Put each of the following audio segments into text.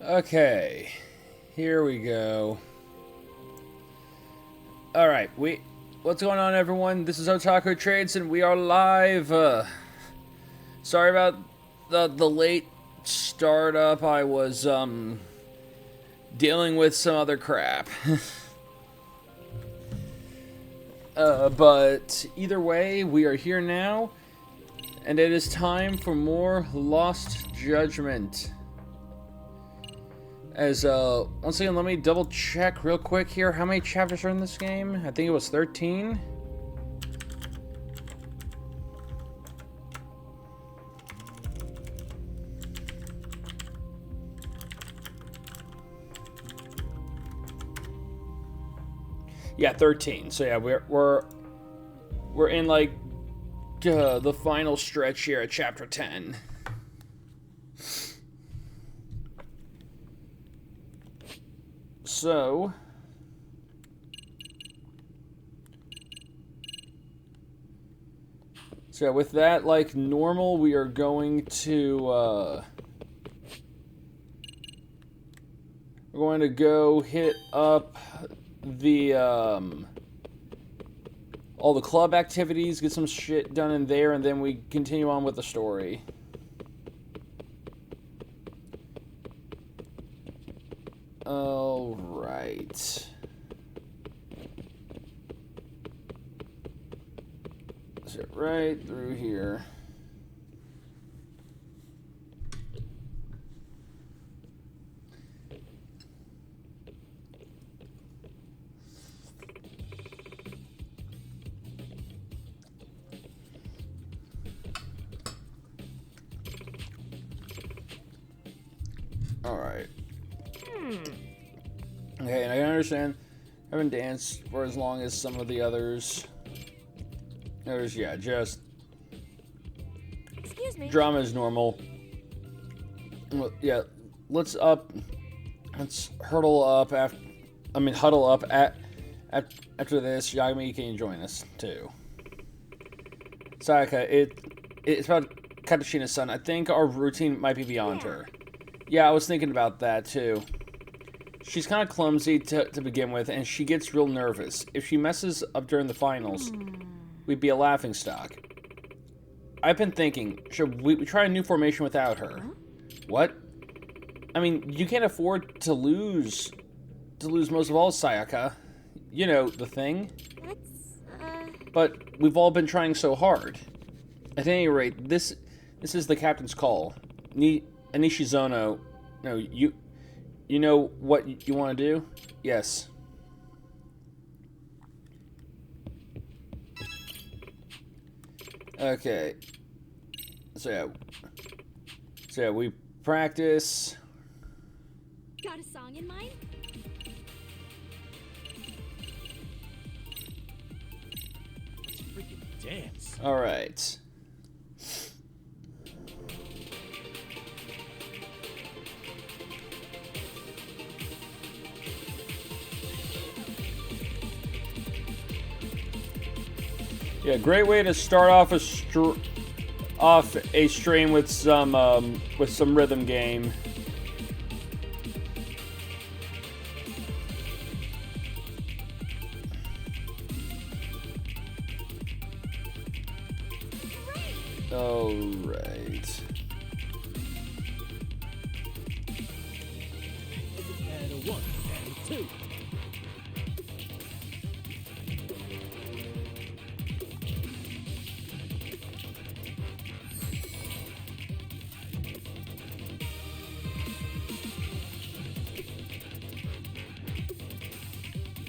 Okay, here we go. All right, what's going on, everyone? This is Otaku Trades, and we are live. Sorry about the late startup. I was dealing with some other crap. But either way, we are here now, and it is time for more Lost Judgment. As, once again, let me double check real quick here. How many chapters are in this game? I think it was 13. Yeah, 13. So yeah, we're in like the final stretch here at chapter 10. So with that, like normal, we are going to we're going to go hit up the all the club activities, get some shit done in there, and then we continue on with the story. All right. Sit right through here. All right. Okay, and I understand I haven't danced for as long as some of the others. Yeah, just Excuse me. drama is normal. Well, yeah, let's hurdle up huddle up after this. Yagami, can you join us too? Sayaka, it's about Katashina's son. I think our routine might be beyond her. Yeah, I was thinking about that too. She's kind of clumsy to begin with, and she gets real nervous. If she messes up during the finals, we'd be a laughingstock. I've been thinking, should we try a new formation without her? Huh? What? I mean, you can't afford to lose most of all, Sayaka. You know, the thing. But we've all been trying so hard. At any rate, this is the captain's call. Nishizono, no, you know what you want to do? Yes. Okay. So yeah, we practice. Got a song in mind? Let's freaking dance. All right. Yeah, great way to start off a stream with some rhythm game. All right. And a 1 and 2.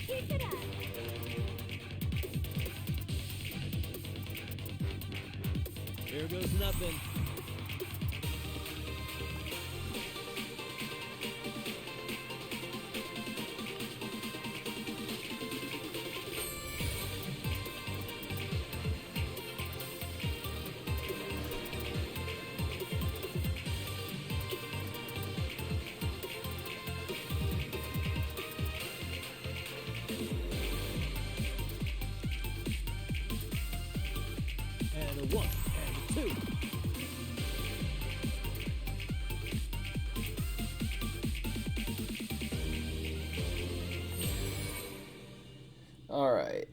Keep it up. Here goes nothing. And a 1 and a 2. All right.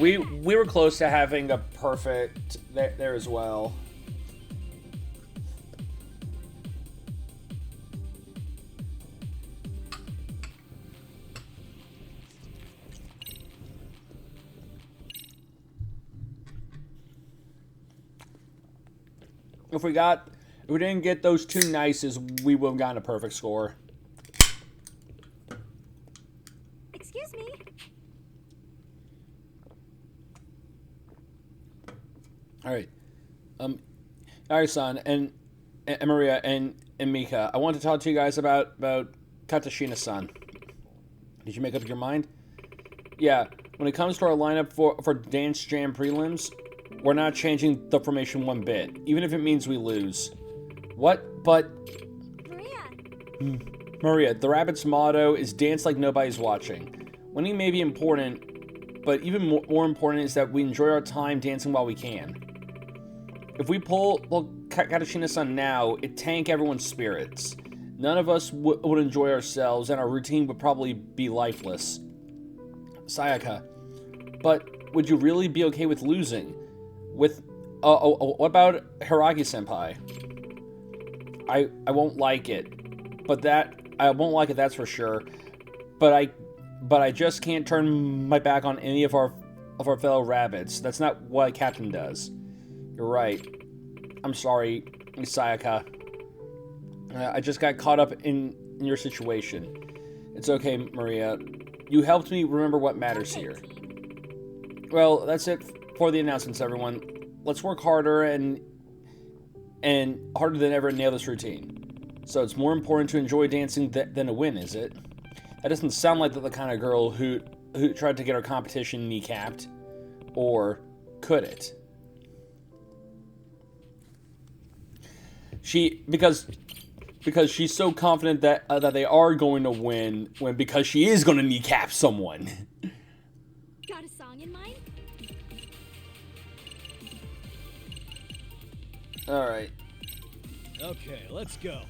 We were close to having a perfect there as well. If we didn't get those two nices, we would have gotten a perfect score. Excuse me. All right, son, and Maria and Mika. I want to talk to you guys about Katashina-san. Did you make up your mind? Yeah. When it comes to our lineup for Dance Jam prelims, we're not changing the formation one bit, even if it means we lose. What? But Maria, the Rabbit's motto is dance like nobody's watching. Winning may be important, but even more important is that we enjoy our time dancing while we can. If we pull Katashina-san now, it tank everyone's spirits. None of us would enjoy ourselves, and our routine would probably be lifeless. Sayaka, but would you really be okay with losing? What about Hiragi-senpai? I won't like it, but I won't like it. That's for sure. But I just can't turn my back on any of our fellow rabbits. That's not what a captain does. You're right. I'm sorry, Sayaka. I just got caught up in your situation. It's okay, Maria. You helped me remember what matters here. Well, that's it for the announcements, everyone. Let's work harder and harder than ever to nail this routine. So it's more important to enjoy dancing than to win, is it? That doesn't sound like the kind of girl who tried to get our competition kneecapped. Or could it? Because she's so confident that they are going to win because she is going to kneecap someone. Got a song in mind? All right. Okay, let's go.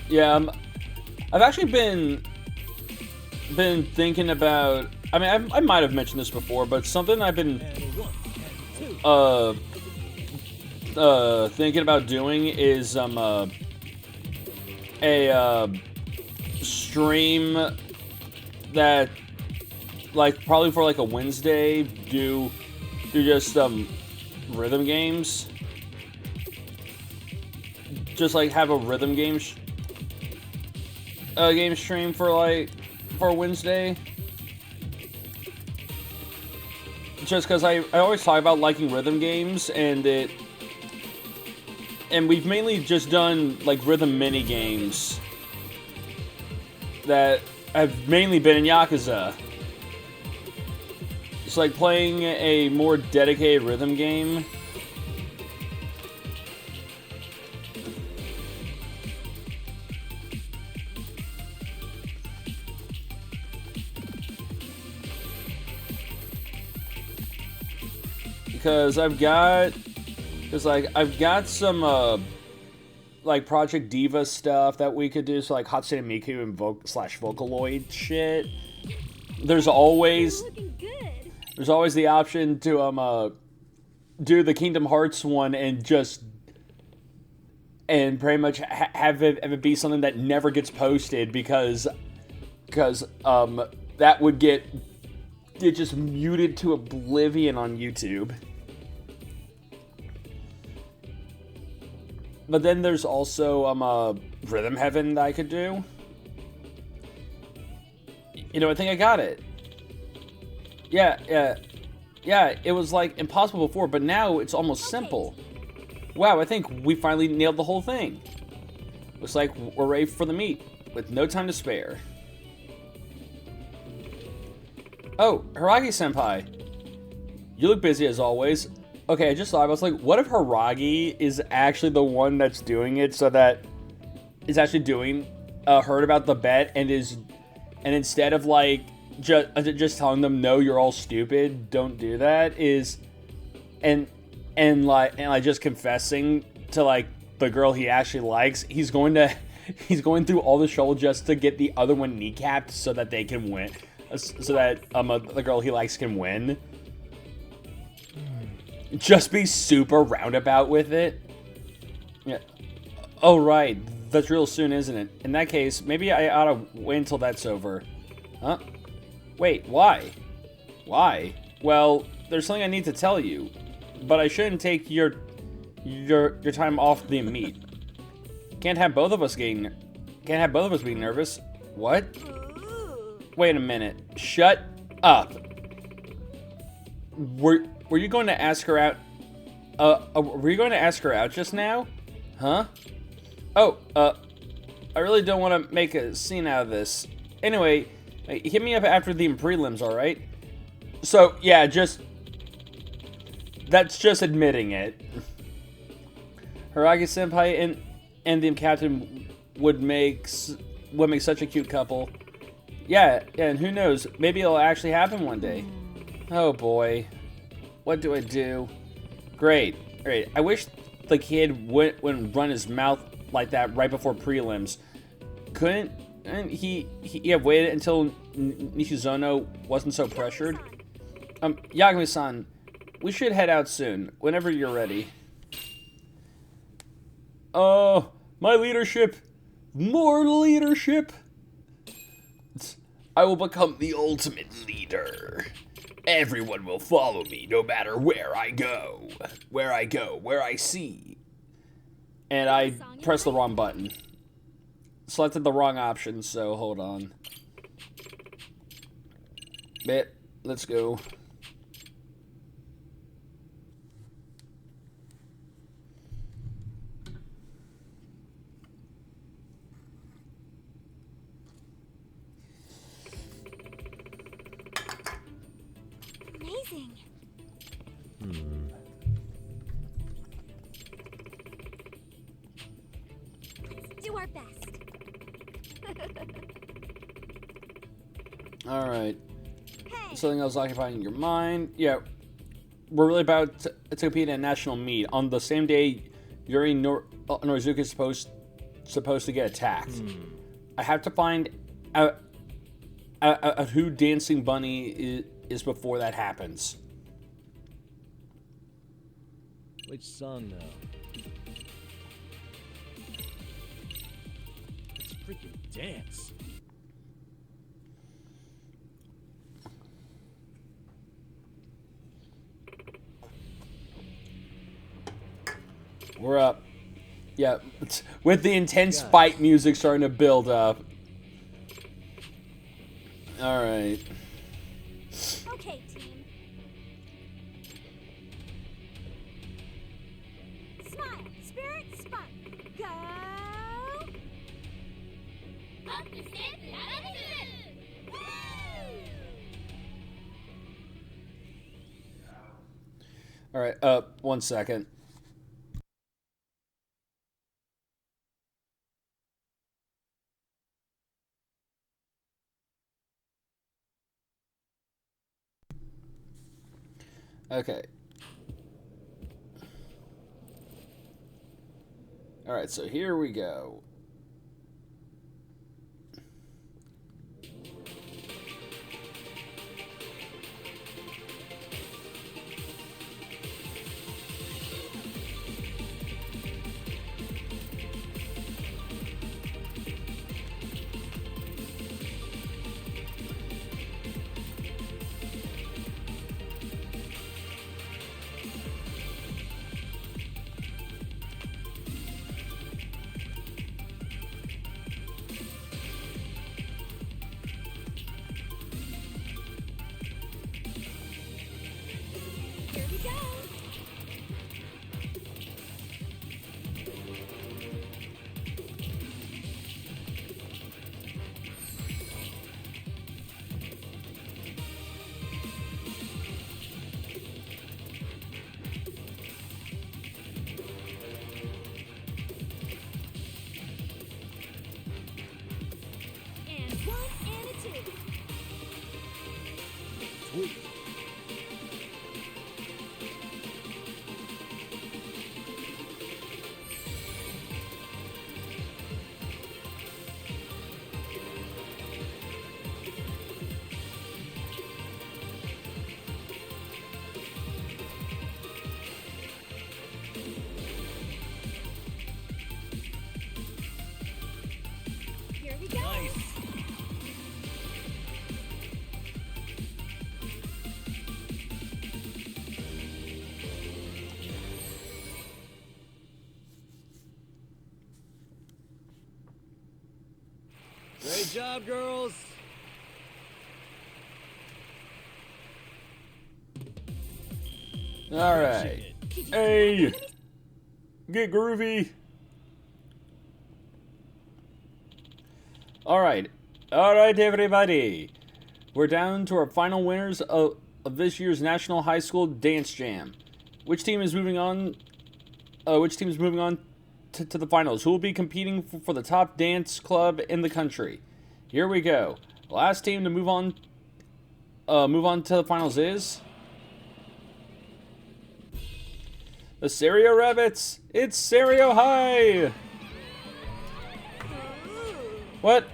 Yeah, I've actually been thinking about. I mean, I might have mentioned this before, but something I've been thinking about doing is a stream that, like, probably for like a Wednesday, do just rhythm games. Just like have a rhythm game game stream for Wednesday. Just because I always talk about liking rhythm games, and we've mainly just done like rhythm mini games that have mainly been in Yakuza. It's like playing a more dedicated rhythm game. Because I've got some like Project Diva stuff that we could do, so like Hatsune Miku and Vocaloid shit. There's always the option to do the Kingdom Hearts one and pretty much have it be something that never gets posted because that would get just muted to oblivion on YouTube. But then there's also Rhythm Heaven that I could do. You know, I think I got it. Yeah, it was like impossible before, but now it's almost simple. Wow, I think we finally nailed the whole thing. Looks like we're ready for the meet, with no time to spare. Oh, Hiragi-senpai. You look busy as always. Okay, I just thought, I was like, what if Hiragi is actually the one that's doing it, so that is actually doing, heard about the bet and instead of like, just telling them, no, you're all stupid, don't do that, and just confessing to like the girl he actually likes, he's going through all the trouble just to get the other one kneecapped so that they can win, so that the girl he likes can win. Just be super roundabout with it. Yeah. Oh right, that's real soon, isn't it? In that case, maybe I ought to wait until that's over. Huh? Wait, why? Why? Well, there's something I need to tell you, but I shouldn't take your time off the meat. Can't have both of us being nervous. What? Wait a minute. Shut up. Were you going to ask her out? Were you going to ask her out just now? Huh? Oh, I really don't want to make a scene out of this. Anyway, hit me up after the prelims, alright? So, yeah, that's just admitting it. Hiragi-senpai and the captain would make such a cute couple. Yeah, and who knows, maybe it'll actually happen one day. Oh boy. What do I do? Great. I wish the kid wouldn't run his mouth like that right before prelims. Couldn't he have waited until Nishizono wasn't so pressured? Yagami-san, we should head out soon, whenever you're ready. My leadership! More leadership! I will become the ultimate leader. Everyone will follow me no matter where I go. Where I see. And I pressed the wrong button. Selected the wrong option, so hold on. Let's go. Amazing. Let's do our best. Alright. Hey. Something else occupying your mind. Yeah. We're really about to compete at national meet. On the same day Yuri Norizuka is supposed to get attacked. I have to find out who Dancing Bunny is before that happens. Which song now? Let's freaking dance. We're up. Yeah, with the intense fight music starting to build up. Alright. Okay, team. Smile, spirit, spunk. Go! Alright, 1 second. Okay. Alright, so here we go. too. Sweet. Here we go. Nice. Great job, girls. All right. Did you see Hey, that? get groovy. All right, everybody. We're down to our final winners of this year's National High School Dance Jam. Which team is moving on? To the finals? Who will be competing for the top dance club in the country? Here we go. The last team to move on to the finals is the Serio Rabbits. It's Serio High. What?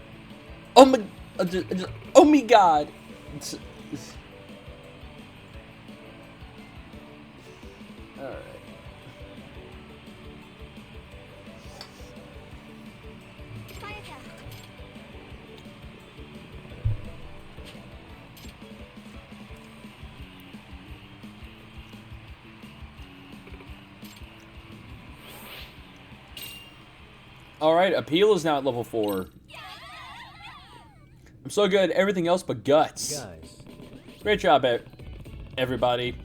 Oh my! Oh my God! All right. Sayaka. All right. Appeal is now at level 4. I'm so good at everything else but guts. Guys, Great job, everybody.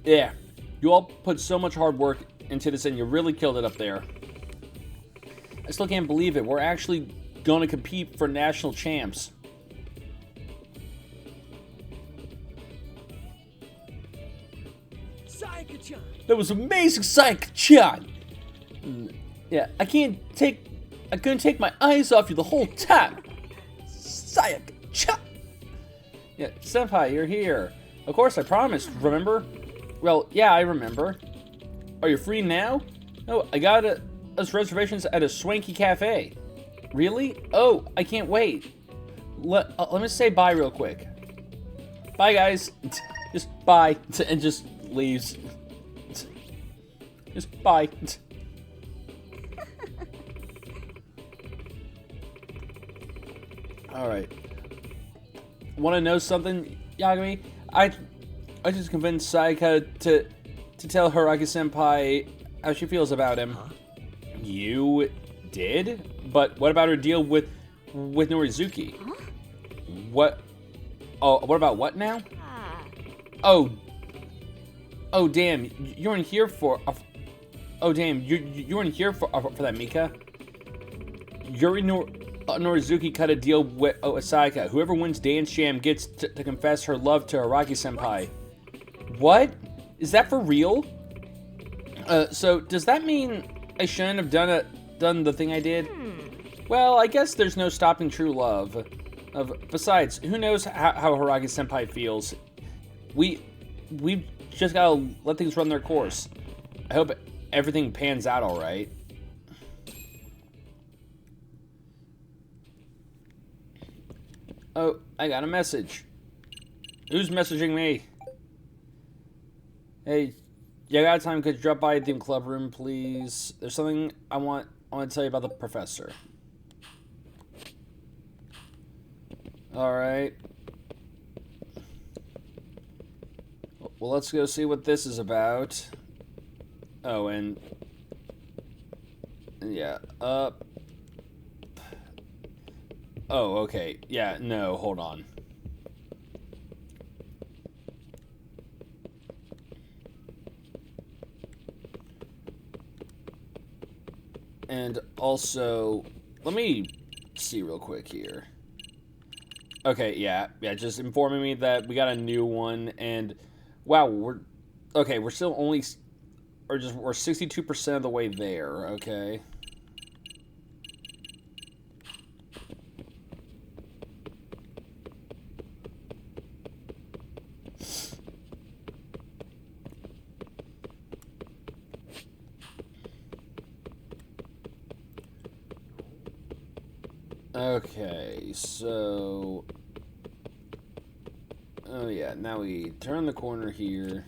Yeah, you all put so much hard work into this and you really killed it up there. I still can't believe it. We're actually going to compete for national champs. Sayaka-chan. That was amazing, Sayaka-chan. Yeah, I couldn't take my eyes off you the whole time. Sayaka-chan. Yeah, Senpai, you're here. Of course, I promised, remember? Well, yeah, I remember. Are you free now? No, I got us reservations at a swanky cafe. Really? Oh, I can't wait. Let me say bye real quick. Bye, guys. Just bye. And just leaves. Just bye. Alright. Want to know something, Yagami? I just convinced Sayaka to tell Hiraki Senpai how she feels about him. Huh? You did? But what about her deal with Norizuki? Huh? What? Oh, what about what now? Ah. Oh, damn! You weren't here for. Oh, damn! You weren't here for that, Mika. Yuri Norizuki cut a deal with Sayaka. Whoever wins Dance Jam gets to confess her love to Hiraki Senpai. What? Is that for real? So does that mean I shouldn't have done the thing I did? Well, I guess there's no stopping true love. Besides, who knows how Hiragi Senpai feels? We've just gotta let things run their course. I hope everything pans out all right. Oh, I got a message. Who's messaging me? Hey, you got time? Could you drop by the club room, please? There's something I want to tell you about the professor. Alright. Well, let's go see what this is about. Oh, and... yeah, Oh, okay. Yeah, no, hold on. And also, let me see real quick here. Okay, yeah, just informing me that we got a new one, and wow, we're still only, we're 62% of the way there, okay. Okay, so... Oh yeah, now we turn the corner here.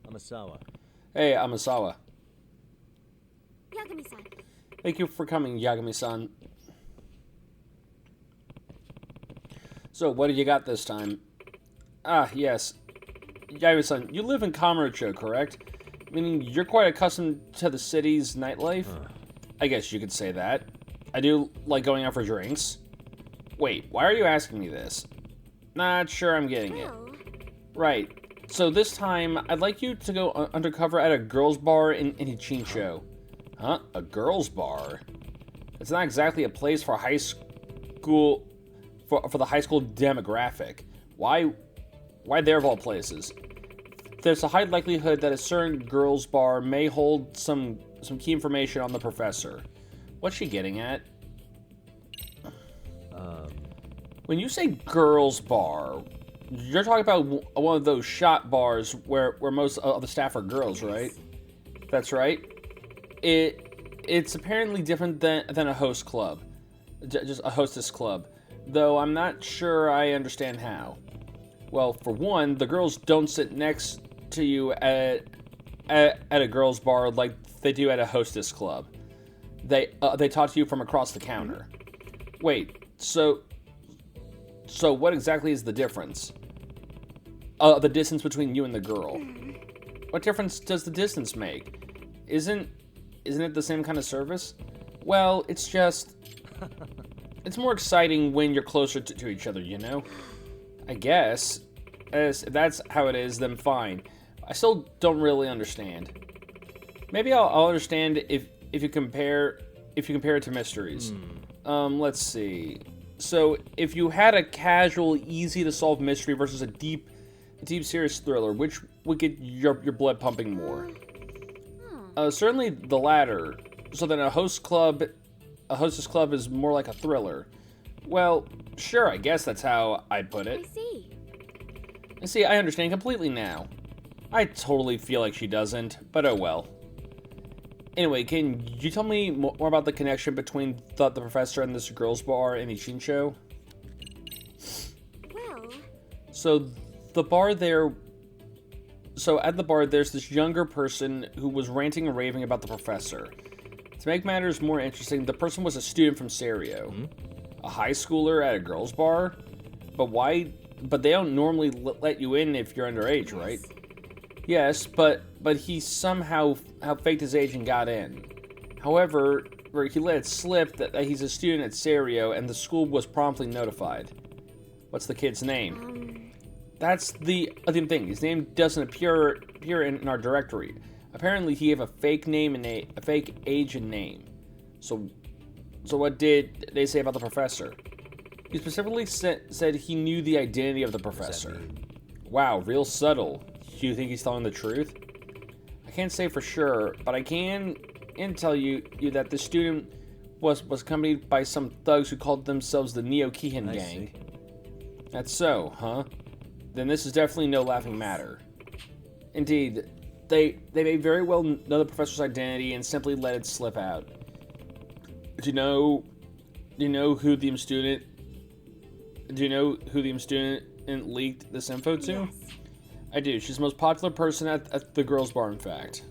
Amasawa. Hey, Amasawa. Yagami-san. Thank you for coming, Yagami-san. So, what do you got this time? Ah, yes. Yagami-san, you live in Kamurocho, correct? Meaning you're quite accustomed to the city's nightlife? I guess you could say that. I do like going out for drinks. Wait, why are you asking me this? Not sure I'm getting it. Well, Right. So this time, I'd like you to go undercover at a girls' bar in Ichincho. Huh? A girls' bar? It's not exactly a place for high school... For the high school demographic. Why there of all places? There's a high likelihood that a certain girls' bar may hold some key information on the professor. What's she getting at? When you say girls' bar, you're talking about one of those shot bars where most of the staff are girls, right? That's right. It's apparently different than a host club, just a hostess club. Though I'm not sure I understand how. Well, for one, the girls don't sit next to you at a girls' bar like they do at a hostess club. They talk to you from across the counter. Wait, so what exactly is the difference? The distance between you and the girl. What difference does the distance make? Isn't it the same kind of service? Well, it's just... It's more exciting when you're closer to each other, you know? I guess. If that's how it is, then fine. I still don't really understand. Maybe I'll understand if you compare it to mysteries. Let's see. So, if you had a casual, easy to solve mystery versus a deep, serious thriller, which would get your blood pumping more? Certainly the latter. So then a hostess club is more like a thriller. Well, sure, I guess that's how I'd put I it. see. See, I understand completely now. I totally feel like she doesn't, but oh well. Anyway, can you tell me more about the connection between the professor and this girls' bar in Ichincho? Well, So, the bar there... So, at the bar, there's this younger person who was ranting and raving about the professor. To make matters more interesting, the person was a student from Serio. A high schooler at a girls' bar? But they don't normally let you in if you're underage, right? Yes, but he somehow faked his age and got in. However, he let it slip that he's a student at Serio, and the school was promptly notified. What's the kid's name? That's the other thing. His name doesn't appear in our directory. Apparently, he gave a fake name and a fake age and name. So what did they say about the professor? He specifically said he knew the identity of the professor. Wow, real subtle. Do you think he's telling the truth? I can't say for sure, but I can tell you that the student was accompanied by some thugs who called themselves the Neo Kihin Gang. That's so, huh? Then this is definitely no laughing matter. Indeed, they may very well know the professor's identity and simply let it slip out. Do you know who the student leaked this info to? yes. I do. She's the most popular person at the girls' bar, in fact.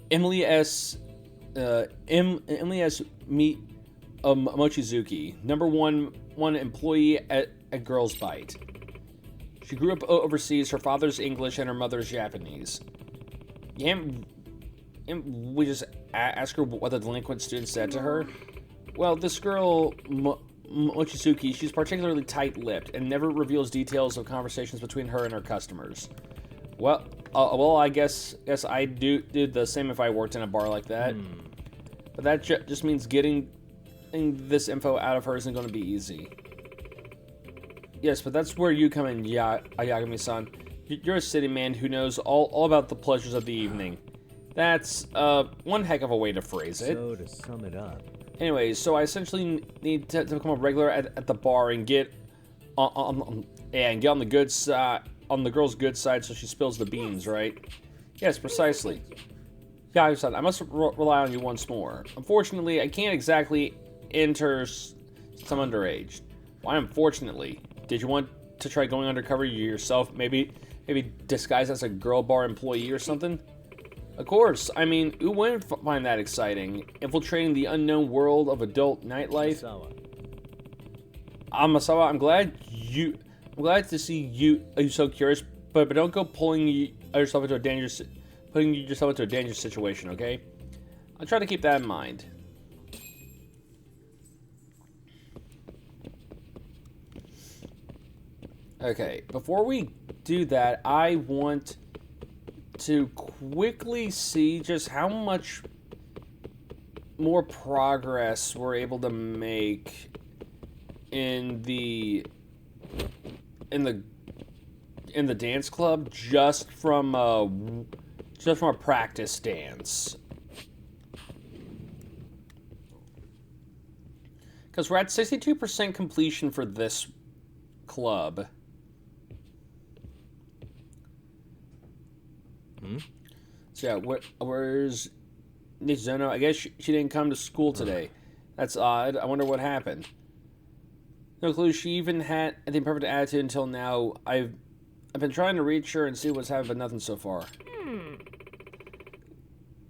Emily S. Mochizuki, number one employee at Girls Bite. She grew up overseas. Her father's English and her mother's Japanese. We just ask her what the delinquent student said to her. Well, this girl, Mochizuki, she's particularly tight-lipped and never reveals details of conversations between her and her customers. Well, I guess I'd do the same if I worked in a bar like that. But that just means getting this info out of her isn't going to be easy. Yes, but that's where you come in, Yagami-san. You're a city man who knows all about the pleasures of the evening. That's one heck of a way to phrase it. So to sum it up, Anyways, so I essentially need to become a regular at the bar and get on the good side on the girl's good side, so she spills the beans, right? Yes, precisely. Yeah, I must rely on you once more. Unfortunately, I can't exactly enter some underage. Why? Unfortunately, did you want to try going undercover yourself? Maybe disguise as a girl bar employee or something? Of course. I mean, who wouldn't find that exciting? Infiltrating the unknown world of adult nightlife. Amasawa. I'm glad to see you so curious, but don't go putting yourself into a dangerous situation, okay? I'll try to keep that in mind. Okay, before we do that, I want to quickly see just how much more progress we're able to make in the dance club just from a practice dance. Because we're at 62% completion for this club. So yeah, where's Nichizono? I guess she didn't come to school today. That's odd. I wonder what happened. No clue. She even had the perfect attitude until now. I've been trying to reach her and see what's happened, but nothing so far.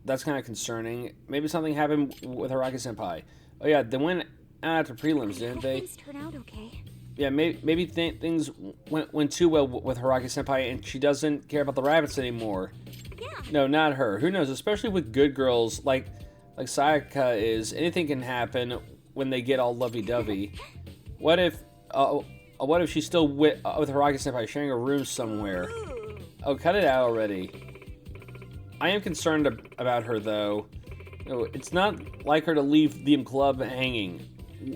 That's kind of concerning. Maybe something happened with Haraki Senpai. Oh yeah, they went out after prelims, didn't they? Things turn out okay. Yeah, maybe things went too well with Haraki Senpai, and she doesn't care about the rabbits anymore. Yeah. No, not her. Who knows? Especially with good girls like Sayaka is, anything can happen when they get all lovey-dovey. What if she's still with Haraki Senpai, sharing a room somewhere? Oh, cut it out already. I am concerned about her, though. You know, it's not like her to leave the club hanging,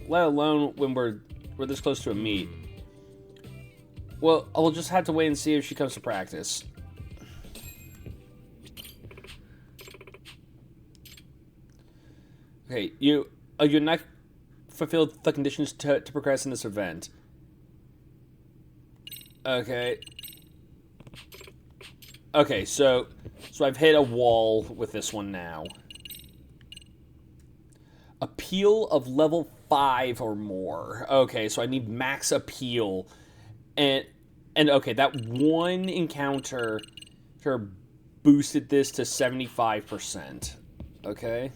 let alone when we're this close to a meet. Well, I'll just have to wait and see if she comes to practice. Okay, you're not fulfilled the conditions to progress in this event. Okay. Okay, so I've hit a wall with this one now. Appeal of level 5 or more. Okay, so I need max appeal. And okay, that one encounter boosted this to 75%. Okay.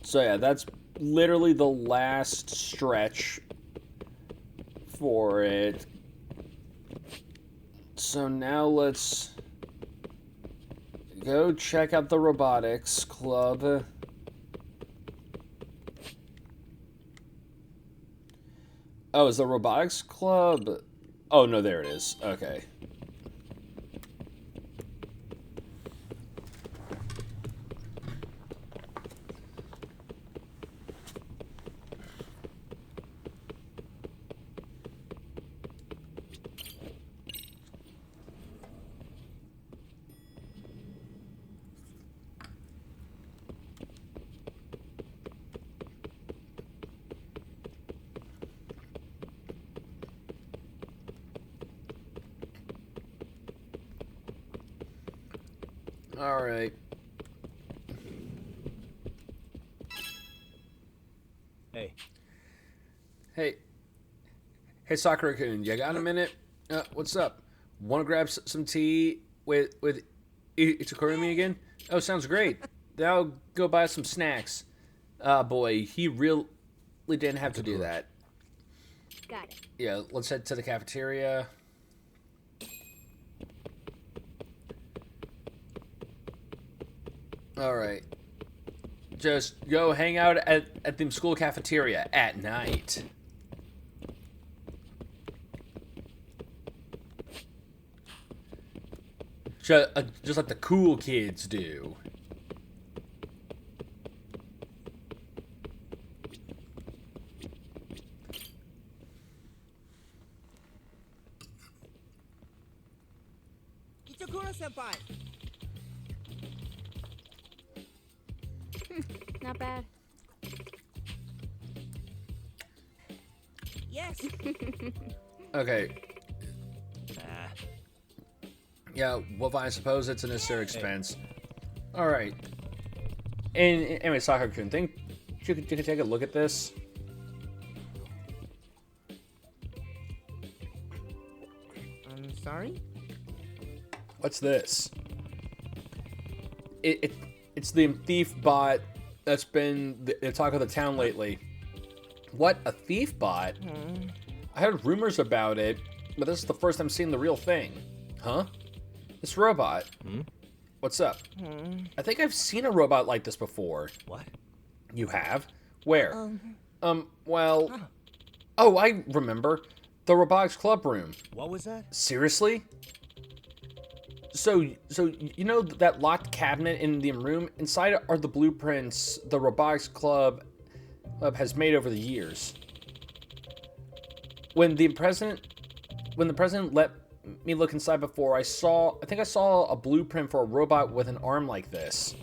So yeah, that's literally the last stretch for it. So now let's go check out the robotics club. Oh, is the robotics club? Oh, no, there it is. Okay. All right. Hey. Hey, Sakura-kun, you got a minute? What's up? Want to grab some tea with Itakurumi again? Oh, sounds great. Then I'll go buy some snacks. Boy, he really didn't have to do that. Got it. Yeah, let's head to the cafeteria. Alright. Just go hang out at the school cafeteria at night. Just like the cool kids do. Ichikura-senpai! Not bad. Yes. Okay. Ah. Yeah, well, I suppose it's a necessary expense. Alright. And anyway, Sakura-kun, think you could take a look at this? I'm sorry? What's this? It's the thief bot that's been the talk of the town lately. What? A thief bot? I heard rumors about it, but this is the first I'm seeing the real thing. Huh? This robot. What's up? I think I've seen a robot like this before. What? You have? Where? Well... Oh, I remember. The Robotics Club room. What was that? Seriously? So you know that locked cabinet in the room? Inside are the blueprints the Robotics Club has made over the years. When the president let me look inside before, I think I saw a blueprint for a robot with an arm like this.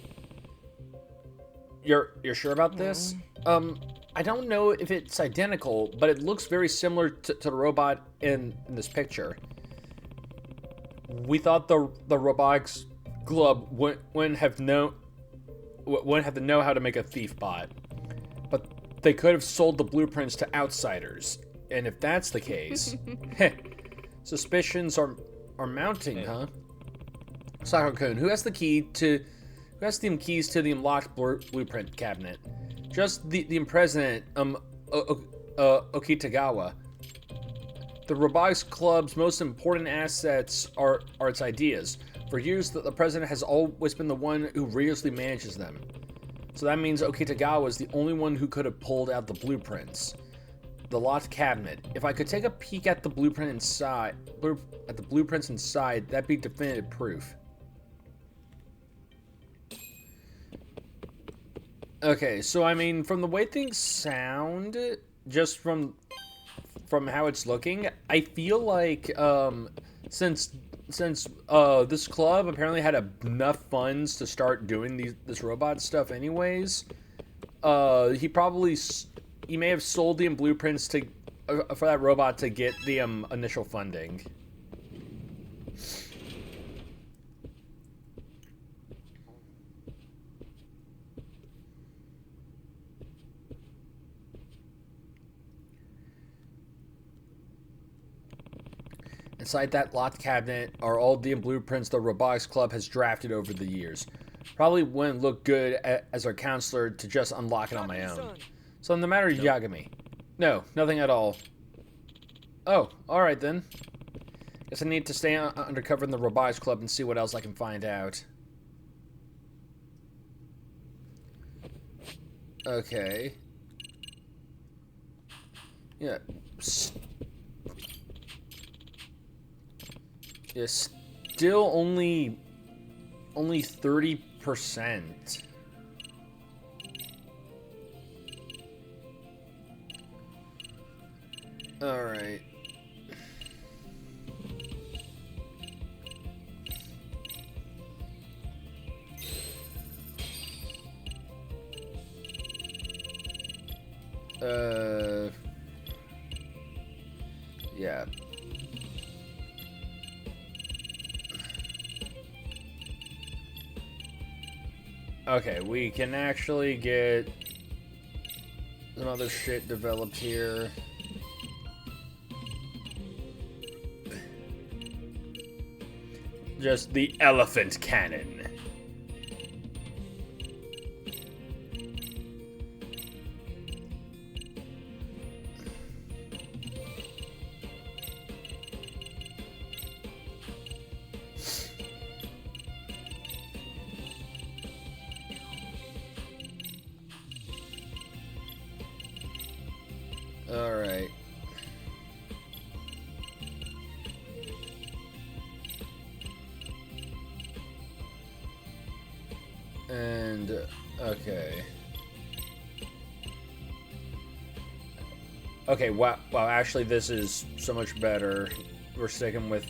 You're sure about this? I don't know if it's identical, but it looks very similar to the robot in this picture. We thought the Robotics Club wouldn't have the know-how to make a thief bot, but they could have sold the blueprints to outsiders. And if that's the case, suspicions are mounting, huh? Sakura-kun, who has the keys to the unlocked blueprint cabinet? Just the president, Okitagawa. The Robotics Club's most important assets are its ideas. For years, the president has always been the one who rigorously manages them. So that means Okitagawa is the only one who could have pulled out the blueprints. The locked cabinet. If I could take a peek at the blueprints inside, that'd be definitive proof. Okay, so I mean, from the way things sound, just from how it's looking, I feel like since this club apparently had enough funds to start doing this robot stuff anyways, he may have sold the blueprints for that robot to get the initial funding. Inside that locked cabinet are all the blueprints the Robotics Club has drafted over the years. Probably wouldn't look good as our counselor to just unlock it on my own. So the matter, Yagami? No, nothing at all. Oh, alright then. Guess I need to stay undercover in the Robotics Club and see what else I can find out. Okay. Yeah. Yeah, still only 30%. All right. Yeah. Okay, we can actually get some other shit developed here. Just the elephant cannon. All right. And okay. Okay, wow, actually this is so much better. We're sticking with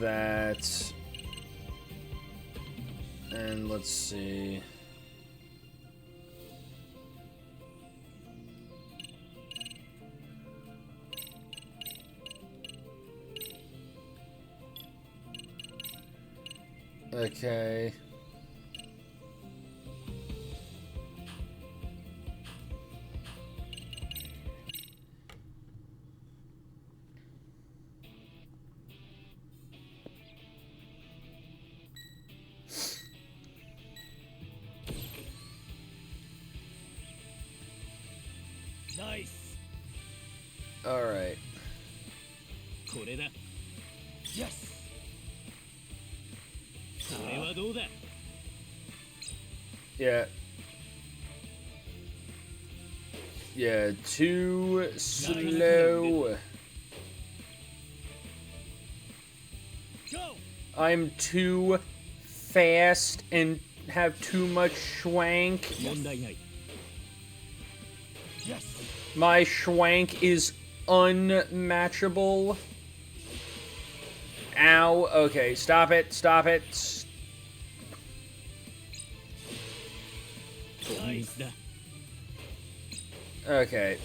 that. And let's see. Okay. Nice. All right. これだ。Yes. これはどうだ。 Yeah. Yeah, too slow. Go. I'm too fast and have too much schwank. 問題ない。Yes. My schwank is unmatchable. Ow. Okay, stop it. Stop it. Nice. だ。 Okay.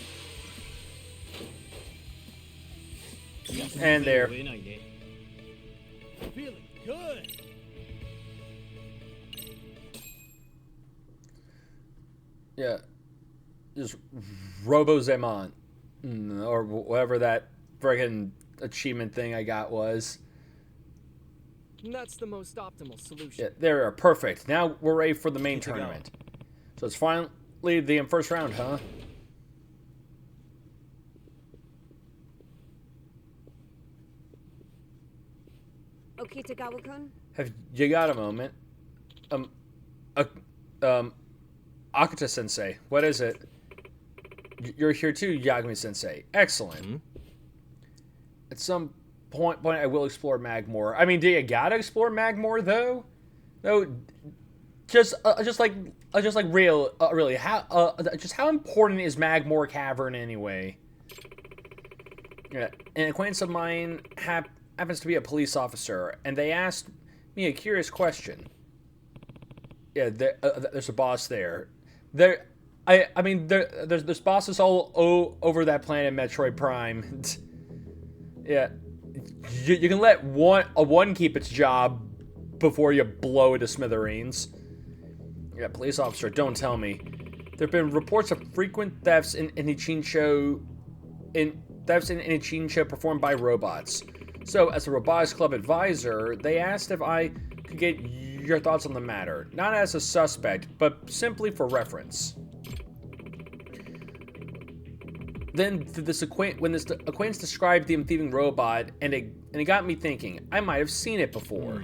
And there. 追えないね。Feeling good. Yeah. Just Robozemon. Or whatever that friggin' achievement thing I got was. That's the most optimal solution. Yeah, there we are. Perfect. Now we're ready for the main Good to go. tournament. So it's finally the first round, huh? Okay, Tagawa-kun? Have you got a moment? Akita-sensei, what is it? You're here too, Yagami-sensei. Excellent. Hmm? At some point, I will explore Magmore. I mean, do you gotta explore Magmore though? No, just really, how important is Magmore Cavern anyway? Yeah, an acquaintance of mine happens to be a police officer, and they asked me a curious question. Yeah, there's a boss there. There's bosses all over that planet, Metroid Prime. Yeah, you can let one keep its job before you blow it to smithereens. Yeah, police officer, don't tell me. There have been reports of frequent thefts in Ichincho performed by robots. So, as a Robotics Club advisor, they asked if I could get your thoughts on the matter, not as a suspect, but simply for reference. Then, when this acquaintance described the thieving robot, and it got me thinking, I might have seen it before.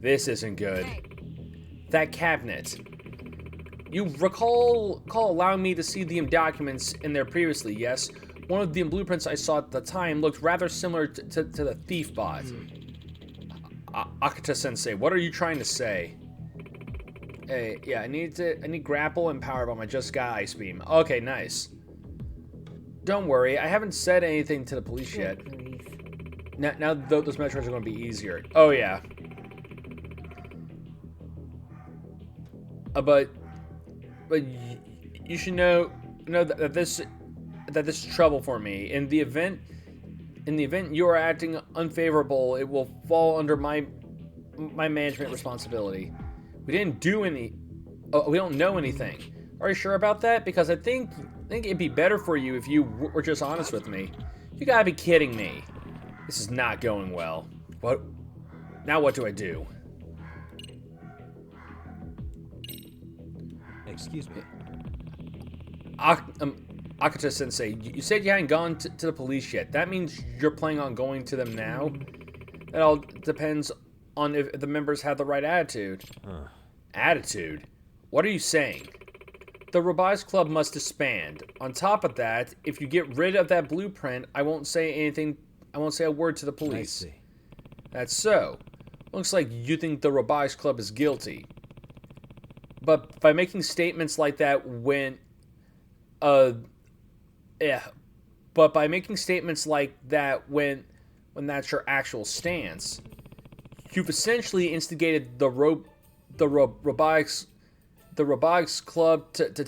This isn't good. Hey, That cabinet. You recall allowing me to see the documents in there previously, yes? One of the blueprints I saw at the time looked rather similar to the thief bot. Akita-sensei, what are you trying to say? Hey, yeah, I need grapple and power, but I just got ice beam. Okay, nice. Don't worry, I haven't said anything to the police yet. good grief. Now those metroids are going to be easier. Oh yeah. But you should know that this is trouble for me. In the event you are acting unfavorable, it will fall under my management responsibility. We didn't do any. We don't know anything. Are you sure about that? Because I think it'd be better for you if you were just honest with me. You gotta be kidding me. This is not going well. What? Now what do I do? Excuse me. Akita-sensei, you said you hadn't gone to the police yet. That means you're planning on going to them now? That all depends on if the members have the right attitude. Attitude? What are you saying? The Robotics Club must disband. On top of that, if you get rid of that blueprint, I won't say anything. I won't say a word to the police. I see. That's so. Looks like you think the Robotics Club is guilty. But by making statements like that when that's your actual stance, you've essentially instigated the robotics club to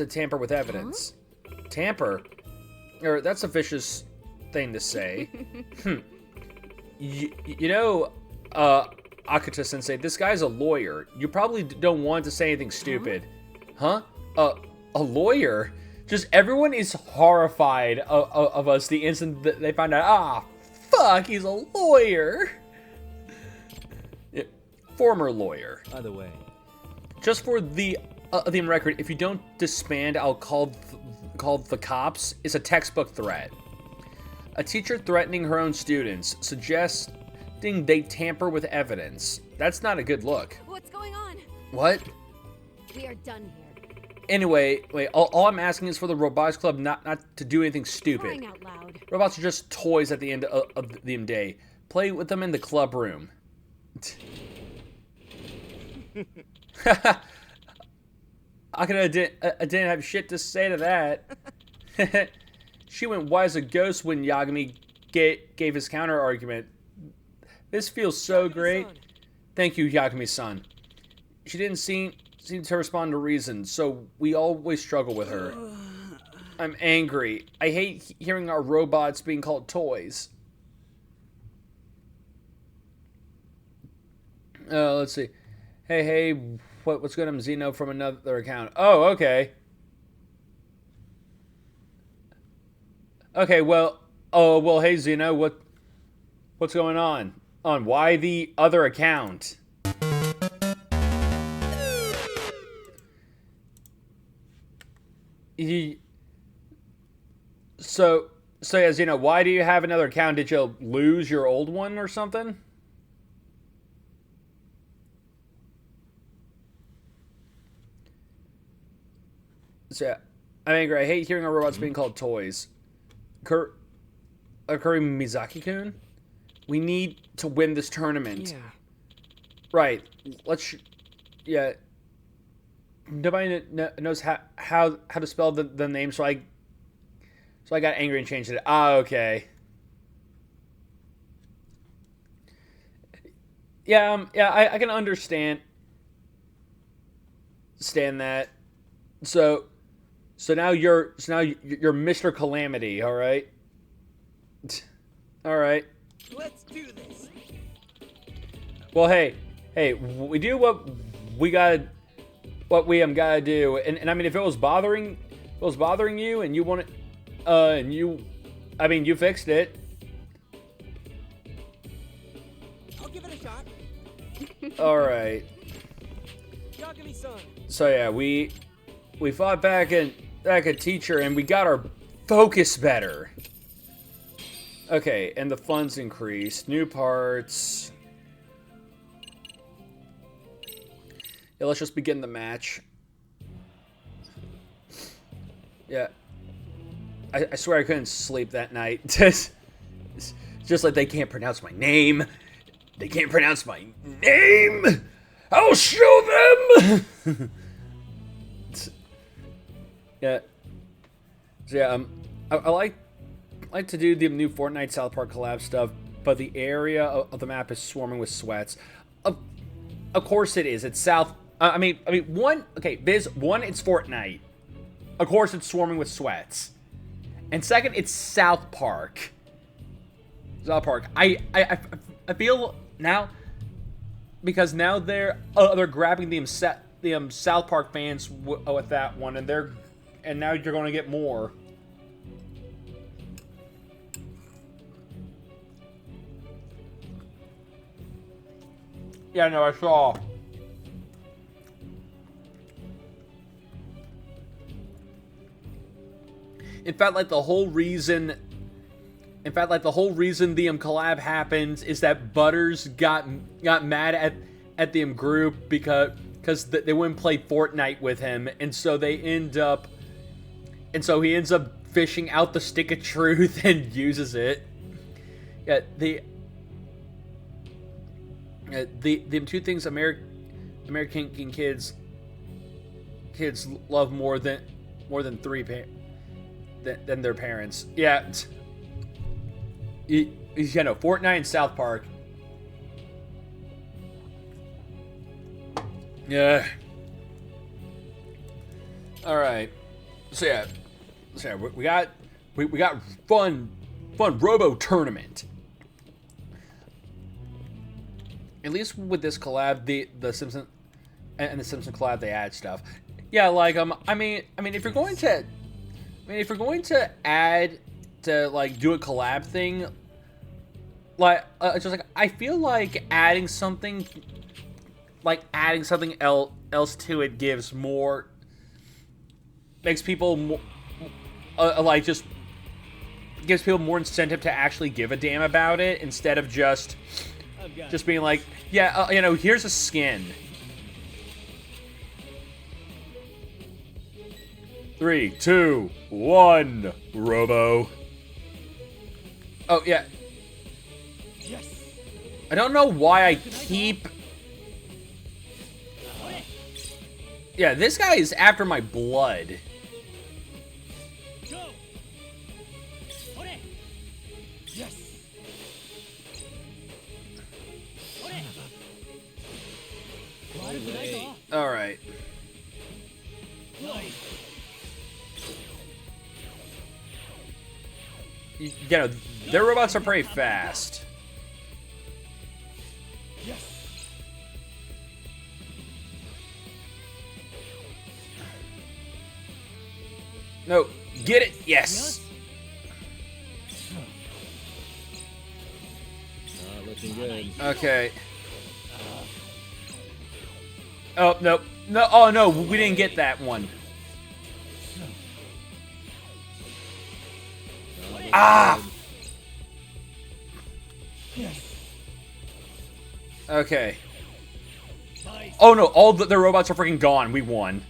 tamper with evidence. Huh? Tamper? That's a vicious thing to say. Akata Sensei, this guy's a lawyer. You probably don't want to say anything stupid. Huh? A lawyer? Just everyone is horrified of us the instant that they find out, fuck, he's a lawyer. Yeah, former lawyer. By the way, Just for the record, if you don't disband, I'll call the cops. It's a textbook threat. A teacher threatening her own students, suggesting they tamper with evidence. That's not a good look. What's going on? What? We are done here. Anyway, wait. All I'm asking is for the Robotics Club not to do anything stupid. Crying out loud. Robots are just toys at the end of the day. Play with them in the club room. I didn't have shit to say to that. She went white as a ghost when Yagami gave his counter argument. This feels so great. Yagami-san. Thank you, Yagami-san. She didn't seem to respond to reason, so we always struggle with her. I'm angry. I hate hearing our robots being called toys. Let's see. Hey, what's good? I'm Zeno from another account. Oh, okay. Okay, well, hey, Zeno, what's going on? Why the other account? So yeah, Zeno, why do you have another account? Did you lose your old one or something? So yeah, I'm angry. I hate hearing our robots being called toys. Akari Mizaki-kun? We need to win this tournament. Yeah. Right. Yeah. Nobody knows how to spell the name, so I got angry and changed it. Okay. Yeah, I can understand that. So now you're Mr. Calamity, all right? All right. Let's do this. Well, hey, we do what we gotta do, and I mean, if it was bothering you, and you want it, you fixed it. I'll give it a shot. All right. Yagami-san. So yeah, we fought back a teacher, and we got our focus better. Okay, and the funds increased. New parts. Yeah, let's just begin the match. Yeah. I swear I couldn't sleep that night. Just like they can't pronounce my name. They can't pronounce my name! I'll show them! Yeah. So yeah, I like to do the new Fortnite South Park collab stuff, but the area of the map is swarming with sweats. Of course it is. It's South. Biz, one, it's Fortnite. Of course it's swarming with sweats. And second, it's South Park. South Park. I feel now, because now they're grabbing the South Park fans with that one, and now you're going to get more. Yeah, no, I saw. In fact, like the whole reason the collab happens is that Butters got mad at the group because they wouldn't play Fortnite with him, and so he ends up fishing out the stick of truth and uses it. Yeah, the two things American kids love more than than their parents. Yeah. Fortnite and South Park. Yeah. All right. So yeah, we got fun Robo tournament. At least with this collab, the Simpson and the Simpson collab, they add stuff. Yeah, like I mean, if you're going to, add to like do a collab thing, like just like I feel like adding something else to it gives more, makes people more, like just gives people more incentive to actually give a damn about it instead of just being like, yeah, you know, here's a skin. 3, 2, 1, Robo. Oh yeah. Yes. I don't know why I keep. Yeah, this guy is after my blood. Go. Ore. Yes. Ore. All right. Nice. You know, their robots are pretty fast. Yes. No, get it? Yes. Looking good. Okay. Oh no, no! Oh no, we didn't get that one. Ah! Okay. Oh no, all the robots are freaking gone. We won.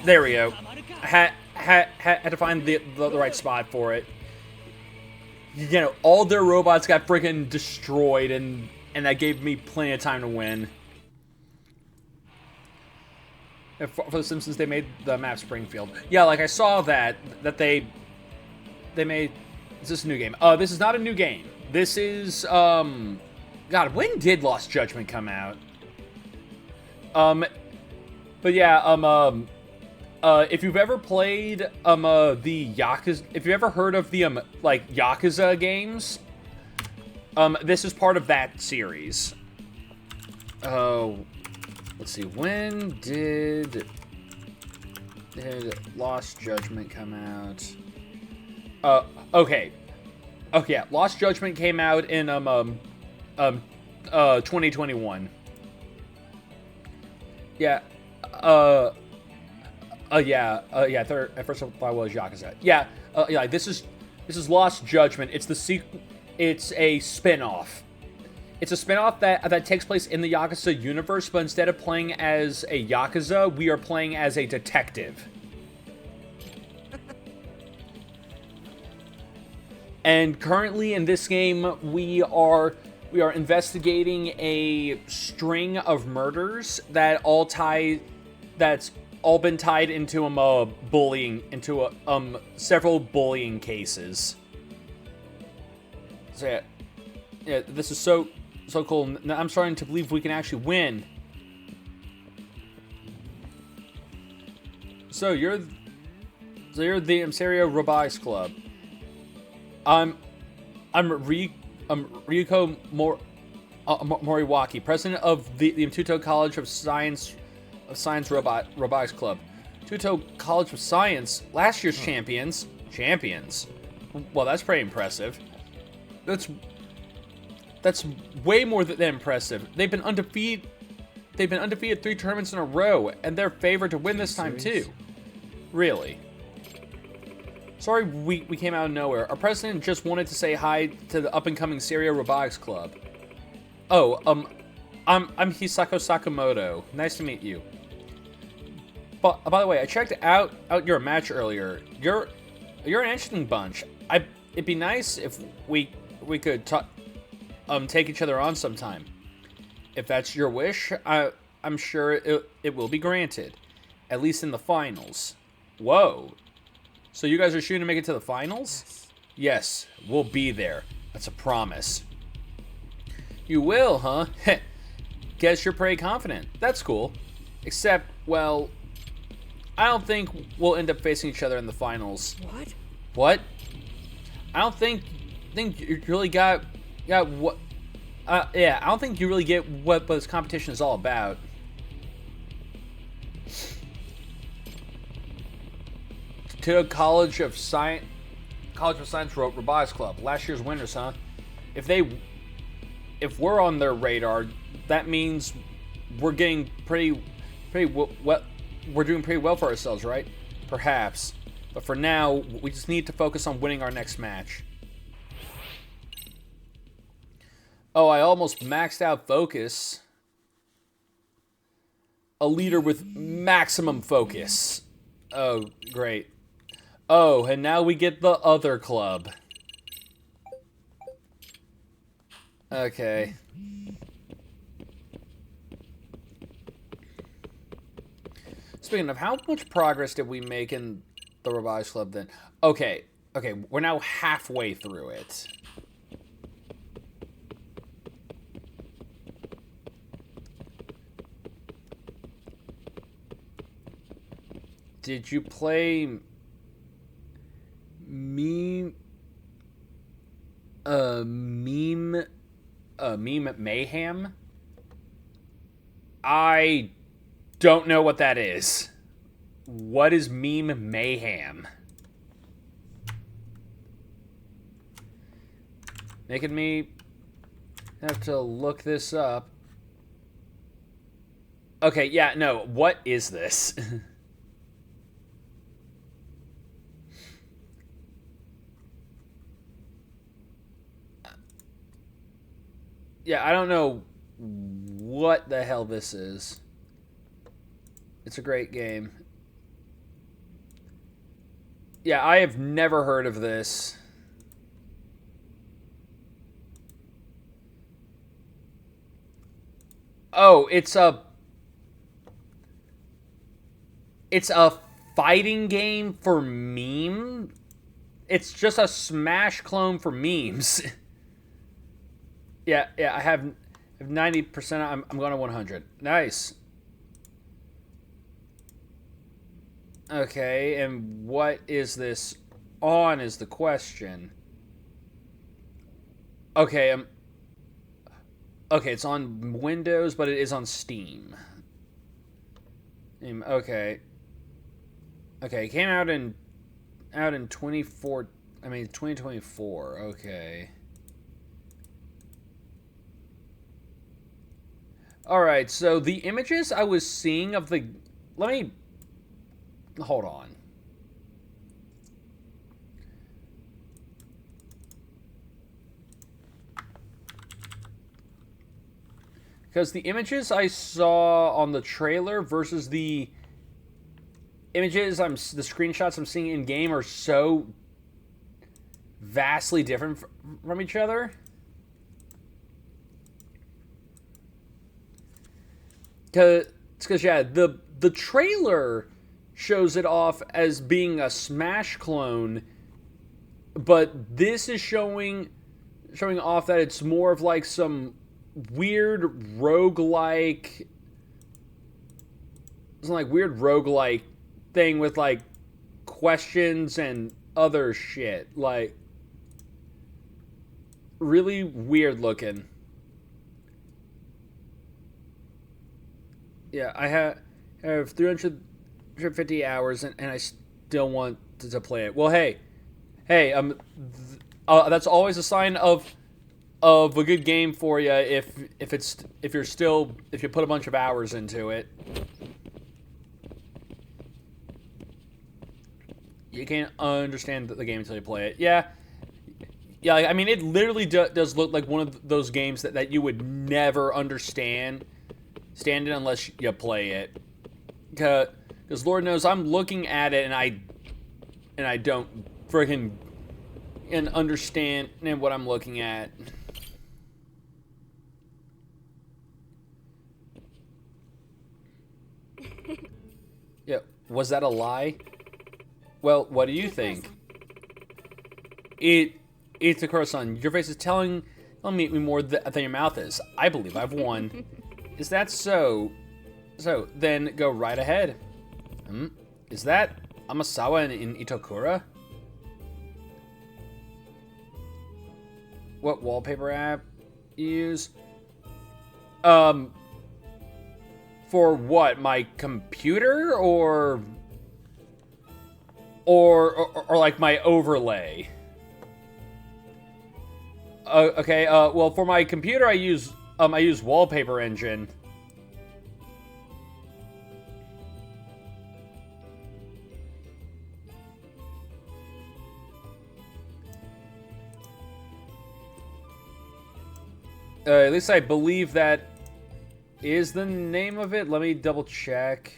There we go. Had to find the right spot for it. You know, all their robots got freaking destroyed, and that gave me plenty of time to win. For the Simpsons, they made the map Springfield. Yeah, like I saw that they made. Is this a new game? This is not a new game. This is God, when did Lost Judgment come out? But yeah, if you've ever played the Yakuza, if you've ever heard of the like Yakuza games, this is part of that series. Let's see, when did Lost Judgment come out? Okay, yeah, Lost Judgment came out in 2021. Yeah. Yeah. At first I thought it was Yakuza. Yeah. Yeah. This is Lost Judgment. It's the sequel. It's a spin-off. It's a spin-off that takes place in the Yakuza universe, but instead of playing as a Yakuza, we are playing as a detective. And currently in this game, we are investigating a string of murders that's all been tied into bullying, into several bullying cases. So yeah, this is so cool. Now I'm starting to believe we can actually win. So you're the Imserio Robotics Club. I'm Ryuko Moriwaki, president of the Mtuto College of Science Robotics Club. Mtuto College of Science, last year's champions. Well, that's pretty impressive. That's way more than impressive. They've been undefeated 3 tournaments in a row, and they're favored to win this time too. Really. Sorry we came out of nowhere. Our president just wanted to say hi to the up-and-coming Serio Robotics Club. Oh, I'm Hisako Sakamoto. Nice to meet you. But by the way, I checked out your match earlier. You're an interesting bunch. It'd be nice if we could take each other on sometime. If that's your wish, I'm sure it will be granted. At least in the finals. Whoa. So you guys are shooting to make it to the finals? Yes, we'll be there. That's a promise. You will, huh? Guess you're pretty confident. That's cool. Except, well, I don't think we'll end up facing each other in the finals. What? What? I don't think think you really got what. Yeah, I don't think you really get what this competition is all about. To College of Science Robotics Club, last year's winners, huh? If we're on their radar, that means we're getting pretty well. We're doing pretty well for ourselves, right? Perhaps, but for now, we just need to focus on winning our next match. Oh, I almost maxed out focus. A leader with maximum focus. Oh, great. Oh, and now we get the other club. Okay. Speaking of, how much progress did we make in the Robotics Club then? Okay, we're now halfway through it. Did you play Meme Mayhem? I don't know what that is. What is Meme Mayhem? Making me have to look this up. Okay, yeah, no, what is this? Yeah, I don't know what the hell this is. It's a great game. Yeah, I have never heard of this. Oh, it's a fighting game for meme. It's just a Smash clone for memes. Yeah, I have 90%. I'm going to 100. Nice. Okay, and what is this on is the question. Okay, okay, it's on Windows, but it is on Steam. Okay. Okay, it came out in 2024. Okay. Alright, so the images I was seeing of the... Let me... Hold on. Because the images I saw on the trailer versus the images the screenshots I'm seeing in game are so vastly different from each other. Because yeah, the trailer shows it off as being a Smash clone, but this is showing off that it's more of like some weird roguelike, thing with like questions and other shit, like really weird looking. Yeah, I have 350 hours, and I still want to play it. Well, hey, that's always a sign of a good game for you if you put a bunch of hours into it. You can't understand the game until you play it. Yeah, I mean, it literally does look like one of those games that you would never understand unless you play it. Because Lord knows I'm looking at it and I don't freaking understand what I'm looking at. Yeah, was that a lie? Well, what do you think? It's a croissant. Your face is telling me more than your mouth is. I believe I've won. Is that so? So, then go right ahead. Is that Amasawa in Itokura? what wallpaper app you use. For what? My computer or like my overlay? Okay. Well, for my computer, I use Wallpaper Engine. At least I believe that is the name of it. Let me double check.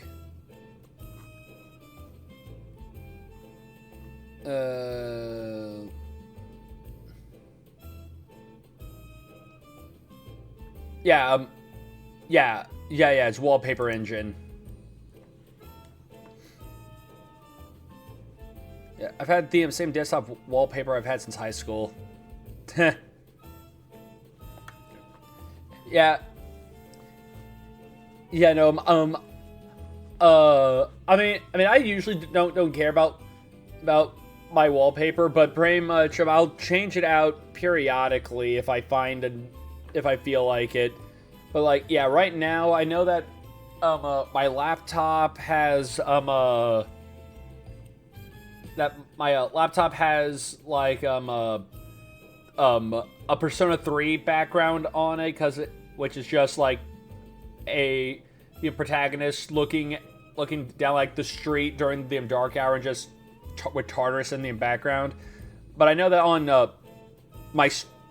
Yeah, yeah, it's Wallpaper Engine. Yeah, I've had the same desktop wallpaper I've had since high school. Yeah. Yeah, no, I mean, I usually don't care about my wallpaper, but pretty much I'll change it out periodically if I if I feel like it. But like, yeah, right now I know that my laptop has like like a Persona 3 background on it, which is just like the protagonist looking down like the street during the dark hour and just with Tartarus in the background. But I know that on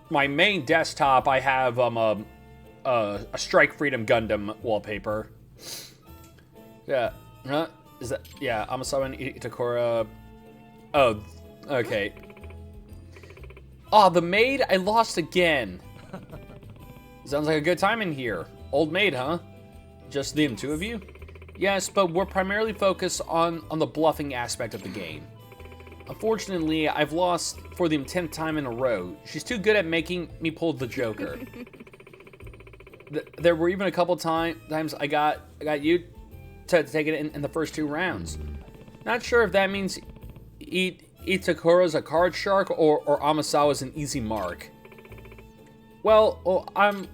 my main desktop I have a Strike Freedom Gundam wallpaper. Yeah, is that Amasawa and Itakura? Oh, okay. Oh, the maid I lost again. Sounds like a good time in here. Old maid, huh? Just the two of you? Yes, but we're primarily focused on the bluffing aspect of the game. Unfortunately, I've lost for the 10th time in a row. She's too good at making me pull the Joker. There were even a couple times I got you to take it in the first 2 rounds. Not sure if that means Itakura's a card shark or Amasawa's an easy mark. Well, I'm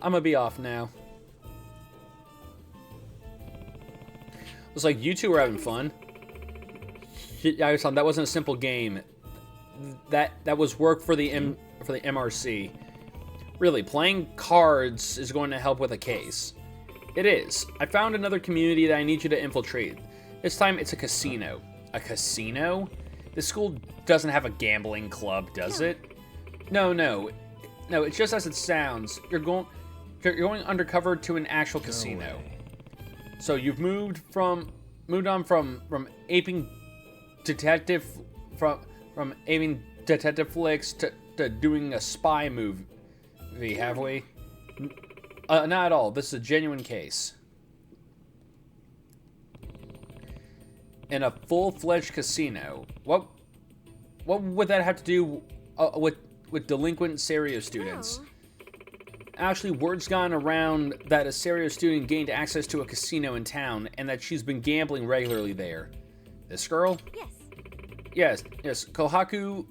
gonna be off now. Looks like you two were having fun. Yeah, that wasn't a simple game. That was work for the MRC. Really, playing cards is going to help with a case. It is. I found another community that I need you to infiltrate. This time it's a casino. A casino? This school doesn't have a gambling club, does it? No, it's just as it sounds. You're going undercover to an actual casino. So you've moved on from aping detective from aping detective flicks to doing a spy movie, have we? Not at all. This is a genuine case. In a full-fledged casino. What would that have to do with delinquent Serio students? Oh. Actually, word's gone around that a Serio student gained access to a casino in town and that she's been gambling regularly there. This girl? Yes. Yes. Kohaku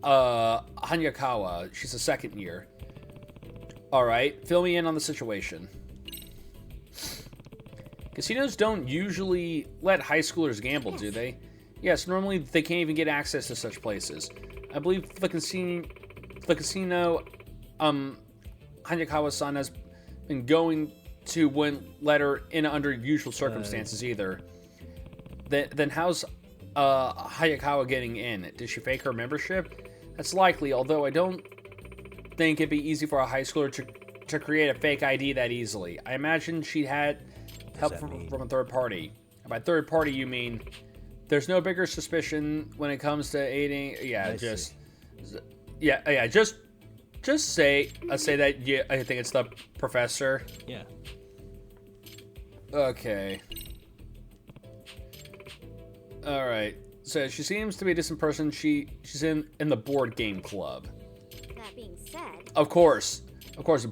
Hanyakawa. She's a second year. Alright, fill me in on the situation. Casinos don't usually let high schoolers gamble, do they? Yes, normally they can't even get access to such places. I believe the casino Hanyakawa-san has been going to wouldn't let her in under usual circumstances either. Then how's Hayakawa getting in? Did she fake her membership? That's likely, although I don't think it'd be easy for a high schooler to create a fake ID that easily. I imagine she had help from a third party. And by third party, you mean there's no bigger suspicion when it comes to aiding. Yeah, just say that. Yeah, I think it's the professor. Yeah. Okay. All right. So she seems to be a decent person. She's in the board game club. That being said, Of course,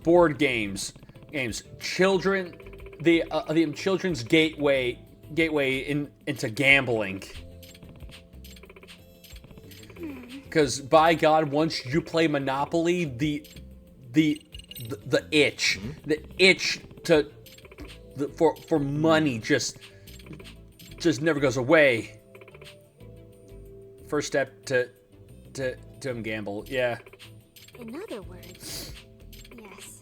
board games, children, the children's gateway into gambling. Because by God, once you play Monopoly, the itch, for money just never goes away. First step to him gamble, yeah. In other words, yes.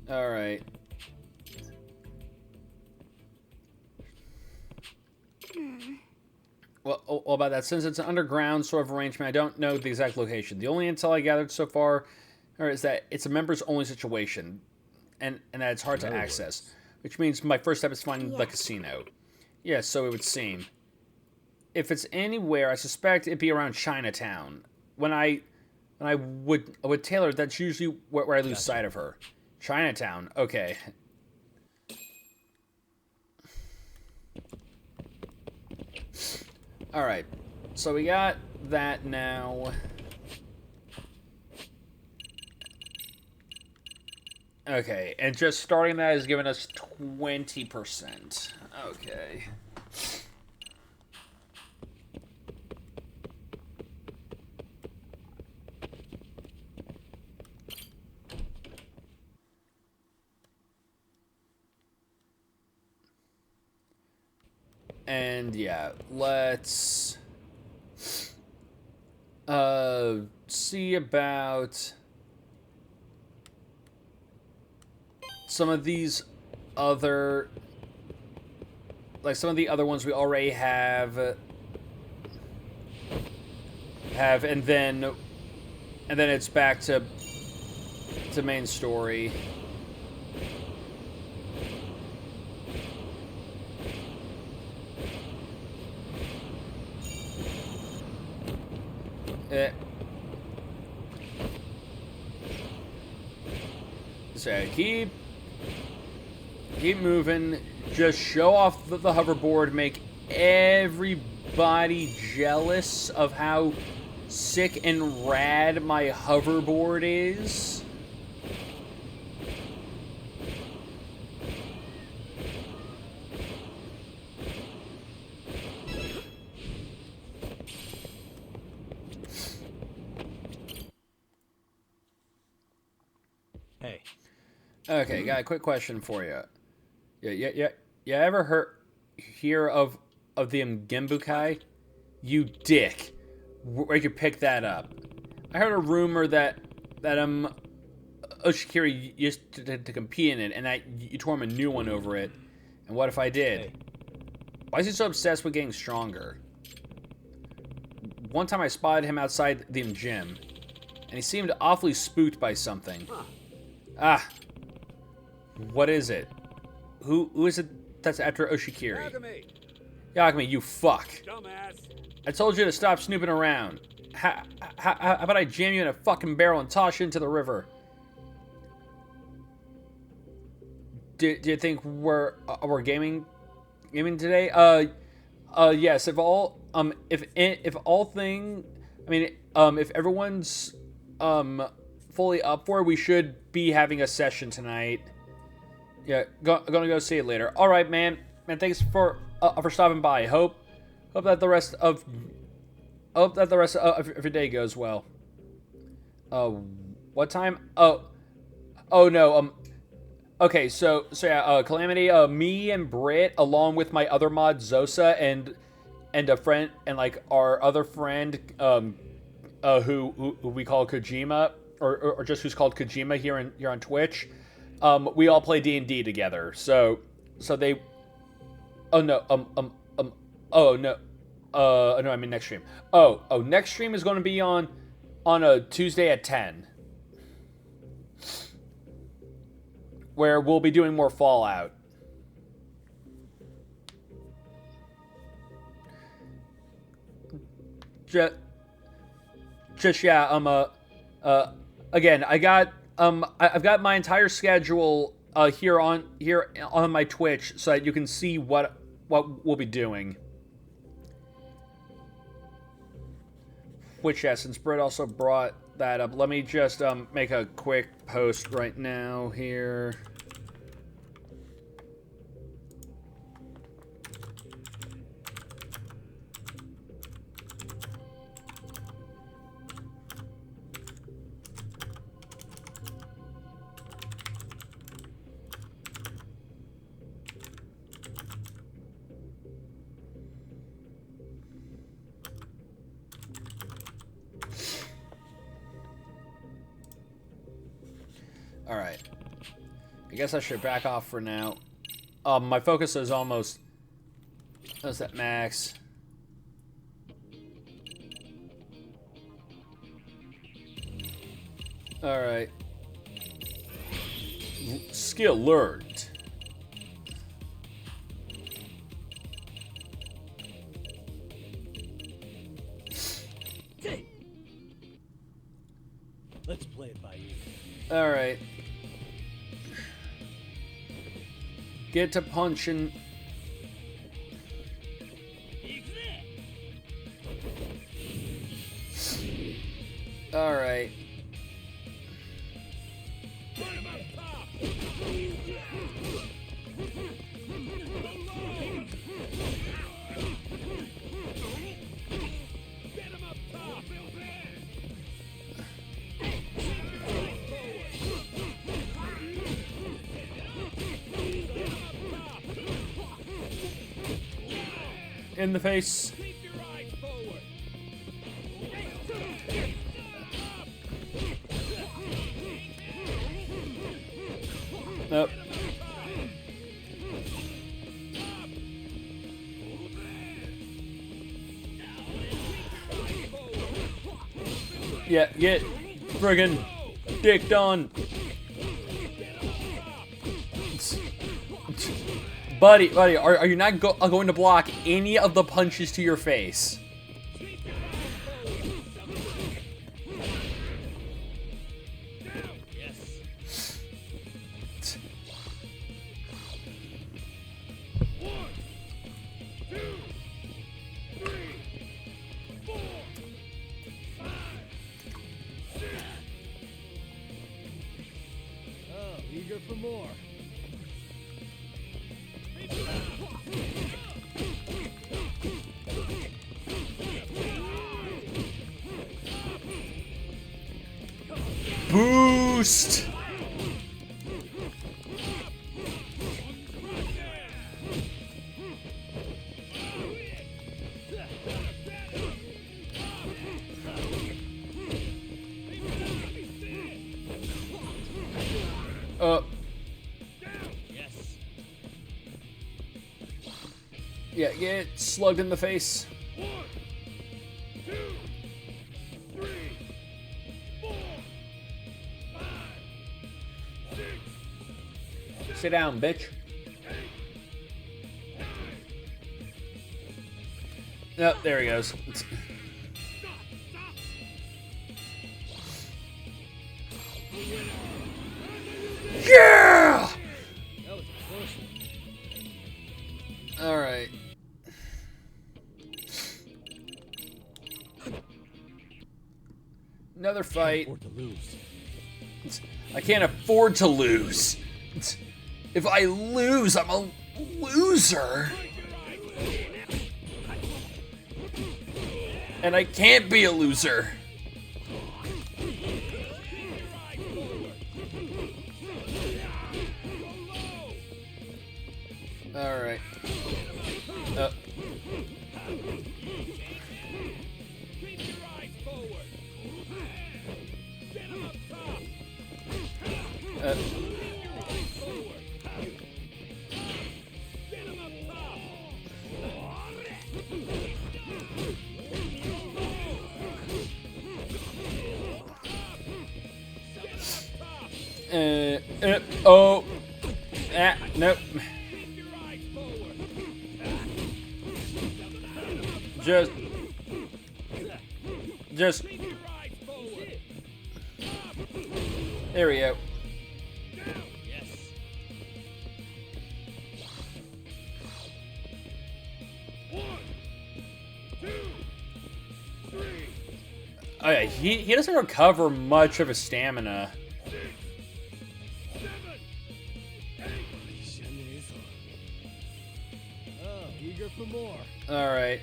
All right. Well, about that, since it's an underground sort of arrangement, I don't know the exact location. The only intel I gathered so far is that it's a members-only situation, and that it's hard to access, which means my first step is finding the casino. Yeah, so it would seem. If it's anywhere, I suspect it'd be around Chinatown. When I would Taylor, that's usually where I lose sight of her. Chinatown, okay. Alright, so we got that now. Okay, and just starting that has given us 20%. Okay. And yeah, let's see about some of these other, like some of the other ones we already have, and then it's back to main story. So keep moving. Just show off the hoverboard. Make everybody jealous of how sick and rad my hoverboard is. Hey. Okay, got a quick question for you. Yeah. You ever hear of the Mgembukai? You dick. Where'd you pick that up? I heard a rumor that Oshikiri used to compete in it, and that you tore him a new one over it. And what if I did? Hey. Why is he so obsessed with getting stronger? One time I spotted him outside the gym, and he seemed awfully spooked by something. Ah. What is it? Who is it that's after Oshikiri? Yagami, you fuck. Dumbass. I told you to stop snooping around. How about I jam you in a fucking barrel and toss you into the river? Do you think we're gaming today? Yes. If everyone's fully up for it, we should be having a session tonight. Yeah, gonna go see it later. All right, man. Man, thanks for stopping by. Hope that the rest of your day goes well. What time? Oh no. Okay, so yeah, Calamity, me and Britt, along with my other mod Zosa and a friend, and like our other friend, who we call Kojima, or just who's called Kojima here on Twitch. We all play D&D together. So they. Oh no. Oh no. No, I mean next stream. Oh, next stream is going to be on a Tuesday at 10, where we'll be doing more Fallout. Just yeah. Again, I've got my entire schedule here on my Twitch, so that you can see what we'll be doing. Which, yeah, since Britt also brought that up, let me just make a quick post right now here. Alright. I guess I should back off for now. My focus is almost at max. Alright. Skill learned. Let's play it by ear. Alright. Get to punching. Alright. In the face. Nope. Yeah, get friggin' dicked on. Buddy, are you not going to block any of the punches to your face? Oh, eager for more. Boost! Yes. Yeah, get slugged in the face. Sit down, bitch. Oh, there he goes. Yeah! That was a close one. All right. Another fight. Or to lose. I can't afford to lose. If I lose, I'm a loser. And I can't be a loser. All right. Oh. Ah, nope. Just. There we go. Yes. Oh yeah, he doesn't recover much of his stamina. Oh, eager for more. All right.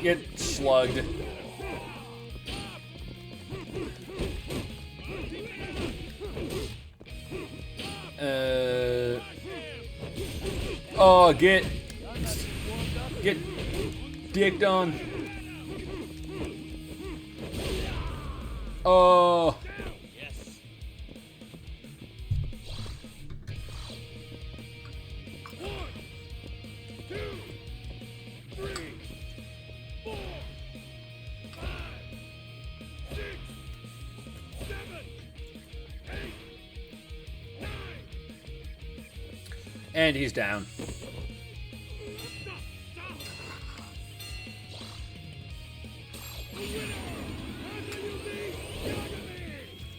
Get slugged. Oh, get dicked on. Oh. Yes. And he's down.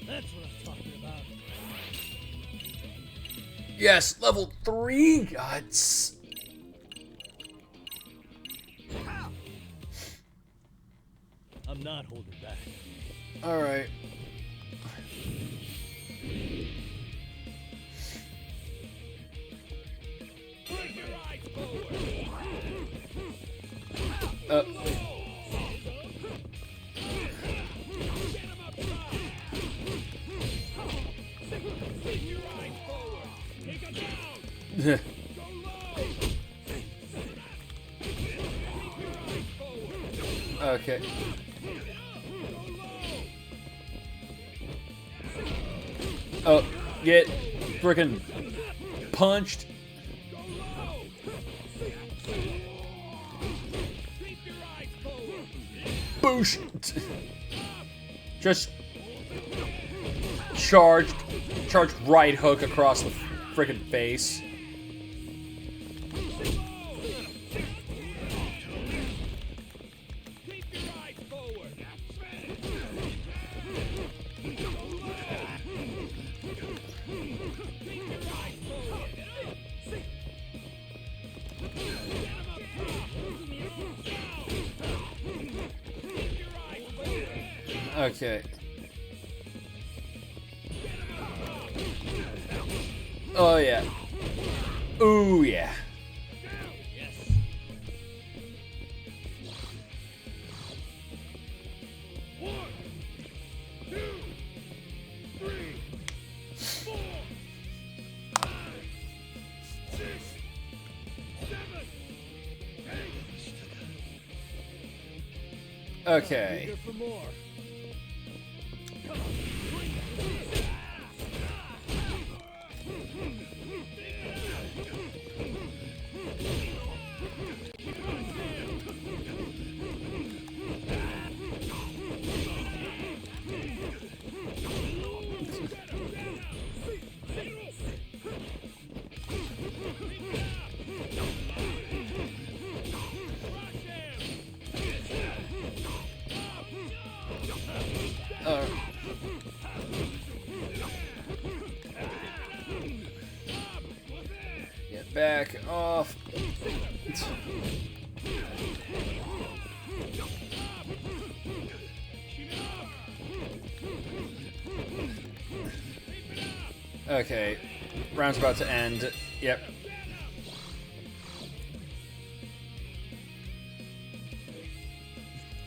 That's what I'm talking about. Yes, level 3 guts. I'm not holding back. All right. Okay. Oh, get frickin' punched. Boosh! Just charged right hook across the frickin' face. Okay. Oh yeah. Ooh yeah. Yes. Okay. Eager for more. Get back off. Okay. Round's about to end. Yep.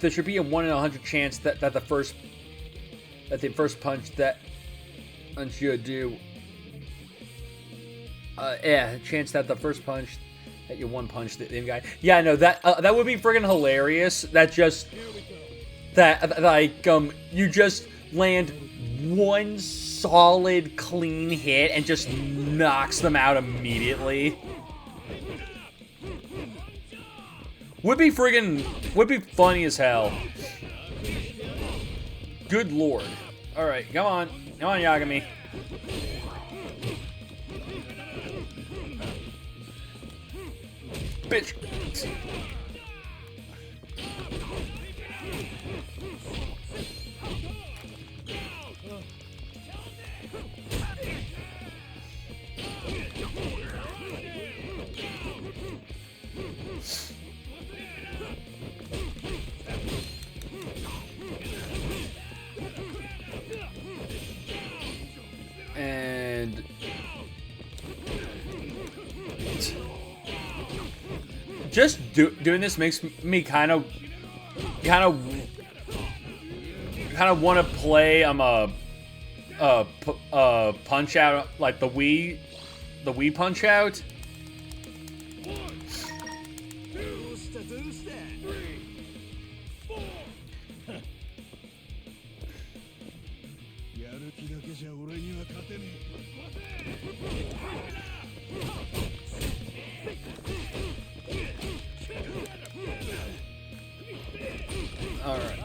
There should be a 1 in 100 chance that the first punch that should do. Yeah, chance that the first punch that you one punch the guy. Yeah, no, that would be friggin' hilarious. That just that like you just land one solid clean hit and just knocks them out immediately. Would be funny as hell. Good lord. Alright, come on, Yagami. Bitch. And just doing this makes me kind of want to play Punch Out, like the Wii Punch Out. やる気だけじゃ俺には勝てねえ。 All right.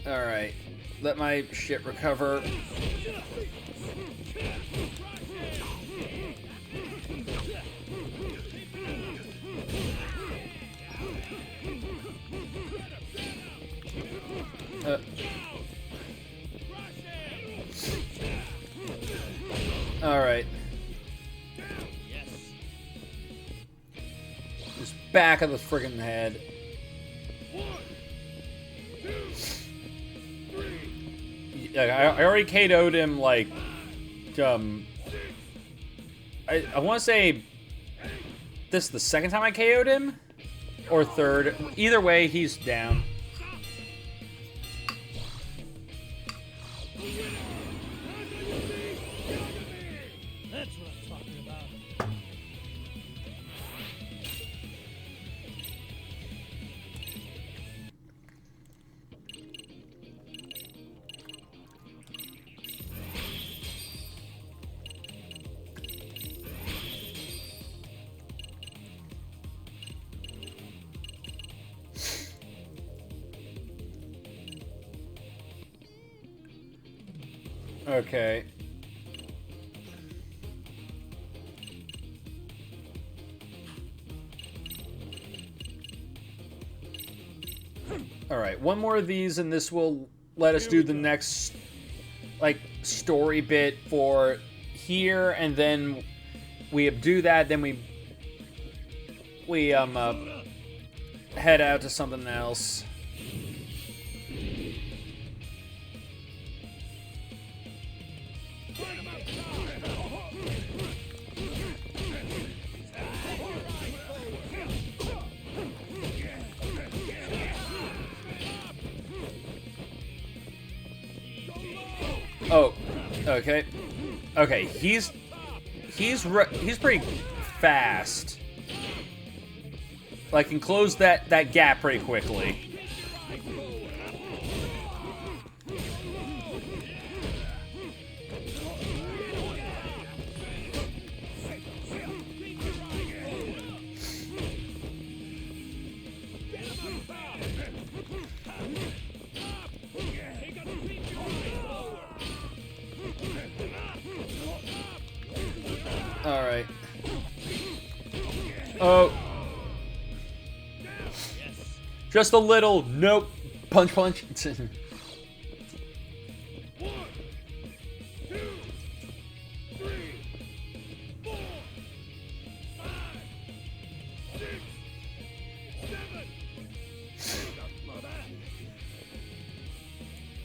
All right. Let my shit recover. All right. Yes. Just back of the friggin' head. Yeah, I already KO'd him, like, I want to say this is the second time I KO'd him, or third. Either way, he's down. That's what I'm talking about. Okay. All right, one more of these, and this will let us do the next, like, story bit for here, and then we do that, then we head out to something else. Oh, okay. Okay, he's pretty fast. Like, can close that gap pretty quickly. All right. Oh. Just a little. Nope. Punch, punch.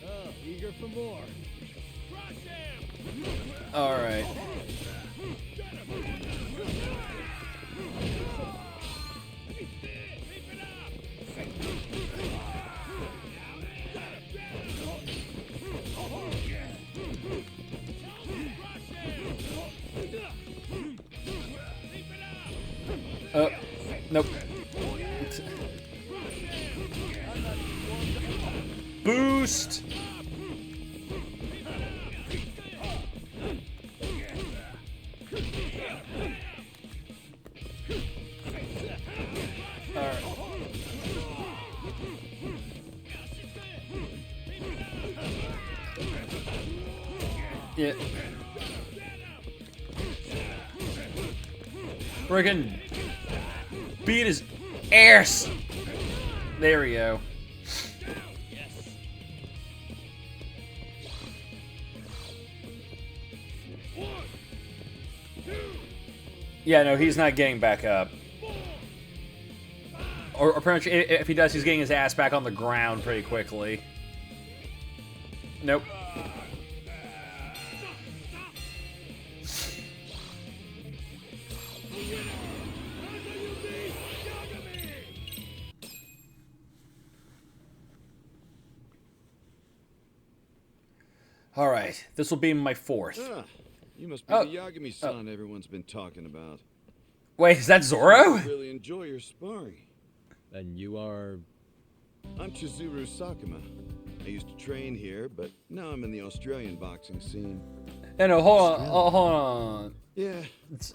Oh, eager for more. All right. Nope. Boost. All right. Yeah. Friggin' beat his ass. There we go. Yes. Yeah, no, he's not getting back up. Or pretty much, if he does, he's getting his ass back on the ground pretty quickly. Nope. All right, this will be my fourth. Ah, you must be Oh. the Yagami-san everyone's been talking about. Wait, is that Zoro? I really enjoy your sparring. And you are... I'm Chizuru Sakuma. I used to train here, but now I'm in the Australian boxing scene. No, hold on, hold on. Yeah,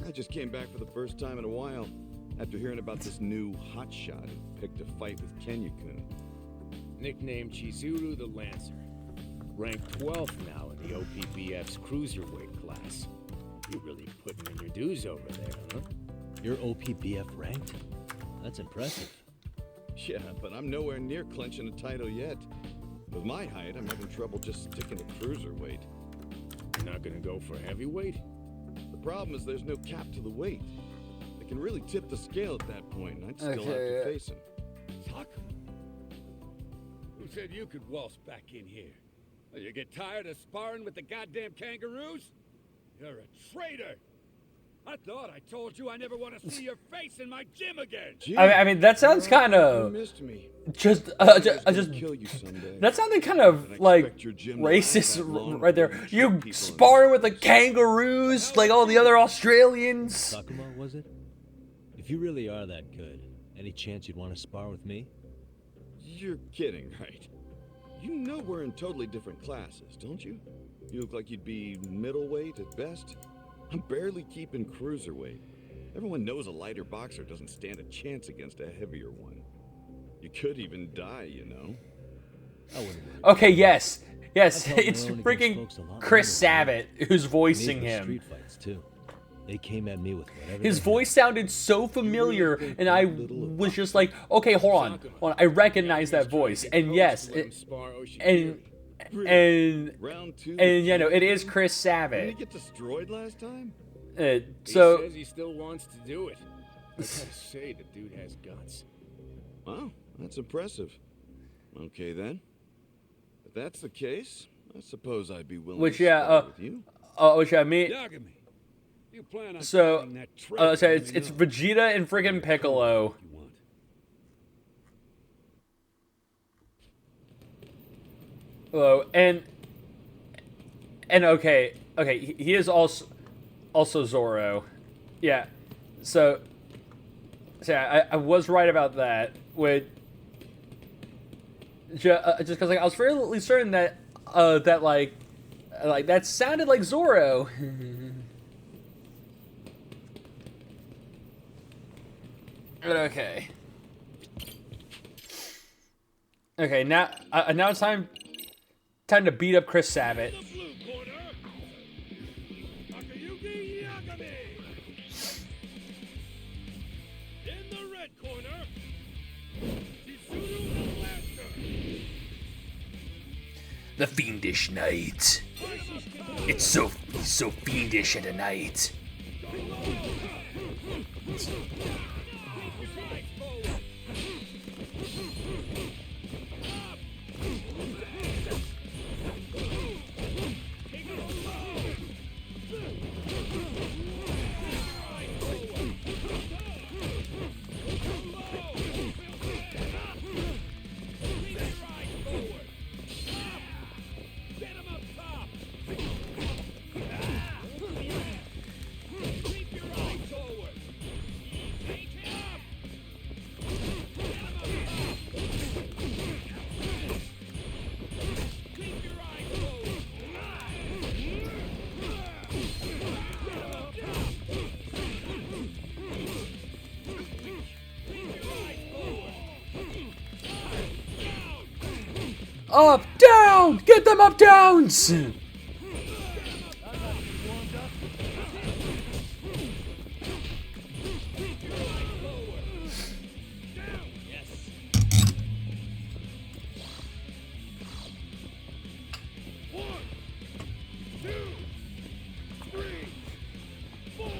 I just came back for the first time in a while after hearing about this new hotshot who picked a fight with Kenya-kun. Nicknamed Chizuru the Lancer. Ranked 12th now in the OPBF's cruiserweight class. You're really putting in your dues over there, huh? You're OPBF ranked? That's impressive. Yeah, but I'm nowhere near clinching a title yet. With my height, I'm having trouble just sticking to cruiserweight. You're not gonna go for heavyweight? The problem is there's no cap to the weight. It can really tip the scale at that point, and I'd still have Okay, to face him. Sakuma? Who said you could waltz back in here? You get tired of sparring with the goddamn kangaroos? You're a traitor! I thought I told you I never want to see your face in my gym again! Gee, I mean, that sounds kind you of missed me. just, I was gonna just. kill you someday. That sounded kind But of I like expect your gym to last racist that long right there. before You shoot people in sparring with the kangaroos like all the other Australians. Sakuma, was it? If you really are that good, any chance you'd want to spar with me? You're kidding, right? You know we're in totally different classes, don't you? You look like you'd be middleweight at best. I'm barely keeping cruiserweight. Everyone knows a lighter boxer doesn't stand a chance against a heavier one. You could even die, you know. I wouldn't worry. Okay, yes, I've held my it's own against freaking folks a lot Chris longer. Sabat who's These voicing were him. street fights too. They came at me with whatever. His they had. voice sounded so familiar, and I was just like, okay, hold on, I recognize that voice, and yes, and Round two. and you know, it is Chris Didn't he Sabat. get destroyed last time? He So says he still wants to do it. I gotta say, the dude has guts. Wow, that's impressive. Okay then. If that's the case, I suppose I'd be willing Which, to yeah, spar with you. which I mean, Yagami, you plan on so fighting that traitor so it's coming up? Vegeta and friggin' Piccolo. You want. Hello, and okay, he is also Zoro, yeah. So yeah, I was right about that. With just because like I was fairly certain that that like that sounded like Zoro. But okay. Okay, now it's time to beat up Chris Sabat. In the blue corner, Takayuki Yagami. In the red corner, Chizuru the Lancer. The Fiendish Knight. It's so fiendish at a night. Get him up top. Keep your eyes forward. Take him up. Get him up top. Keep your eyes forward. Get him up top. Keep your eyes forward. Up, down! Get them up, downs! One, two, three, four,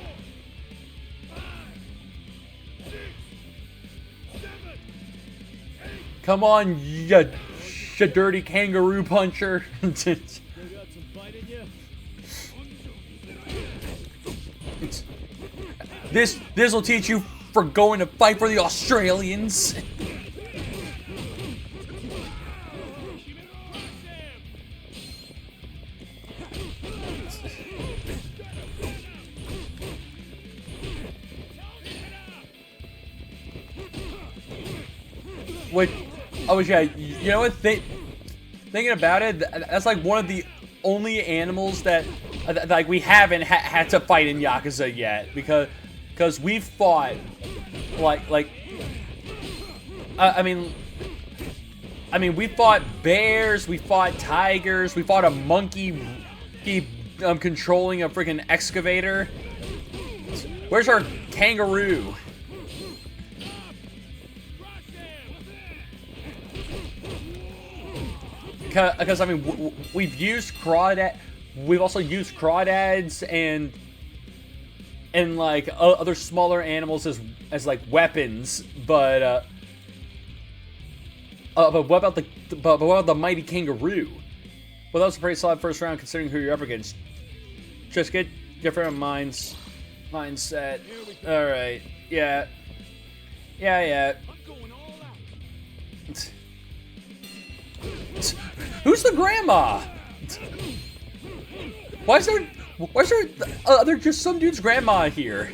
five, six, seven, eight. Come on, you dirty kangaroo puncher. Still got some fight in you? This will teach you for going to fight for the Australians. Which, oh yeah, you know what? Thinking about it, that's like one of the only animals that like we haven't had to fight in Yakuza yet, because we've fought like I mean we fought bears, we fought tigers, we fought a monkey controlling a freaking excavator. Where's our kangaroo? Because I mean, we've used crawdad, we've also used crawdads and like other smaller animals as like weapons, but what about the mighty kangaroo? Well, that was a pretty solid first round considering who you're up against. Just get different mindset. All right, yeah. Who's the grandma? Why is there just some dude's grandma here?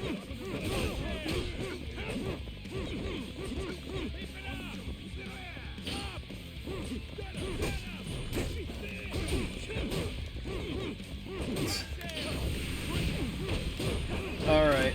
All right.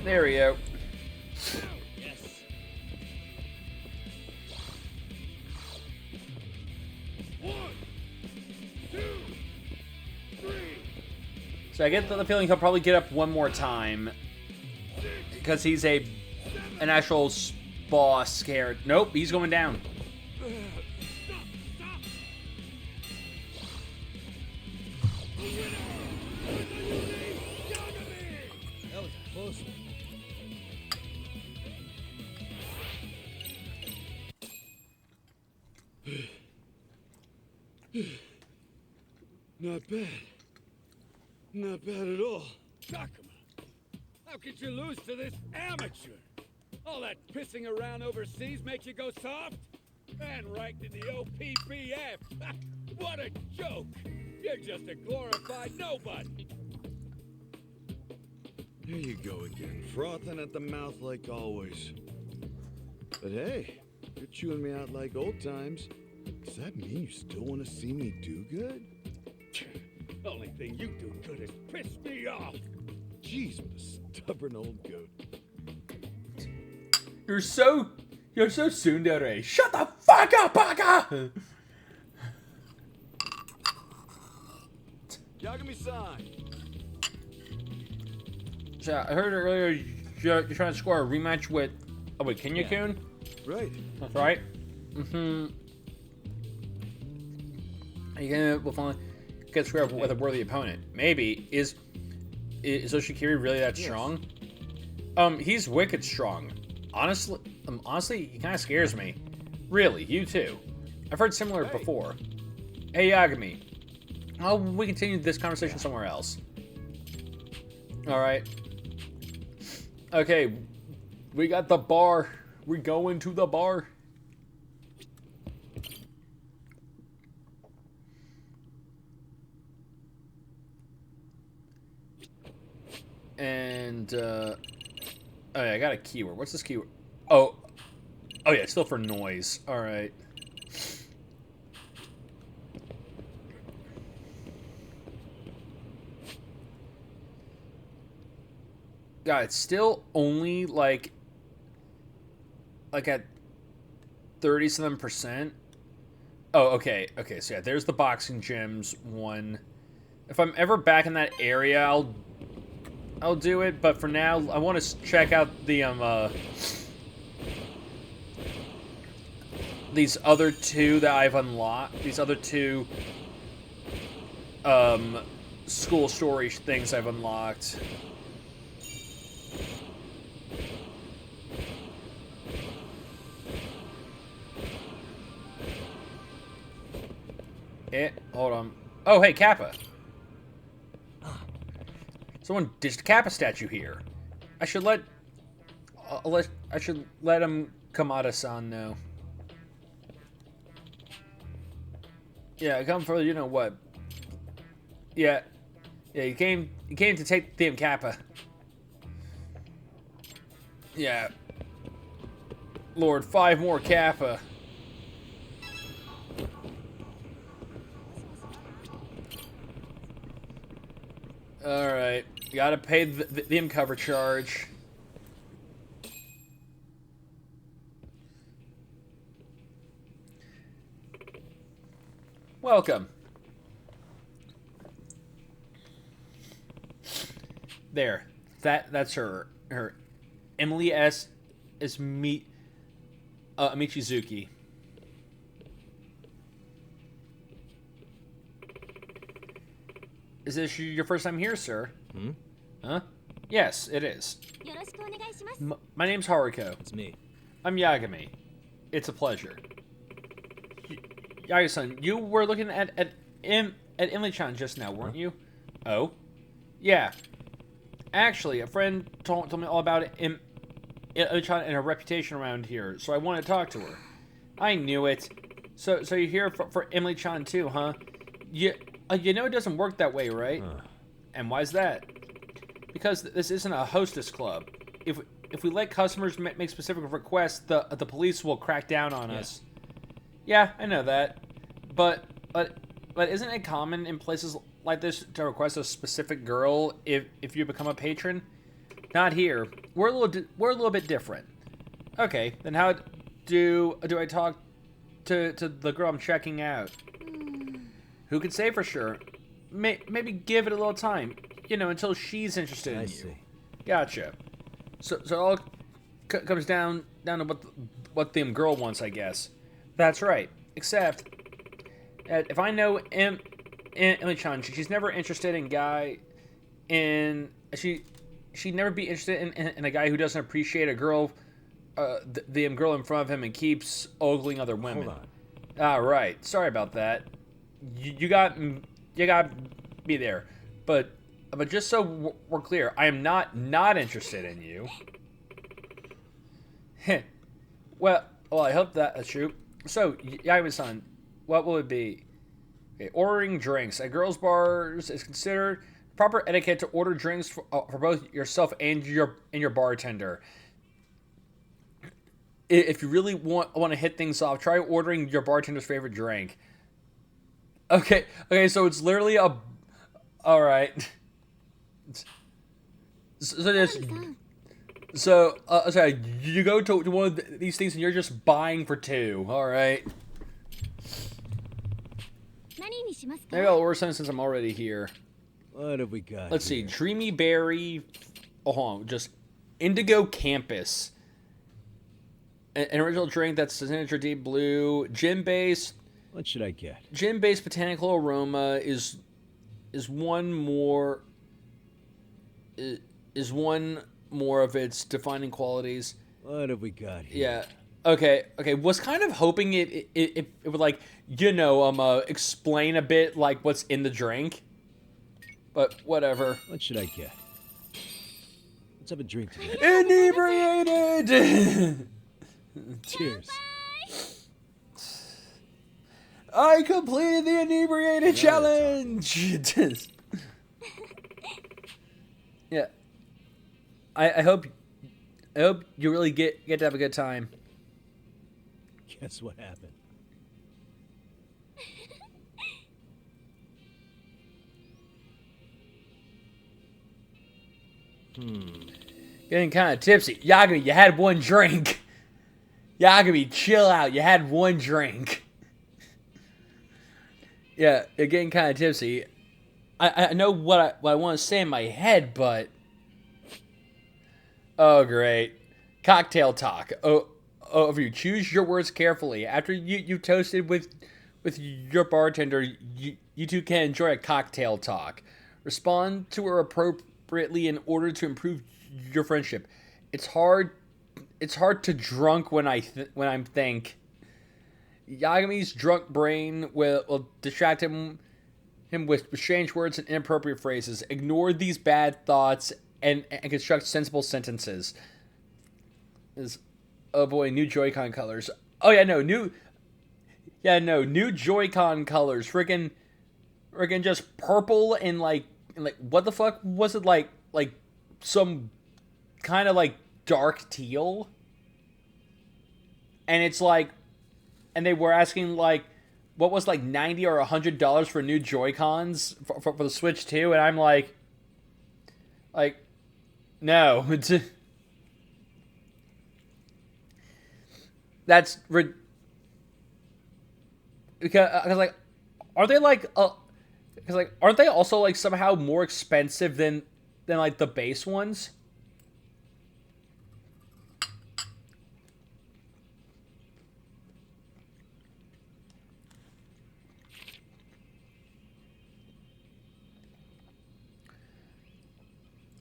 There we go. So I get the feeling he'll probably get up one more time because he's an actual boss scared. Nope, he's going down. That was a close one. Not bad. Not bad at all. Takuma, how could you lose to this amateur? All that pissing around overseas makes you go soft? And ranked in the OPBF. What a joke! You're just a glorified nobody. There you go again, frothing at the mouth like always. But hey, you're chewing me out like old times. Does that mean you still want to see me do good? Only thing you do good is piss me off. Jeez, stubborn old goat. You're so tsundere. Shut the fuck up, baka! Yagami-san! So I heard earlier you're trying to score a rematch with Kenya-kun? Right. That's right. Mm-hmm. Are you gonna finally get square with a worthy opponent? Maybe. Is Oshikiri really that strong? He's wicked strong. Honestly, he kind of scares me. Really, you too. I've heard similar before. Hey, Yagami. We continue this conversation somewhere else. Alright. Okay. We got the bar. We're going to the bar. And, oh yeah, I got a keyword. What's this keyword? Oh yeah, it's still for noise. Alright. God, it's still only like at 30-something%. Oh, okay. Okay, so yeah, there's the boxing gyms one. If I'm ever back in that area, I'll do it, but for now, I want to check out the these other two that I've unlocked. These other two school story things I've unlocked. Hold on. Oh, hey, Kappa. Someone ditched a Kappa statue here. I should let him Kamada-san know. Yeah, come for you know what. Yeah, you came to take them Kappa. Yeah. Lord, 5 more Kappa. Alright. Gotta pay the cover charge. Welcome. There. That's her. Her Emily S. is Michizuki. Is this your first time here, sir? Hmm? Huh? Yes, it is. よろしくお願いします。 My name's Haruko. It's me. I'm Yagami. It's a pleasure. Yagami-san, you were looking at Emily-chan just now, weren't you? Oh? Yeah. Actually, a friend told me all about Emily-chan and her reputation around here, so I wanted to talk to her. I knew it. So you're here for Emily-chan too, huh? You know it doesn't work that way, right? And why's that? Because this isn't a hostess club. If we let customers make specific requests, the police will crack down on us. Yeah, I know that. But isn't it common in places like this to request a specific girl if you become a patron? Not here. We're a little bit different. Okay, then how do I talk to the girl I'm checking out? Who can say for sure? Maybe give it a little time. You know, until she's interested in you. I see. Gotcha. So it all comes down to what the girl wants, I guess. That's right. Except, if I know Emily-chan, she's never interested in she'd never be interested in a guy who doesn't appreciate a girl, the girl in front of him and keeps ogling other women. Hold on. Ah, right. Sorry about that. You got me there, but just so we're clear, I am not interested in you. well, I hope that's true. So, Yagami-san, what will it be? Okay, ordering drinks at girls' bars is considered proper etiquette to order drinks for both yourself and your bartender. If you really want to hit things off, try ordering your bartender's favorite drink. Okay, so it's literally a... Alright. So you go to one of these things and you're just buying for 2. Alright. 何にしますか? Maybe I'll order something since I'm already here. What have we got? Let's see. here? Dreamy Berry... Oh, hold on. Just Indigo Campus. An original drink that's signature deep blue. Gin-based... What should I get? Gin-based botanical aroma is one more of its defining qualities. What have we got here? Yeah. Okay. Was kind of hoping it would like explain a bit like what's in the drink, but whatever. What should I get? Let's have a drink together. Inebriated. Cheers. I completed the inebriated challenge. Yeah. I hope you really get to have a good time. Guess what happened? Getting kind of tipsy. Yagami, you had one drink. Yagami, chill out. You had one drink. Yeah, you're getting kind of tipsy. I know what I want to say in my head, but... Oh, great. Cocktail talk. Oh, if you choose your words carefully. After you toasted with your bartender, you two can enjoy a cocktail talk. Respond to her appropriately in order to improve your friendship. It's hard to drunk when I'm think. Yagami's drunk brain will distract him him with strange words and inappropriate phrases. Ignore these bad thoughts and construct sensible sentences. Is, oh boy, new Joy-Con colors. Oh yeah, no, new Joy-Con colors. Friggin' just purple and like what the fuck was it, like some kind of like dark teal? And it's like, and they were asking like, what was like $90 or $100 for new Joy-Cons for the Switch 2, and I'm like, no, that's because like, are they like because like, aren't they also like somehow more expensive than like the base ones?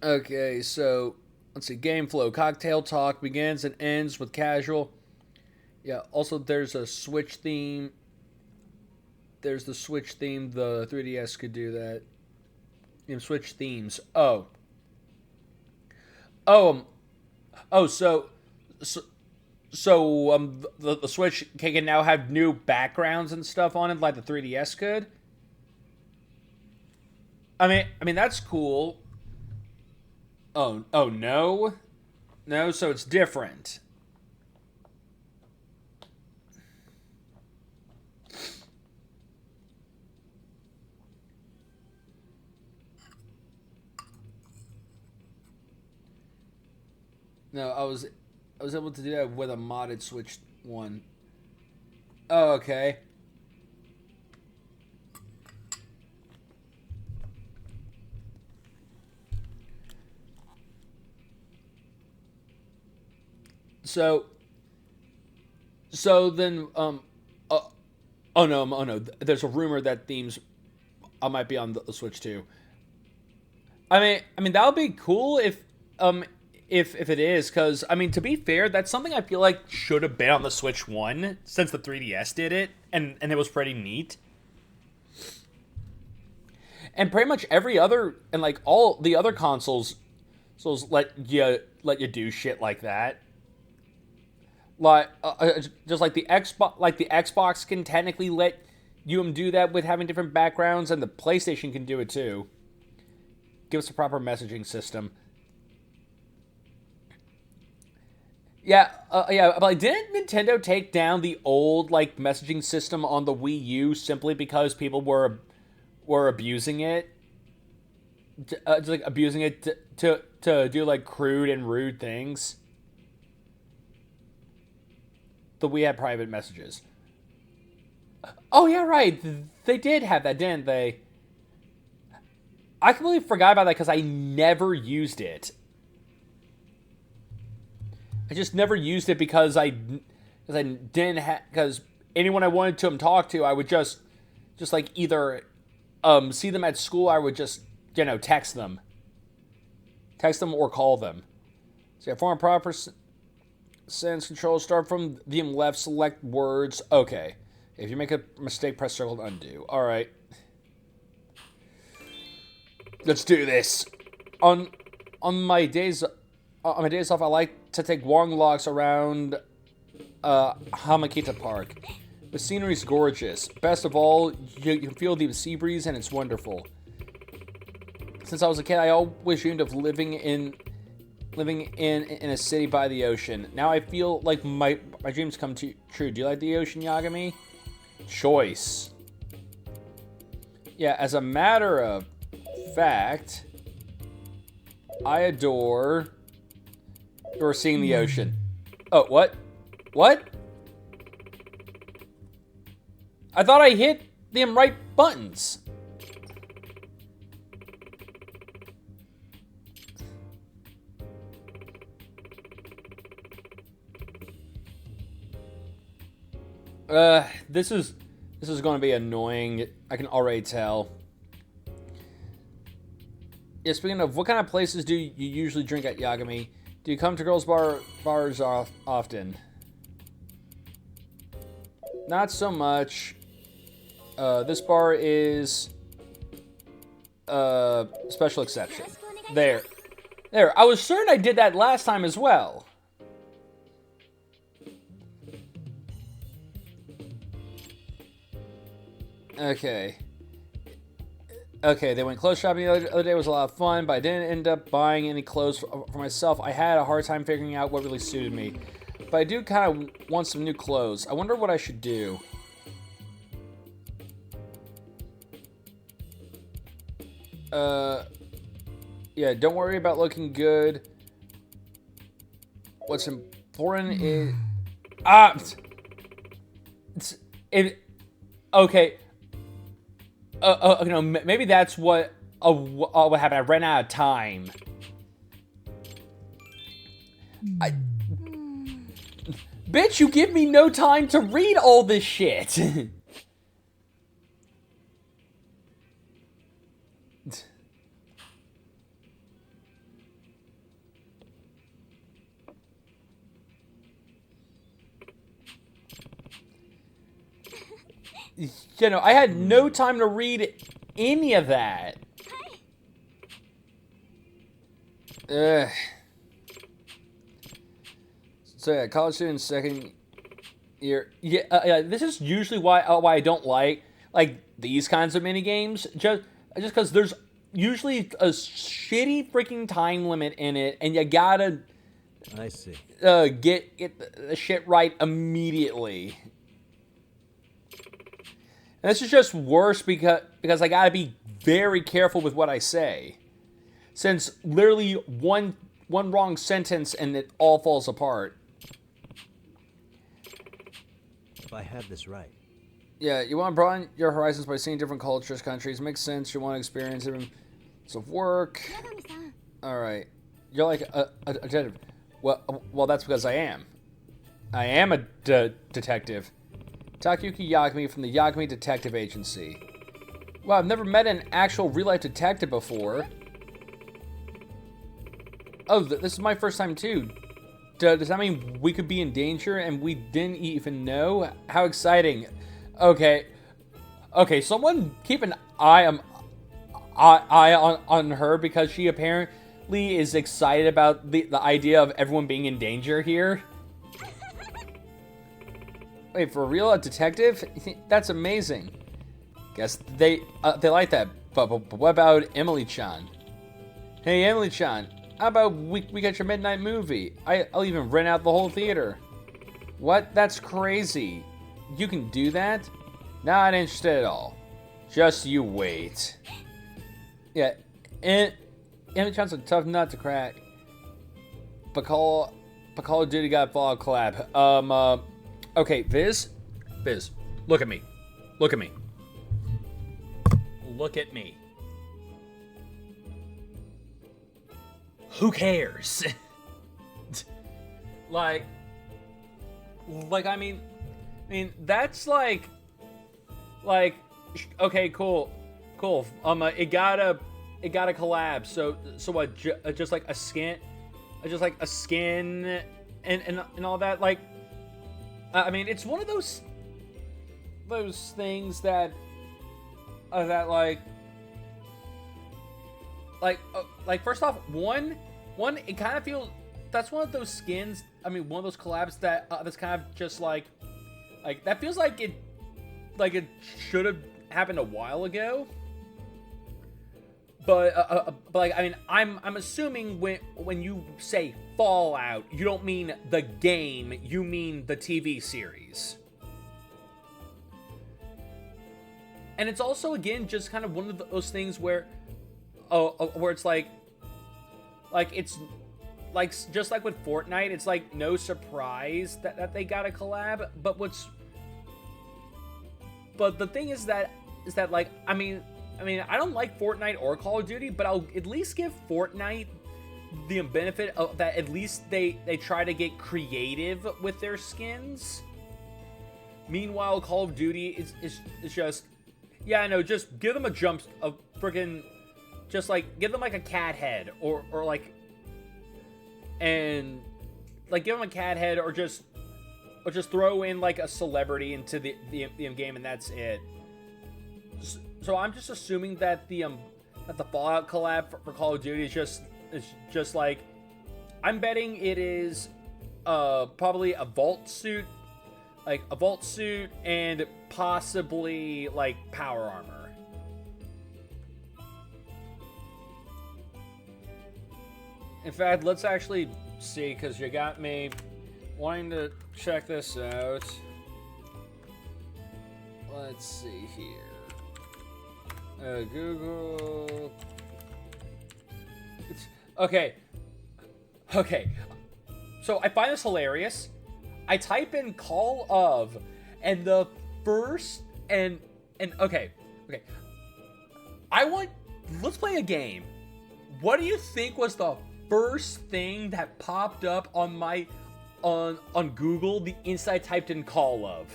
Okay, so let's see. Game flow. Cocktail talk begins and ends with casual. Yeah, also there's a Switch theme. There's the Switch theme. The 3DS could do that. Switch themes. Oh, so the Switch can now have new backgrounds and stuff on it like the 3DS could? I mean that's cool. Oh no? No, so it's different. No, I was able to do that with a modded Switch 1. Oh, okay. So then oh no, there's a rumor that themes might be on the Switch too. I mean that would be cool if it is, because I mean, to be fair, that's something I feel like should have been on the Switch 1 since the 3DS did it, and it was pretty neat. And pretty much every other, and like all the other consoles let you do shit like that. Like just like the Xbox can technically let you do that with having different backgrounds, and the PlayStation can do it too. Give us a proper messaging system. Yeah, but like, didn't Nintendo take down the old like messaging system on the Wii U simply because people were abusing it, just like abusing it to do like crude and rude things? The Wii had private messages. Oh yeah, right. They did have that, didn't they? I completely forgot about that because I never used it. I just never used it because I didn't have, because anyone I wanted to talk to, I would just like either see them at school, I would just text them or call them. So yeah, form a proper sentence control, start from the left, select words. Okay, if you make a mistake, press circle to undo. All right, let's do this. On my days off, I like to take long walks around Hamakita Park. The scenery's gorgeous. Best of all, you can feel the sea breeze, and it's wonderful. Since I was a kid, I always dreamed of living in a city by the ocean. Now I feel like my dreams come true. Do you like the ocean, Yagami? Choice. Yeah, as a matter of fact, I adore seeing the ocean. Oh, what? What? I thought I hit the right buttons. This is going to be annoying. I can already tell. Yeah, speaking of, what kind of places do you usually drink at, Yagami? Do you come to girls' bars often? Not so much. This bar is special exception. There. There. I was certain I did that last time as well. Okay. Okay, they went clothes shopping the other day. It was a lot of fun, but I didn't end up buying any clothes for myself. I had a hard time figuring out what really suited me. But I do kind of want some new clothes. I wonder what I should do. Yeah, don't worry about looking good. What's important is... Okay. You know, maybe that's what happened. I ran out of time. Bitch, you give me no time to read all this shit. You know, I had no time to read any of that. Ugh. So yeah, college student second year. Yeah, this is usually why I don't like these kinds of mini games. Just because there's usually a shitty freaking time limit in it, and you gotta. I see. Get the shit right immediately. And this is just worse because I gotta be very careful with what I say, since literally one wrong sentence and it all falls apart. If I have this right. Yeah, you want to broaden your horizons by seeing different cultures, countries. Makes sense. You want to experience different of work. All right, you're like a detective. Well, that's because I am. I am a detective. Takayuki Yagami from the Yagami Detective Agency. Wow, I've never met an actual real-life detective before. Oh, this is my first time too. Does that mean we could be in danger and we didn't even know? How exciting. Okay, someone keep an eye on her, because she apparently is excited about the idea of everyone being in danger here. Wait, for real? A detective? That's amazing. Guess they like that. But what about Emily-chan? Hey, Emily-chan, how about we get your midnight movie? I'll even rent out the whole theater. What? That's crazy. You can do that? Not interested at all. Just you wait. Yeah, Emily-chan's a tough nut to crack. But Call of Duty got fall collab. Okay, Viz, look at me. Look at me. Look at me. Who cares? like, I mean, that's like, okay, cool. It got a collab. So what? Just like a skin, and all that. Like, I mean, it's one of those things that first off, one, it kind of feels, that's one of those skins. I mean, one of those collabs that's kind of just like that feels like it should have happened a while ago. But like, I mean, I'm assuming when you say Fallout, you don't mean the game, you mean the TV series. And it's also, again, just kind of one of those things where it's like it's like, just like with Fortnite, it's like no surprise that they got a collab. But the thing is that like, I mean, I don't like Fortnite or Call of Duty, but I'll at least give Fortnite the benefit of that. At least they try to get creative with their skins. Meanwhile, Call of Duty is just, yeah, I know, just give them a give them like a cat head or like, and like give them a cat head or just throw in like a celebrity into the game, and that's it. So I'm just assuming that that the Fallout collab for Call of Duty is just like, I'm betting it is probably a vault suit, like a vault suit and possibly like power armor. In fact, let's actually see, because you got me wanting to check this out. Let's see here. Google. Okay. So I find this hilarious. I type in Call of, and the first okay. Let's play a game. What do you think was the first thing that popped up on my on Google the instant I typed in Call of?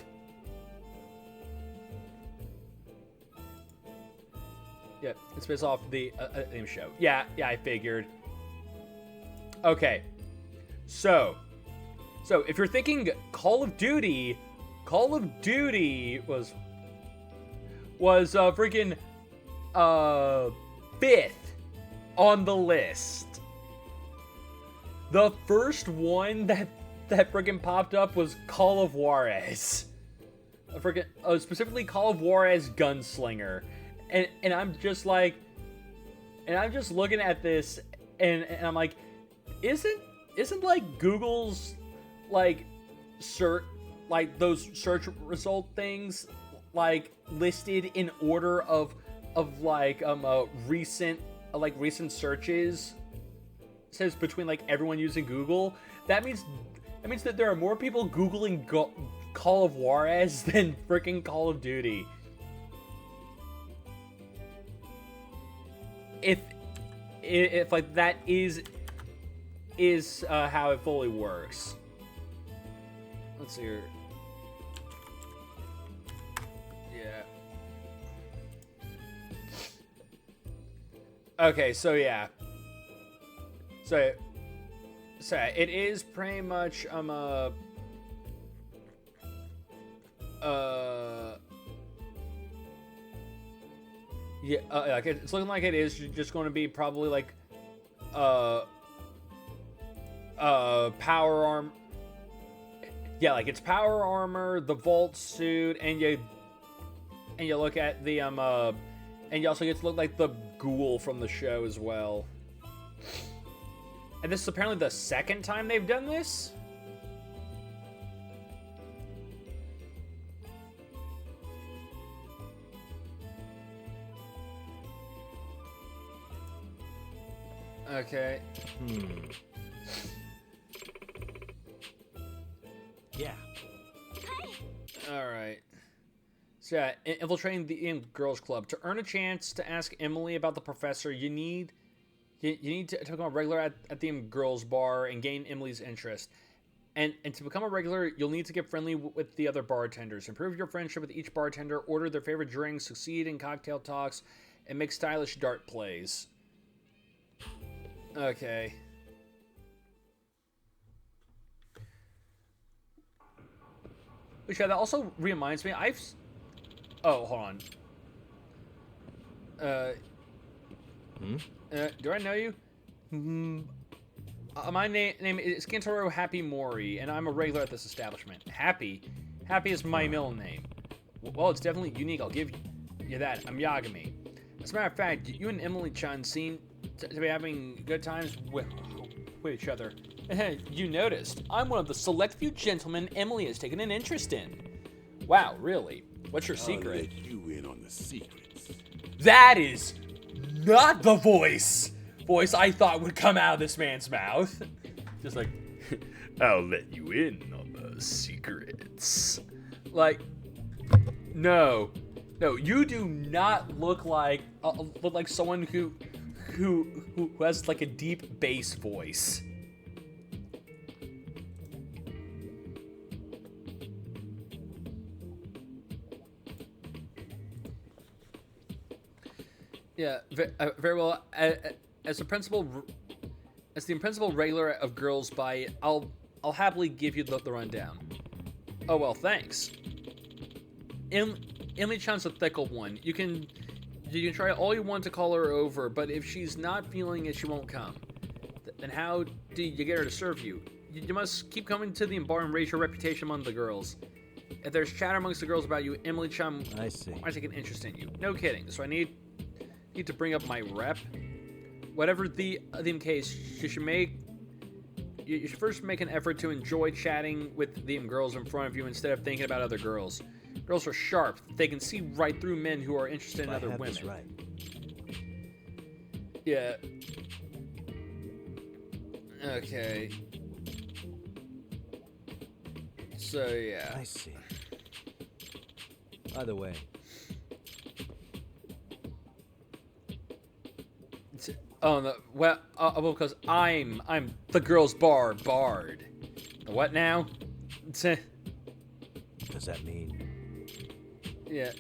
Yeah, it's based off the name show. Yeah, I figured. Okay, so if you're thinking Call of Duty was freaking fifth on the list. The first one that freaking popped up was Call of Juarez. Specifically Call of Juarez Gunslinger. And I'm just like, looking at this, and I'm like, isn't like Google's like like those search result things like listed in order of like recent searches? It says between like everyone using Google. That means that there are more people Googling Call of Juarez than freaking Call of Duty. If like that is how it fully works. Let's see here. Yeah. Okay, so yeah. So it is pretty much yeah, like it's looking like it is just going to be probably like power arm. Yeah, like it's power armor, the vault suit, and you look at the and you also get to look like the ghoul from the show as well. And this is apparently the second time they've done this. Okay. Yeah. Alright. So yeah, infiltrating the girls club. To earn a chance to ask Emily about the professor, you need to become a regular at the girls bar and gain Emily's interest. And to become a regular, you'll need to get friendly with the other bartenders. Improve your friendship with each bartender, order their favorite drinks, succeed in cocktail talks, and make stylish dart plays. Okay. Which, yeah, that also reminds me, oh, hold on. Do I know you? My name is Kentaro Happy Mori, and I'm a regular at this establishment. Happy is my middle name. Well, it's definitely unique, I'll give you that. I'm Yagami. As a matter of fact, you and Emily-chan seem to be having good times with each other. You noticed. I'm one of the select few gentlemen Emily has taken an interest in. Wow, really? What's your secret? I'll let you in on the secrets. That is not the voice I thought would come out of this man's mouth. Just like, I'll let you in on the secrets. Like, no, you do not look like someone who has like a deep bass voice. Yeah, very well. As the principal regular of Girls By, I'll happily give you the rundown. Oh well, thanks. Emily-chan's a fickle one. You can You can try all you want to call her over, but if she's not feeling it, she won't come. Then how do you get her to serve you? You must keep coming to the bar and raise your reputation among the girls. If there's chatter amongst the girls about you, Emily-chan I see. might take an interest in you. No kidding. So I need to bring up my rep. Whatever the case, you should first make an effort to enjoy chatting with the girls in front of you instead of thinking about other girls. Girls are sharp. They can see right through men who are interested in other I have women. this right. Yeah. Okay. So, yeah. I see. By the way, Oh, no, well, because I'm the girls' bar bard. The what now? does that mean? Yeah.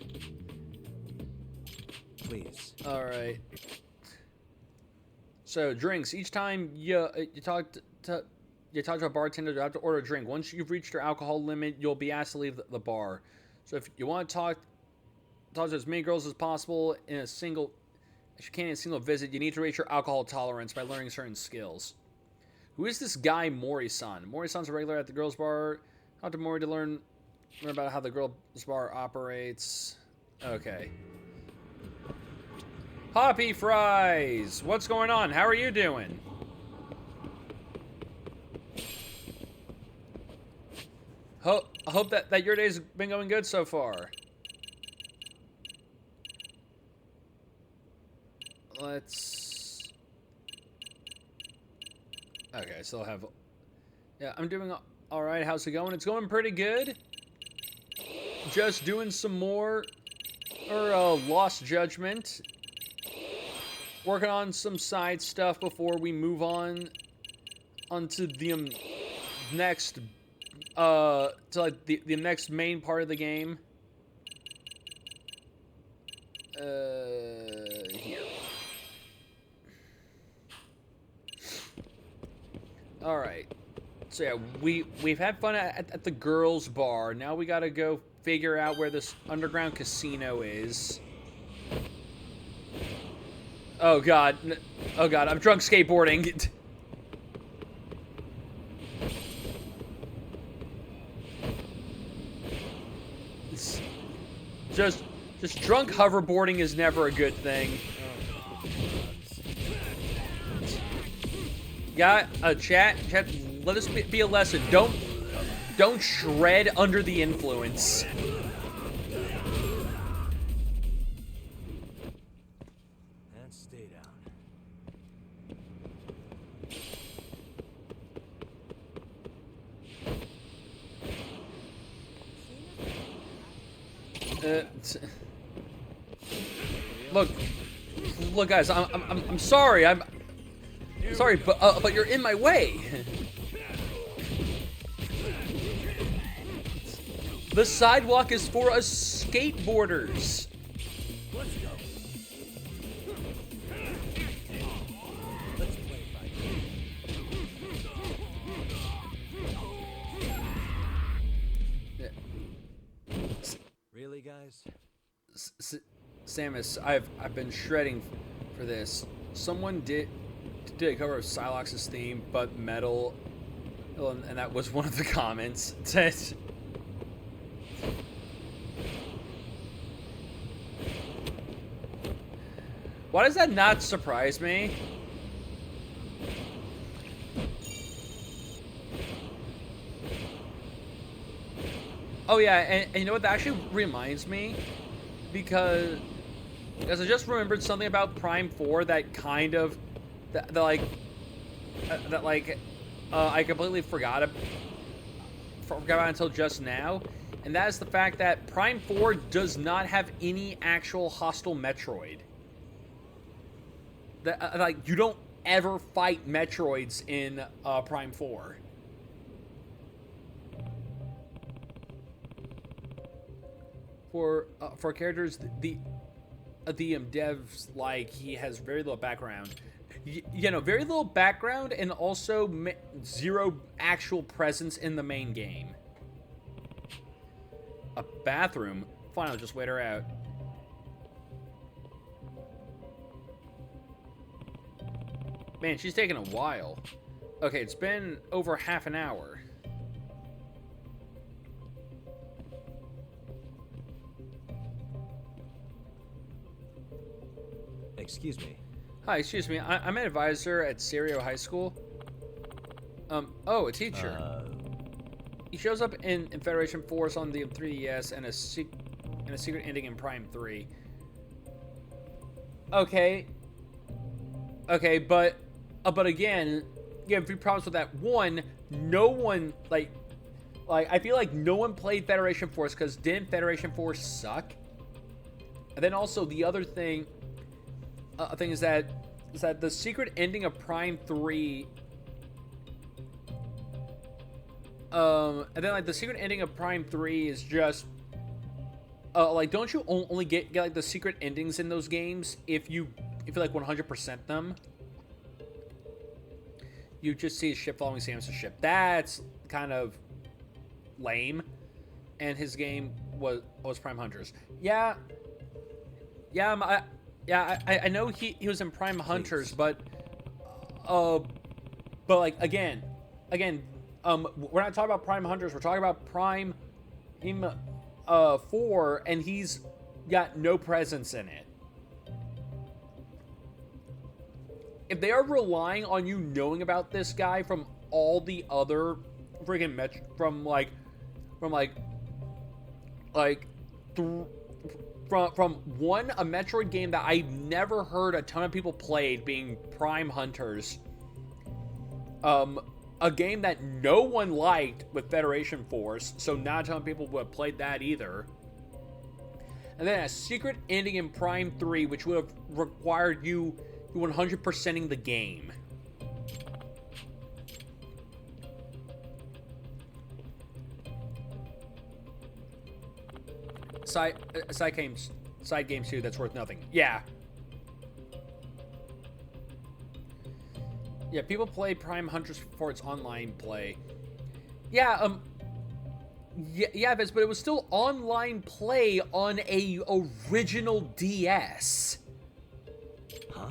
Please. All right. So drinks. Each time you talk to a bartender, you have to order a drink. Once you've reached your alcohol limit, you'll be asked to leave the bar. So if you want to talk to as many girls as possible in a single visit, you need to reach your alcohol tolerance by learning certain skills. Who is this guy Mori-san? Mori-san's a regular at the girls' bar. Talk to Mori to learn about how the girls' bar operates. Okay. Poppy Fries! What's going on? How are you doing? I hope that your day's been going good so far. Let's... Okay, I still have... Yeah, I'm doing alright. How's it going? It's going pretty good. Just doing some more... Lost Judgment. Working on some side stuff before we move on... onto the next... to like the next main part of the game. Here. All right. So yeah, we've had fun at the girls' bar. Now we gotta go figure out where this underground casino is. Oh god. Oh god, I'm drunk skateboarding. Just drunk hoverboarding is never a good thing. Got a chat, let this be a lesson. Don't shred under the influence. And stay down. Look, guys. I'm sorry. I'm sorry, but you're in my way. The sidewalk is for us skateboarders. Let's go. Let's play fight. Really, guys? Samus, I've been shredding for this. Someone did a cover of Psylocke's theme, but metal, and that was one of the comments. Why does that not surprise me? Oh yeah, and you know what? That actually reminds me, because I just remembered something about Prime 4 that kind of, I completely forgot about until just now, and that is the fact that Prime 4 does not have any actual hostile Metroid. You don't ever fight Metroids in Prime 4. For characters, the devs, he has very little background. Very little background, and also zero actual presence in the main game. A bathroom? Fine, I'll just wait her out. Man, she's taking a while. Okay, it's been over half an hour. Excuse me. Hi, excuse me. I'm an advisor at Serio High School. Oh, a teacher. He shows up in Federation Force on the 3DS and a secret ending in Prime 3. Okay. Okay, but again, you have a few problems with that. One, no one like I feel like no one played Federation Force because didn't Federation Force suck? And then also the other thing, is that the secret ending of Prime 3. And then like the secret ending of Prime 3 is just like, don't you only get like the secret endings in those games if you like 100% them? You just see a ship following Samus's ship. That's kind of lame. And his game was Prime Hunters. Yeah, I know he was in Prime Hunters, but like again, we're not talking about Prime Hunters. We're talking about Prime 4, and he's got no presence in it. If they are relying on you knowing about this guy from all the other freaking from a Metroid game that I never heard a ton of people played, being Prime Hunters, a game that no one liked with Federation Force, so not a ton of people would have played that either. And then a secret ending in Prime 3, which would have required you 100%ing the game. Side games too, that's worth nothing. Yeah. Yeah, people play Prime Hunters for its online play. Yeah, yeah, Vince, but it was still online play on a original DS. Huh?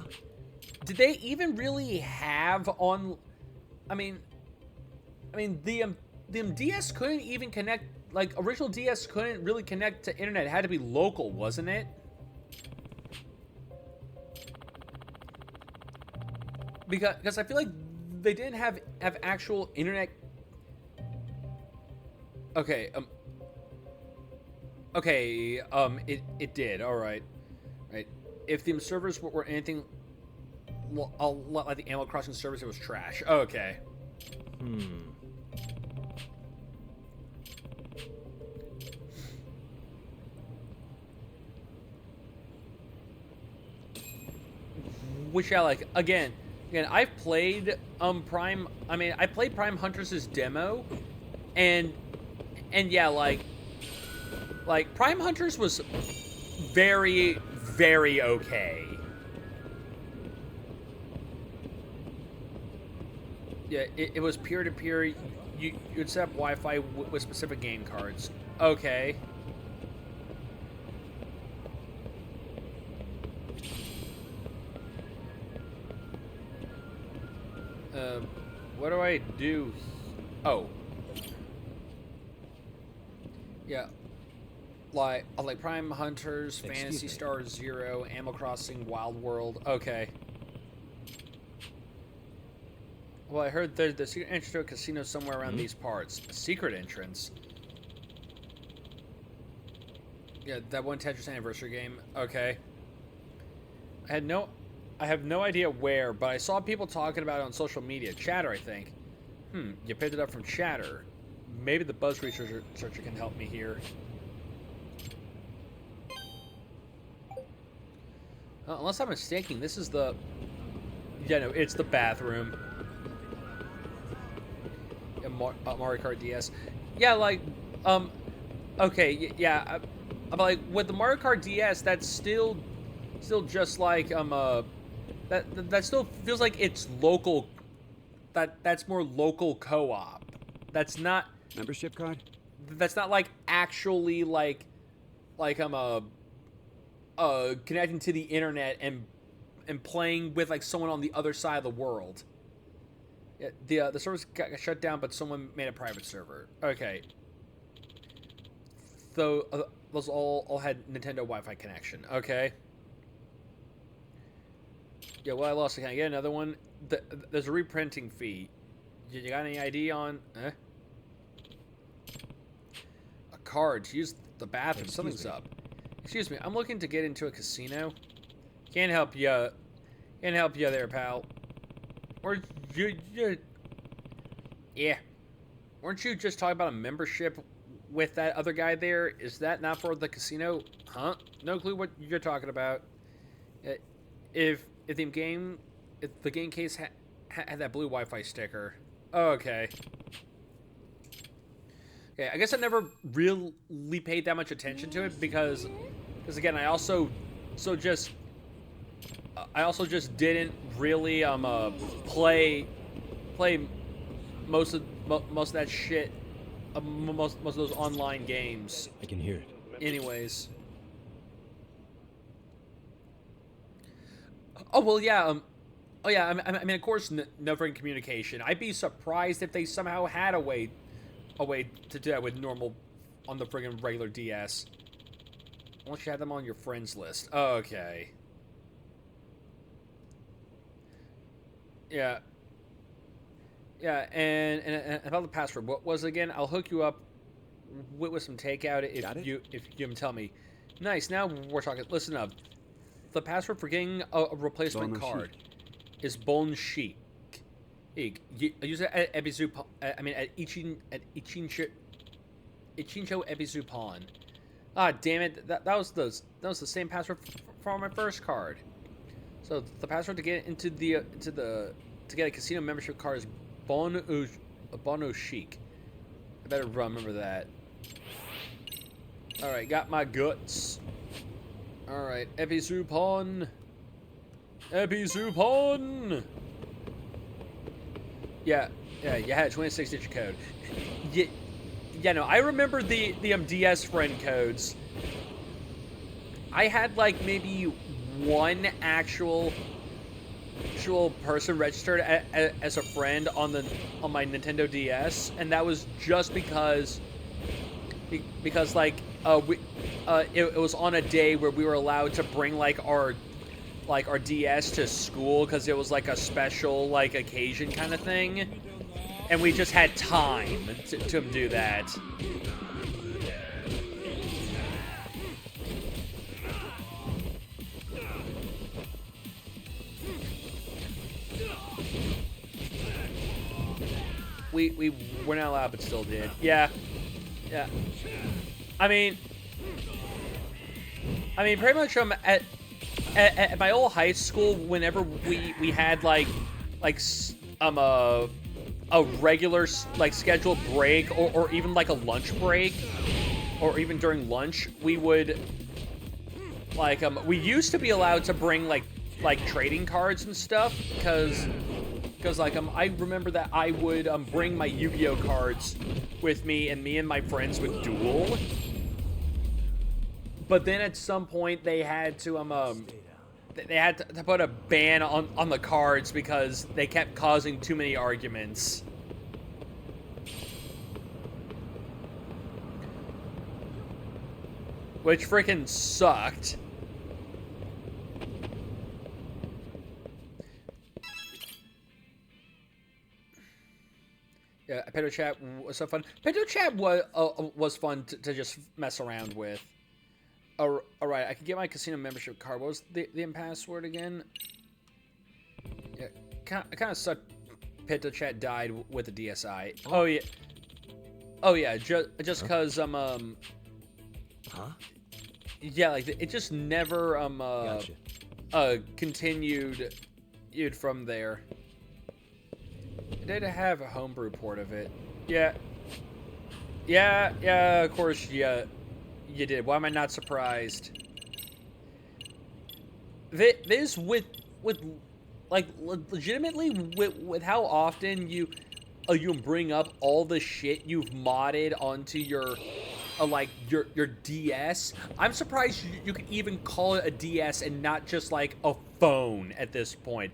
Did they even really have on? I mean, the DS couldn't even connect. Like, original DS couldn't really connect to internet. It had to be local, wasn't it? Because I feel like they didn't have actual internet. Okay, it did. All right, right. If the servers were anything, like the Animal Crossing servers, it was trash. Okay. Which I like. Again, I've played Prime. I mean, I played Prime Hunters' demo, and yeah, like Prime Hunters was very, very okay. Yeah, it was peer-to-peer. You'd set up Wi-Fi with specific game cards. Okay. What do I do? Oh. Yeah. Like Prime Hunters, Phantasy Star Zero, Animal Crossing, Wild World. Okay. Well, I heard there's the secret entrance to a casino somewhere around these parts. A secret entrance? Yeah, that one Tetris Anniversary game. Okay. I have no idea where, but I saw people talking about it on social media. Chatter, I think. You picked it up from Chatter. Maybe the Buzz researcher can help me here. Unless I'm mistaken, this is the... Yeah, no, it's the bathroom. Mario Kart DS. Yeah, like, okay, yeah, but like, with the Mario Kart DS, that's still just like, that still feels like it's local, that's more local co-op. That's not... Membership card? That's not, like, actually, like, connecting to the internet and and playing with like someone on the other side of the world. Yeah, the servers got shut down, but someone made a private server. Okay. So those all had Nintendo Wi-Fi connection. Okay. Yeah, well, I lost it. Can I get another one? There's a reprinting fee. You got any ID on? A card to use the bathroom. Something's up. Excuse me. I'm looking to get into a casino. Can't help you. Can't help you there, pal. Or you yeah. Weren't you just talking about a membership with that other guy there? Is that not for the casino? Huh? No clue what you're talking about. If the game case had that blue Wi-Fi sticker. Oh, okay. Okay, I guess I never really paid that much attention to it because again, I also just didn't really play most of that shit, most of those online games. I can hear it. Anyways. Oh well, yeah. Oh yeah. I mean, of course, never in communication. I'd be surprised if they somehow had a way to do that with normal on the friggin' regular DS. Unless you had them on your friends list. Okay. Yeah. Yeah, and about the password, what was it again? I'll hook you up with some takeout if you can tell me. Nice. Now we're talking. Listen up. The password for getting a replacement card is Bon Chic. You use it at Ebizu. I mean at Ichincho Ebizu Pawn. Ah, damn it! That was the same password for my first card. So the password to get to get a casino membership card is Bon Chic. I better remember that. All right, got my guts. All right, Ebizu Pawn. Ebizu Pawn. Yeah, you had a 26-digit code. Yeah, no, I remember the DS friend codes. I had like maybe one actual person registered as a friend on my Nintendo DS, and that was just because like it was on a day where we were allowed to bring like our DS to school because it was like a special like occasion kind of thing, and we just had time to do that. We were not allowed, but still did. Yeah. I mean, pretty much at my old high school, whenever we had like a regular like scheduled break or even like a lunch break, or even during lunch, we would like we used to be allowed to bring like trading cards and stuff because like I remember that I would bring my Yu-Gi-Oh cards with me, and my friends would duel. But then at some point they had to to put a ban on the cards because they kept causing too many arguments. Which freaking sucked. Yeah, Pedo Chat was so fun. Pedo Chat was fun to just mess around with. All right, I can get my casino membership card. What was the password again? Yeah, kind of sucked. Pedo Chat died with the DSi. Oh yeah. Oh yeah, just because Huh? Yeah, like it just never continued from there. I did have a homebrew port of it. Yeah, of course, yeah, you did. Why am I not surprised? This with like legitimately with how often you bring up all the shit you've modded onto your your DS. I'm surprised you could even call it a DS and not just like a phone at this point.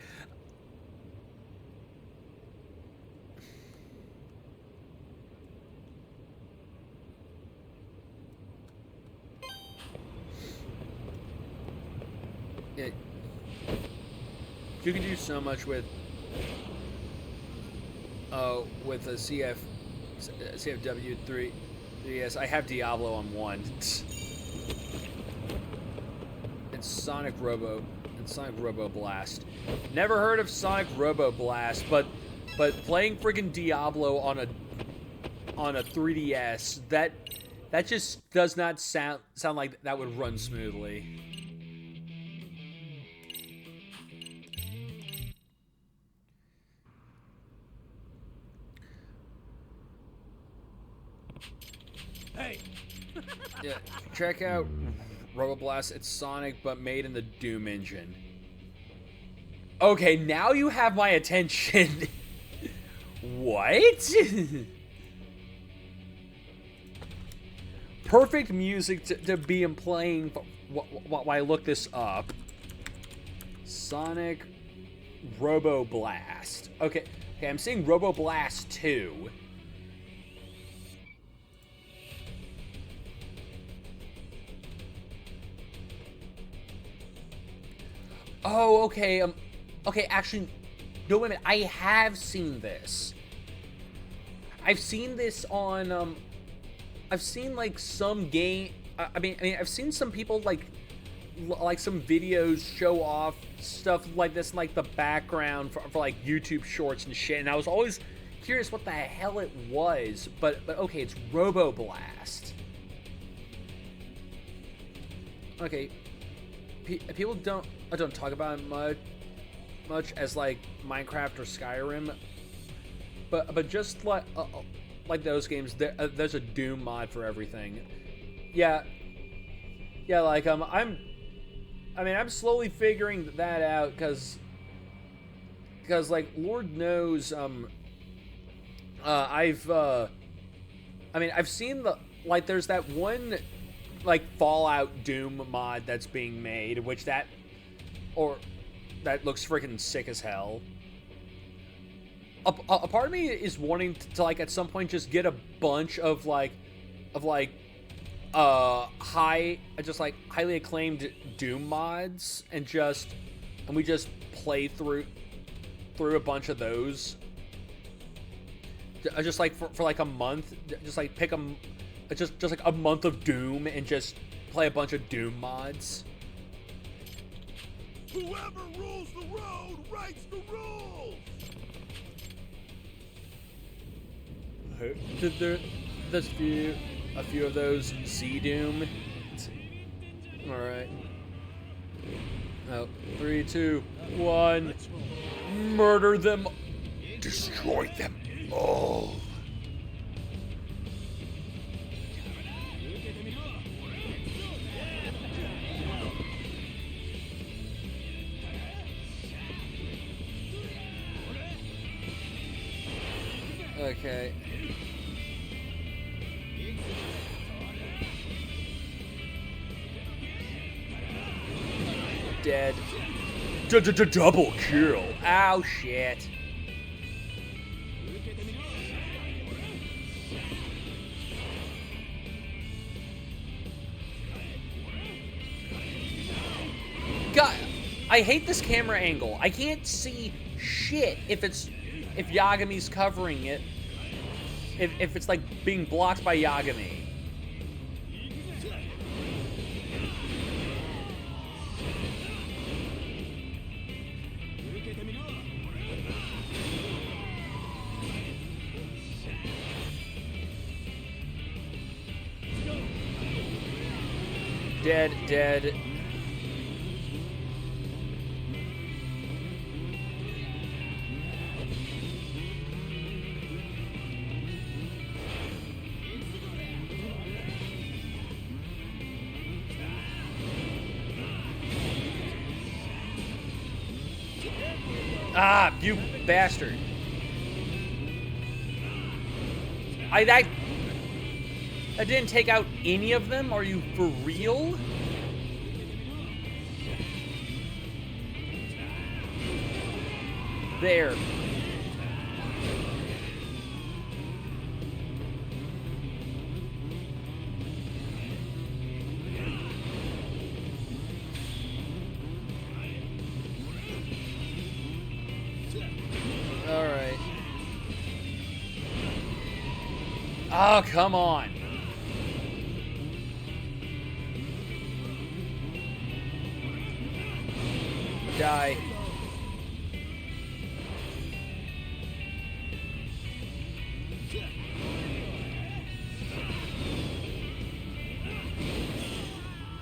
You can do so much with a CFW 3DS. I have Diablo on 1. And Sonic Robo Blast. Never heard of Sonic Robo Blast, but playing friggin' Diablo on a 3DS, that just does not sound like that would run smoothly. Hey! Yeah, check out Roboblast. It's Sonic, but made in the Doom engine. Okay, now you have my attention. What? Perfect music to be playing while I look this up. Sonic Roboblast. Okay, I'm seeing Roboblast 2. Oh, okay. Okay, actually, no, wait a minute. I have seen this. I've seen this on, I've seen, like, some game... I mean, I've seen some people, like some videos show off stuff like this in, like, the background for, like, YouTube shorts and shit, and I was always curious what the hell it was, but okay, it's Roboblast. Okay, people don't talk about it much as like Minecraft or Skyrim, but just like those games, there's a Doom mod for everything. Yeah, like I'm slowly figuring that out because like Lord knows I've seen there's that one like Fallout Doom mod that's being made, which that looks freaking sick as hell. A part of me is wanting to like at some point just get a bunch of highly acclaimed Doom mods and we just play through a bunch of those. Just like for like a month, just like pick just like a month of Doom and just play a bunch of Doom mods. Whoever rules the road writes the rules! There's a few of those Z-Doom. Alright. Oh, 3, 2, 1. Murder them. Destroy them all. Okay. Dead. Double kill. Ow, shit. God, I hate this camera angle. I can't see shit if Yagami's covering it. If it's like being blocked by Yagami. Dead. Ah, you bastard. That didn't take out any of them? Are you for real? There. Alright. Oh, come on. Die.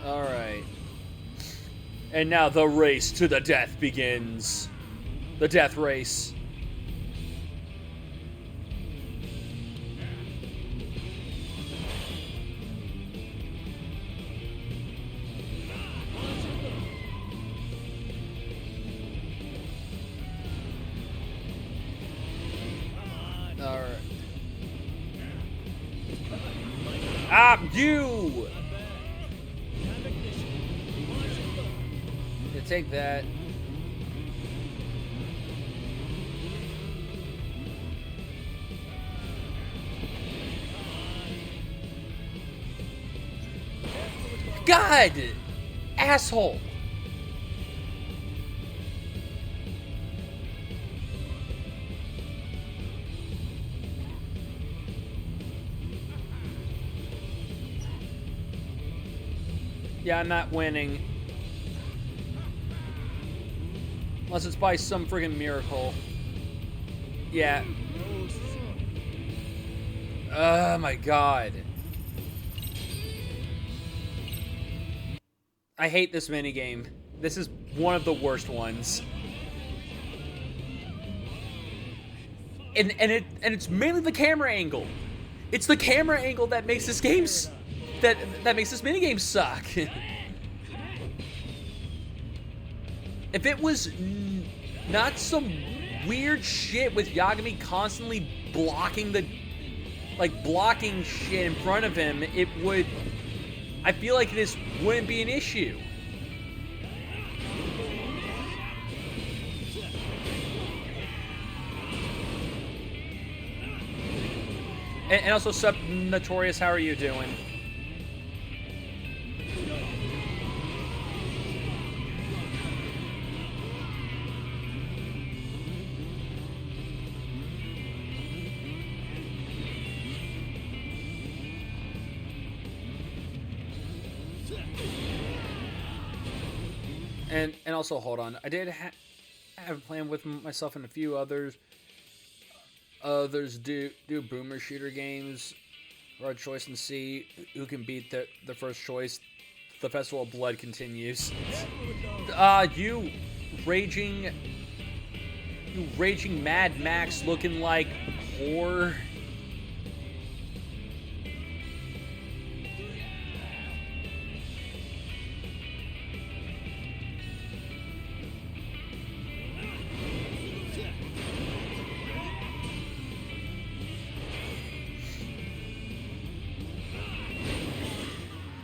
Alright. And now the race to the death begins. The death race. Alright. Ah, you! Yeah, take that. God! Asshole! Yeah, I'm not winning. Unless it's by some friggin' miracle. Yeah. Oh my god. I hate this minigame. This is one of the worst ones. And it's mainly the camera angle. It's the camera angle that makes this game that makes this minigame suck. If it was not some weird shit with Yagami constantly blocking shit in front of him, it would, I feel like this wouldn't be an issue. And also, Sub Notorious, how are you doing? And also, hold on. I did have a plan with myself and a few others. Others do boomer shooter games. Road choice and see who can beat the first choice. The Festival of Blood continues. You raging Mad Max looking like whore.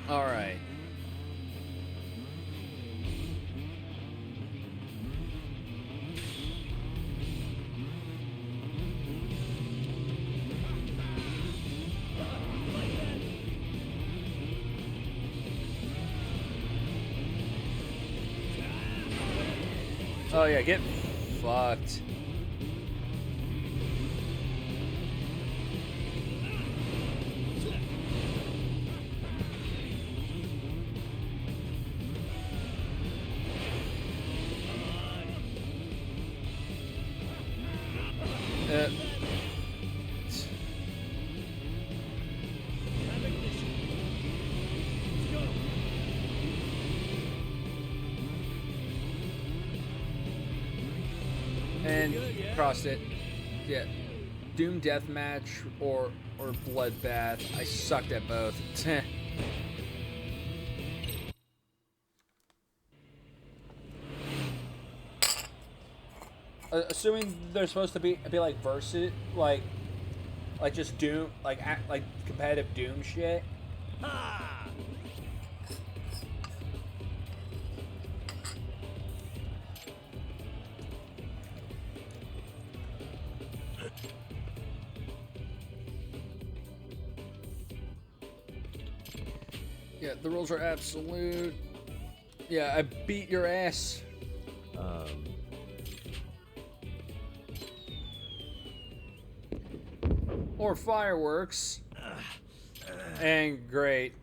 All right. Oh yeah, get fucked. And crossed it. Yeah. Doom Deathmatch or Bloodbath. I sucked at both. Assuming they're supposed to be like versus like just Doom like competitive Doom shit. Yeah, the rules are absolute. Yeah, I beat your ass. Or fireworks. And great.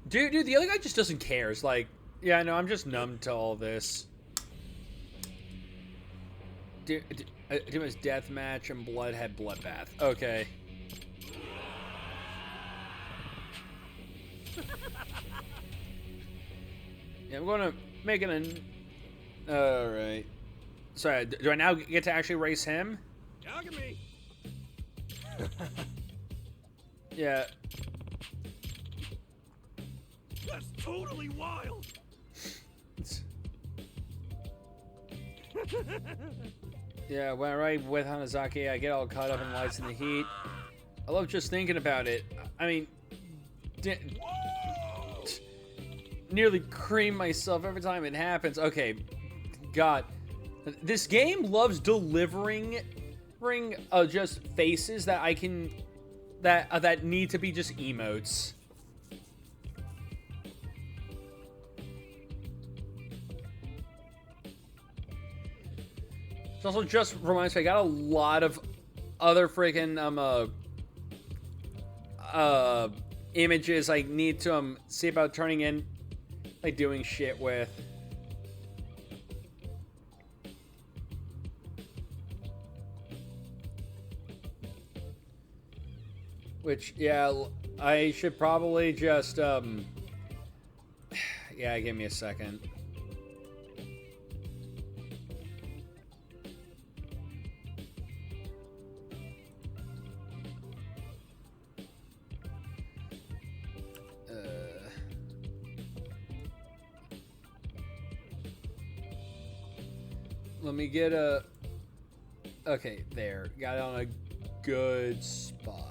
Dude, the other guy just doesn't care. It's like, yeah, no, I'm just numb to all this. Dude, it was deathmatch and blood had bloodbath. Okay. Yeah, I'm gonna make it a. Alright. Sorry, do I now get to actually race him? Dog me. Yeah. That's totally wild. Yeah, when I ride with Hanazaki, I get all caught up in lights and the heat. I love just thinking about it. I mean, nearly cream myself every time it happens. Okay, God, this game loves delivering just faces that I can that need to be just emotes. It also just reminds me, I got a lot of other freaking images I need to see about turning in, like doing shit with. Which, yeah, I should probably just yeah, give me a second. Let me get a... Okay, there. Got it on a good spot.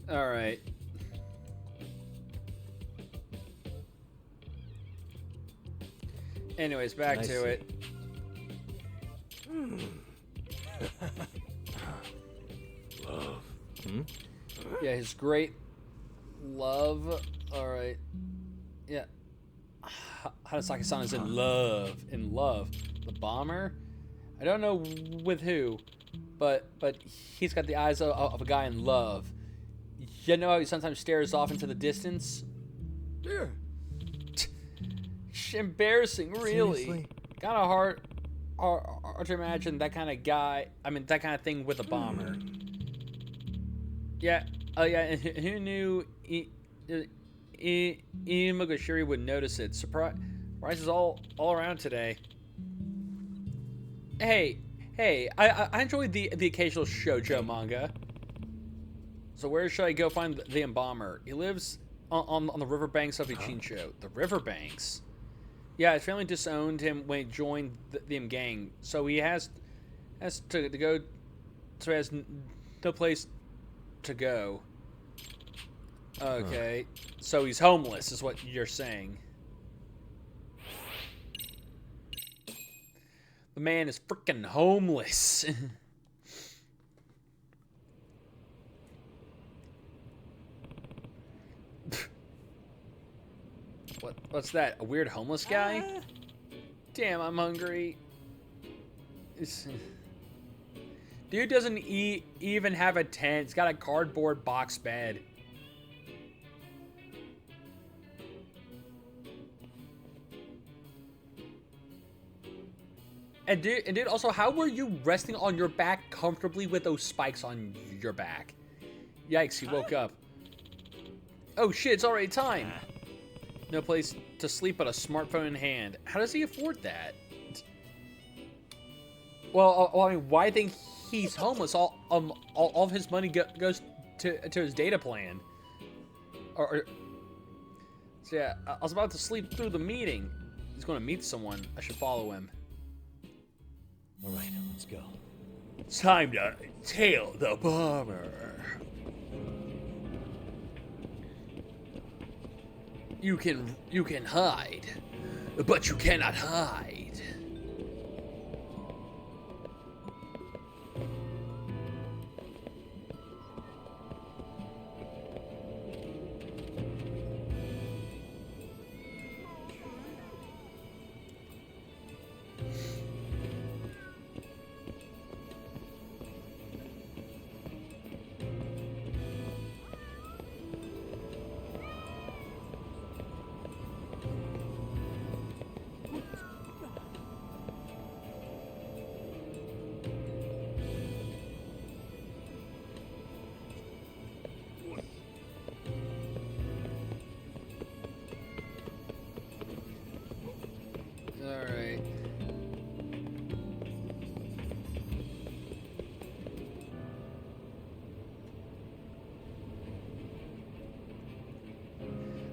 Alright. Anyways, back to it. Love. Yeah, his great love. Alright. Yeah. Hanasaki-san is in love. In love. The bomber? I don't know with who, but he's got the eyes of a guy in love. You know how he sometimes stares off into the distance? Yeah. Embarrassing, really. Seriously? Kind of hard to imagine that kind of guy. I mean, that kind of thing with a bomber. Yeah. Oh, yeah. And who knew Imogashiri would notice it? Surprises all around today. Hey. I enjoyed the occasional shoujo manga. So where should I go find the embalmer? He lives on the riverbanks of Ichincho. The riverbanks? Yeah, his family disowned him when he joined the gang. So he has to go. So he has no place to go. Okay. So he's homeless, is what you're saying. The man is freaking homeless. What's that? A weird homeless guy? Damn, I'm hungry. Dude doesn't even have a tent. He's got a cardboard box bed. And dude, also, how were you resting on your back comfortably with those spikes on your back? Yikes, he woke up. Oh shit, it's already time. No place to sleep but a smartphone in hand. How does he afford that? Well, I mean, why think he's homeless? All of his money goes to his data plan. So yeah, I was about to sleep through the meeting. He's going to meet someone. I should follow him. All right, let's go. Time to tail the bomber. You can hide, but you cannot hide.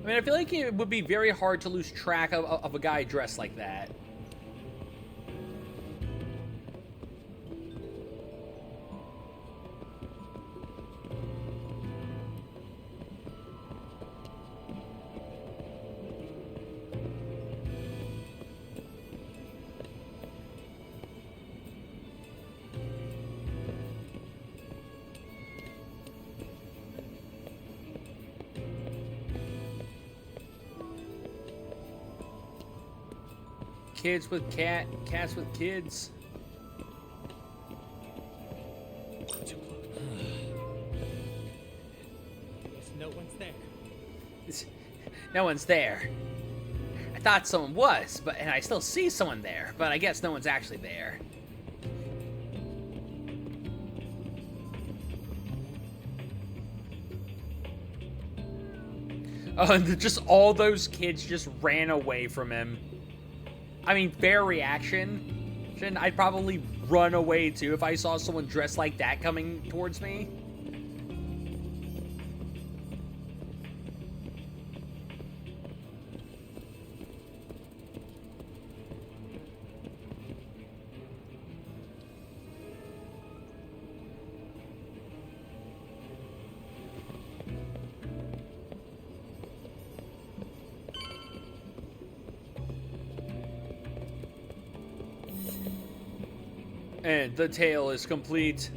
I mean, I feel like it would be very hard to lose track of a guy dressed like that. Kids with cats with kids. Guess no one's there. No one's there. I thought someone was, and I still see someone there, but I guess no one's actually there. Oh, and just all those kids just ran away from him. I mean, fair reaction. I'd probably run away too if I saw someone dressed like that coming towards me. And the tale is complete.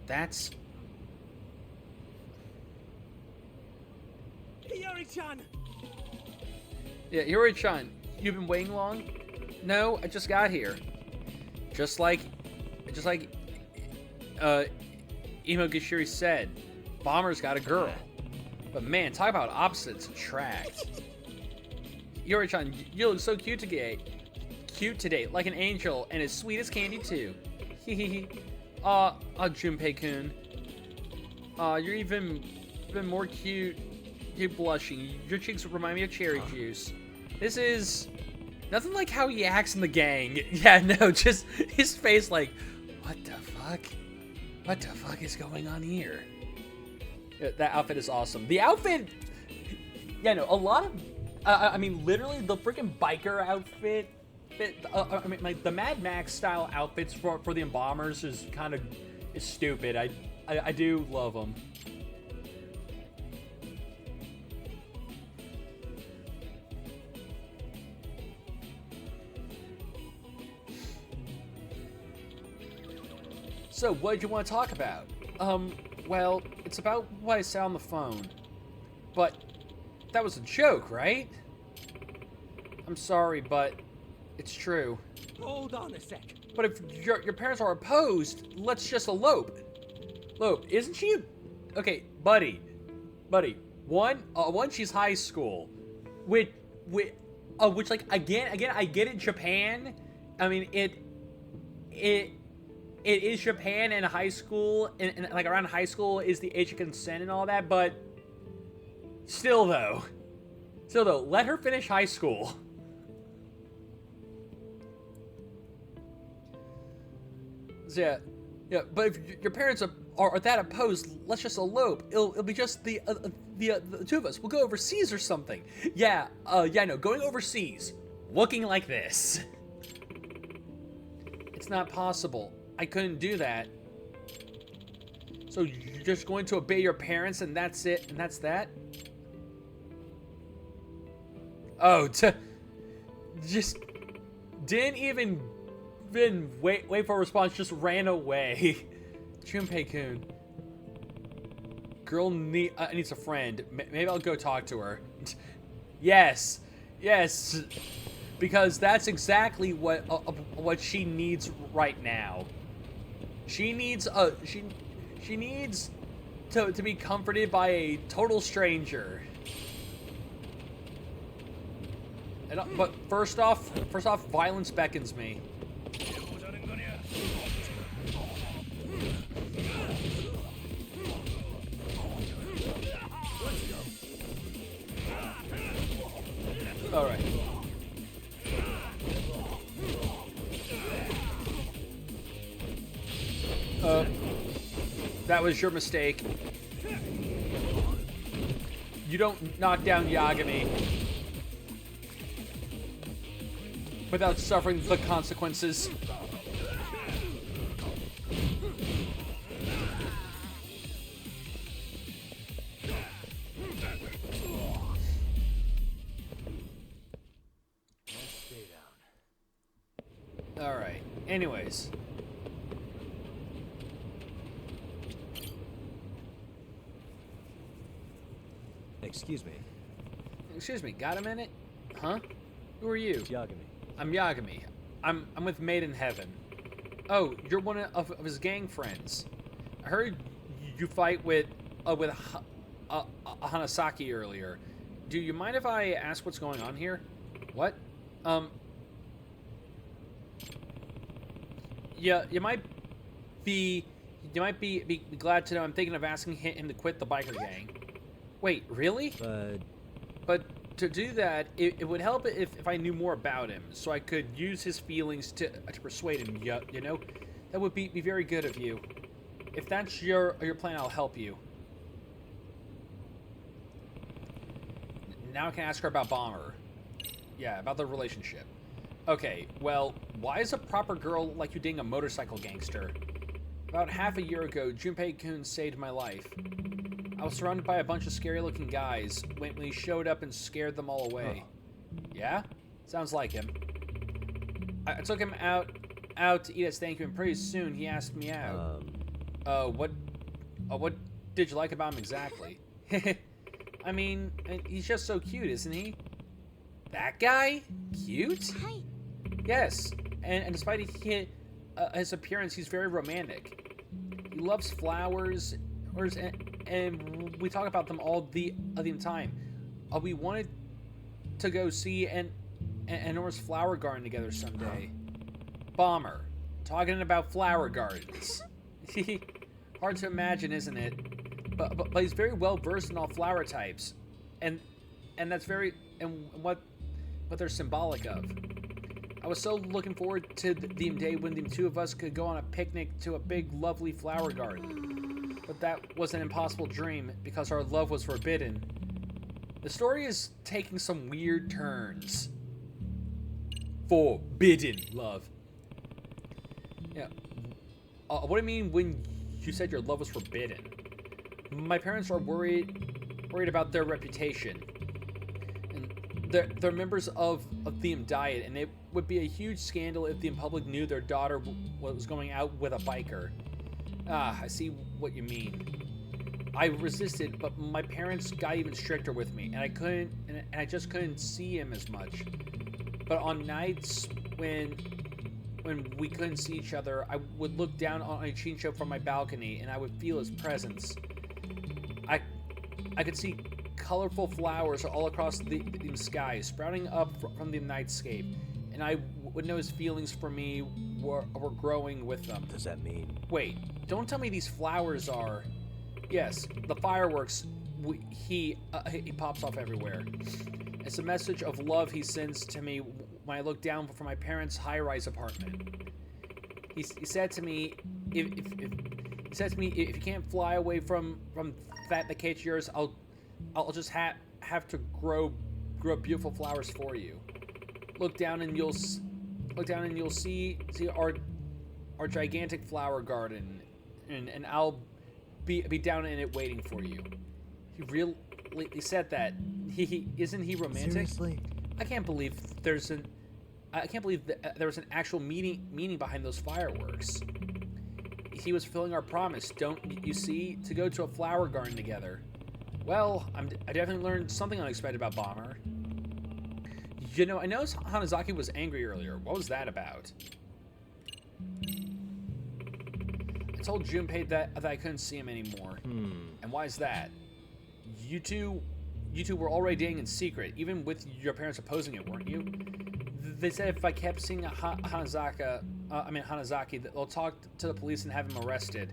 That's... Hiyori-chan! Yeah, Hiyori-chan, you've been waiting long? No, I just got here. Just like Imogashiri said, Bomber's got a girl. But man, talk about opposites attract. Hiyori-chan, you look so cute today. Cute today, like an angel, and as sweet as candy too. Hehehe. Junpei-kun. You're even more cute. You're blushing. Your cheeks remind me of cherry juice. This is nothing like how he acts in the gang. Yeah, no, just his face like, what the fuck? What the fuck is going on here? Yeah, that outfit is awesome. The outfit, yeah, no, a lot of, I mean, literally the freaking biker outfit. I mean, like the Mad Max style outfits for the Embalmers is stupid. I do love them. So, what did you want to talk about? Well, it's about what I said on the phone. But that was a joke, right? I'm sorry, but it's true. Hold on a sec. But if your parents are opposed, let's just elope. Elope, isn't she? Okay, buddy. One, she's high school. Which like again, I get it. Japan. I mean, it is Japan, and high school, and like around high school is the age of consent and all that. But still though, let her finish high school. Yeah, but if your parents are that opposed, let's just elope. It'll be just the two of us. We'll go overseas or something. Yeah, no, going overseas, looking like this. It's not possible. I couldn't do that. So you're just going to obey your parents and that's it, and that's that? Oh, just didn't even wait for a response, just ran away. Junpei-kun. Girl needs a friend. Maybe I'll go talk to her. Yes. Because that's exactly what she needs right now. She needs she needs to be comforted by a total stranger. And, but first off, violence beckons me. All right. That was your mistake. You don't knock down Yagami without suffering the consequences. Alright, anyways. Excuse me. Excuse me, got a minute? Huh? Who are you? It's Yagami. I'm Yagami. I'm with Maiden Heaven. Oh, you're one of his gang friends. I heard you fight with Hanasaki earlier. Do you mind if I ask what's going on here? What? Yeah, you might be glad to know I'm thinking of asking him to quit the biker gang. Wait, really? But to do that, it would help if I knew more about him, so I could use his feelings to persuade him. You know, that would be very good of you. If that's your plan, I'll help you. Now I can ask her about Bomber. Yeah, about the relationship. Okay, well, why is a proper girl like you dating a motorcycle gangster? About half a year ago, Junpei-kun saved my life. I was surrounded by a bunch of scary-looking guys when he showed up and scared them all away. Yeah? Sounds like him. I took him out to eat as thank you, and pretty soon he asked me out. What did you like about him exactly? I mean, he's just so cute, isn't he? That guy? Cute? Yes, and despite his appearance, he's very romantic. He loves flowers, and we talk about them all the time. We wanted to go see an enormous flower garden together someday. Bomber, talking about flower gardens. Hard to imagine, isn't it? But he's very well versed in all flower types, and that's what they're symbolic of. I was so looking forward to the day when the two of us could go on a picnic to a big, lovely flower garden. But that was an impossible dream because our love was forbidden. The story is taking some weird turns. Forbidden love. Yeah. What do you mean when you said your love was forbidden? My parents are worried about their reputation. They're members of the Diet, and it would be a huge scandal if the public knew their daughter was going out with a biker. Ah, I see what you mean. I resisted, but my parents got even stricter with me, and I just couldn't see him as much. But on nights when we couldn't see each other, I would look down on a Chincho from my balcony, and I would feel his presence. I could see colorful flowers all across the sky, sprouting up from the nightscape, and I would know his feelings for me were growing with them. Does that mean? Wait, don't tell me these flowers are... Yes, the fireworks he pops off everywhere. It's a message of love he sends to me when I look down from my parents' high-rise apartment. He said to me, if you can't fly away from that cage of yours, I'll just have to grow beautiful flowers for you. Look down and you'll see our gigantic flower garden, and I'll be down in it waiting for you. He really said that. Isn't he romantic? Seriously? I can't believe there was an actual meaning behind those fireworks. He was fulfilling our promise, don't you see, to go to a flower garden together. Well, I definitely learned something unexpected about Bomber. You know, I noticed Hanazaki was angry earlier. What was that about? I told Junpei that I couldn't see him anymore. And why is that? You two were already dating in secret, even with your parents opposing it, weren't you? They said if I kept seeing Hanazaki, they'll talk to the police and have him arrested.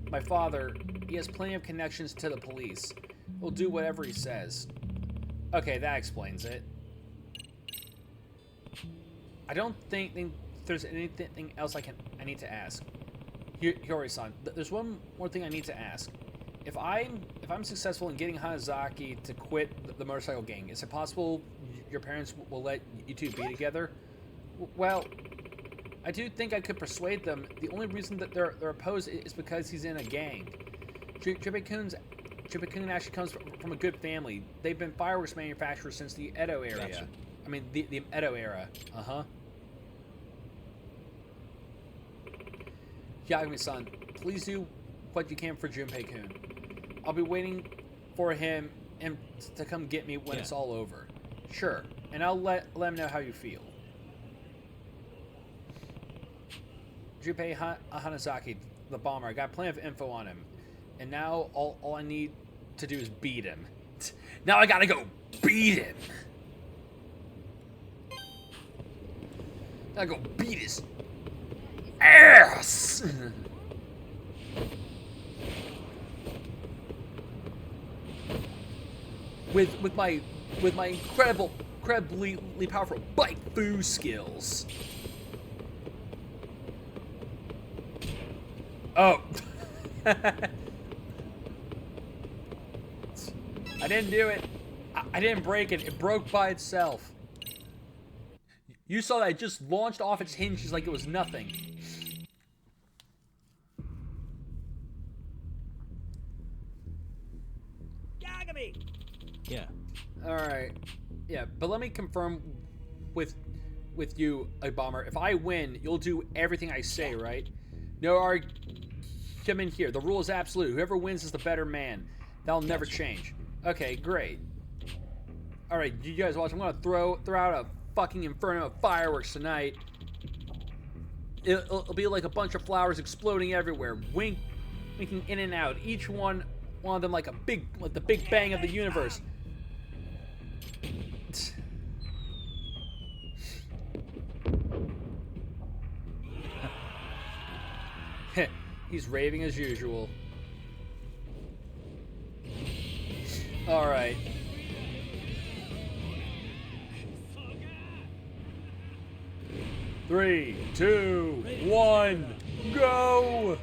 My father, he has plenty of connections to the police. He'll do whatever he says. Okay, that explains it. I don't think there's anything else I need to ask. Hiyori-san, there's one more thing I need to ask. If I'm successful in getting Hanazaki to quit the motorcycle gang, is it possible your parents will let you two be together? Well, I do think I could persuade them. The only reason that they're opposed is because he's in a gang. Junpei-kun actually comes from a good family. They've been fireworks manufacturers since the Edo area. Gotcha. I mean, the Edo era. Uh-huh. Yagami-san, please do what you can for Junpei-kun. I'll be waiting for him to come get me when it's all over. Sure, and I'll let him know how you feel. Junpei Hanazaki, the bomber. I got plenty of info on him. And now all I need to do is beat him. Now I gotta go beat him. I go beat his ass. with my incredibly powerful bike foo skills. Oh. I didn't do it. I didn't break it. It broke by itself. You saw that it just launched off its hinges like it was nothing. Yagami! Yeah. Alright. Yeah, but let me confirm with you, a bomber. If I win, you'll do everything I say, right? No argument here. The rule is absolute. Whoever wins is the better man. That'll never change. Okay, great. Alright, you guys watch. I'm gonna throw out a fucking inferno of fireworks tonight. It'll be like a bunch of flowers exploding everywhere, winking in and out. Each one of them like the Big Bang of the universe. He's raving as usual. Alright. Three, two, one, go!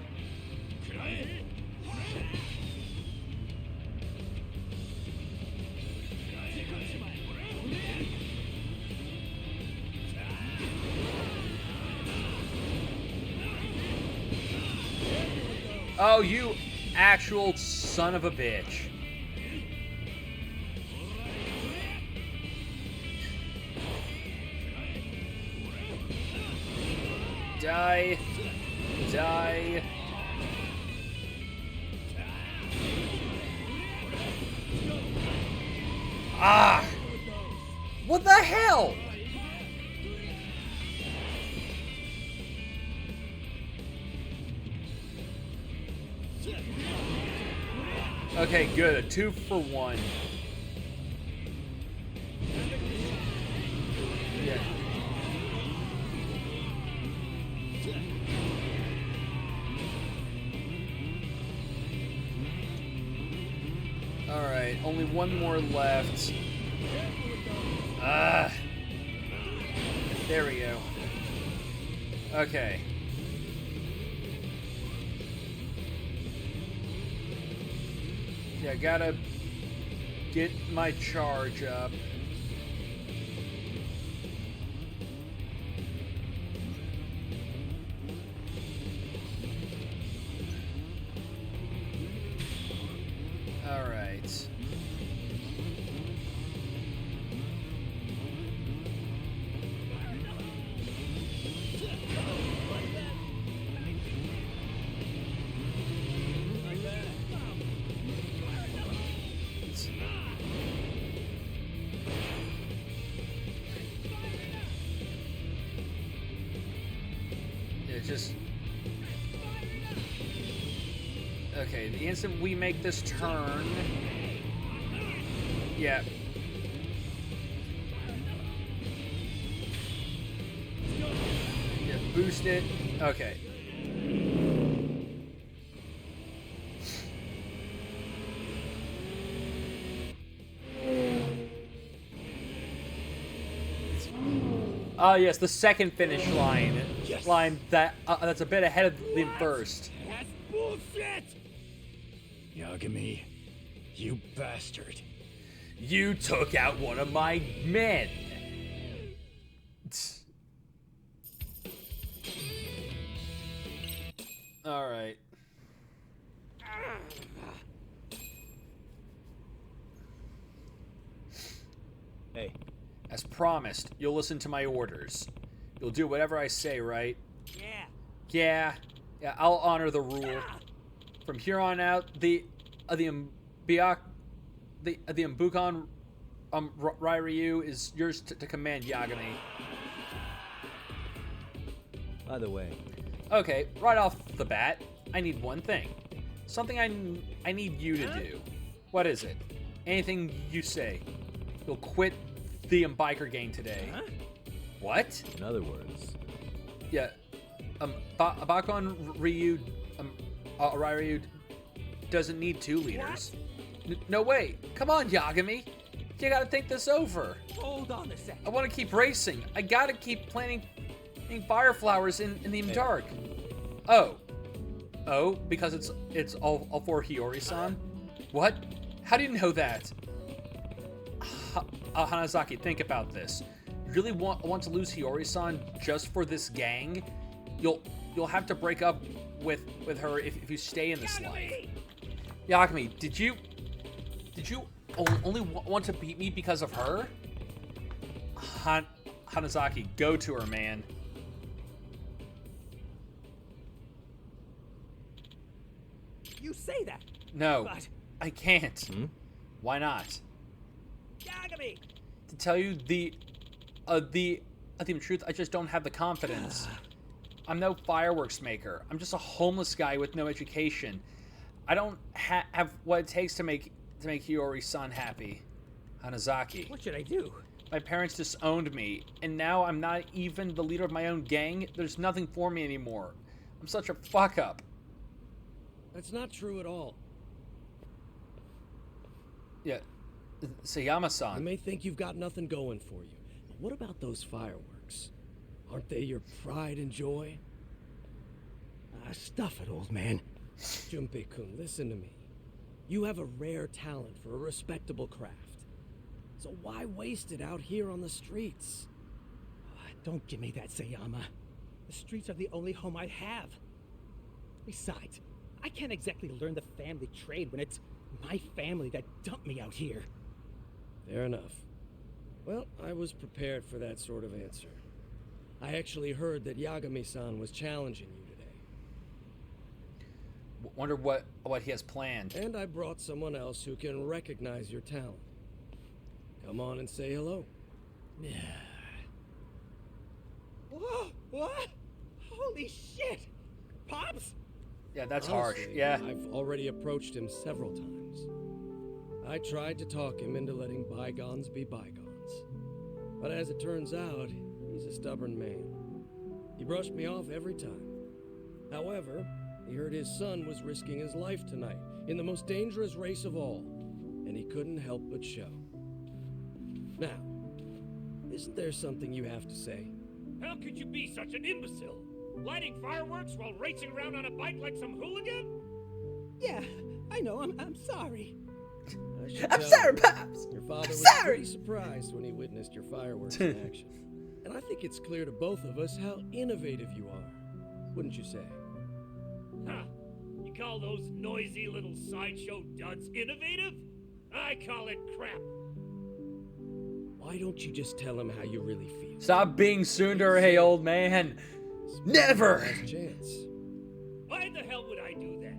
Oh, you actual son of a bitch. Die. Die. Ah! What the hell? Okay, good. A 2-for-1. Yeah. Alright, only one more left. Ah. There we go. Okay. Yeah, gotta get my charge up. All right. Just okay. The instant we make this turn, yeah. Yeah, boost it. Okay. Ah, yes, the second finish line. line that's a bit ahead of the first. That's bullshit! Yagami, you bastard. You took out one of my men. All right. Hey, As promised, you'll listen to my orders. You'll do whatever I say, right? Yeah, I'll honor the rule. From here on out, the Mbukan Ryu is yours to command, Yagami. by the way, Okay, right off the bat, I need one thing. Something I need you to do. What is it? Anything you say. You'll quit the biker gang today. What? in other words, Yeah. Bakon Ryu Ryu doesn't need two leaders. No way. Come on, Yagami. You gotta think this over. Hold on a sec. I want to keep racing. I gotta keep planting fire flowers in the dark. Oh, because it's all for Hiyori-san. What? How do you know that? Hanazaki, think about this. You really want to lose Hiyori-san just for this gang? You'll have to break up with her if you stay in this life. Yagami, did you only want to beat me because of her? Hanazaki, go to her, man. You say that. No, But- I can't. Why not? Yagami! To tell you the truth, I just don't have the confidence. I'm no fireworks maker. I'm just a homeless guy with no education. I don't have what it takes to make Hiyori-san happy. Hanazaki. What should I do? My parents disowned me, and now I'm not even the leader of my own gang. There's nothing for me anymore. I'm such a fuck up. That's not true at all. Yeah, You Sayama-san. may think you've got nothing going for you, but what about those fireworks? Aren't they your pride and joy? Stuff it, old man. Junpei-kun, listen to me. You have a rare talent for a respectable craft. So why waste it out here on the streets? Don't give me that, Sayama. The streets are the only home I have. Besides, I can't exactly learn the family trade when it's my family that dumped me out here. Fair enough. Well, I was prepared for that sort of answer. I actually heard that Yagami-san was challenging you today. Wonder what he has planned. And I brought someone else who can recognize your talent. Come on and say hello. Whoa! What? Holy shit! Pops? Yeah, that's harsh. Honestly, Yeah. I've already approached him several times. I tried to talk him into letting bygones be bygones. But as it turns out, he's a stubborn man. He brushed me off every time. However, he heard his son was risking his life tonight in the most dangerous race of all, and he couldn't help but show. Now, isn't there something you have to say? How could you be such an imbecile? Lighting fireworks while racing around on a bike like some hooligan? Yeah, I know. I'm sorry. I should I'm tell sorry, you, Pops. Your father was sorry. pretty surprised when he witnessed your fireworks in action. And I think it's clear to both of us how innovative you are. Wouldn't you say? Huh. You call those noisy little sideshow duds innovative? I call it crap. Why don't you just tell him how you really feel? Stop being tsundere, hey old man. Never. Last chance. Why the hell would I do that?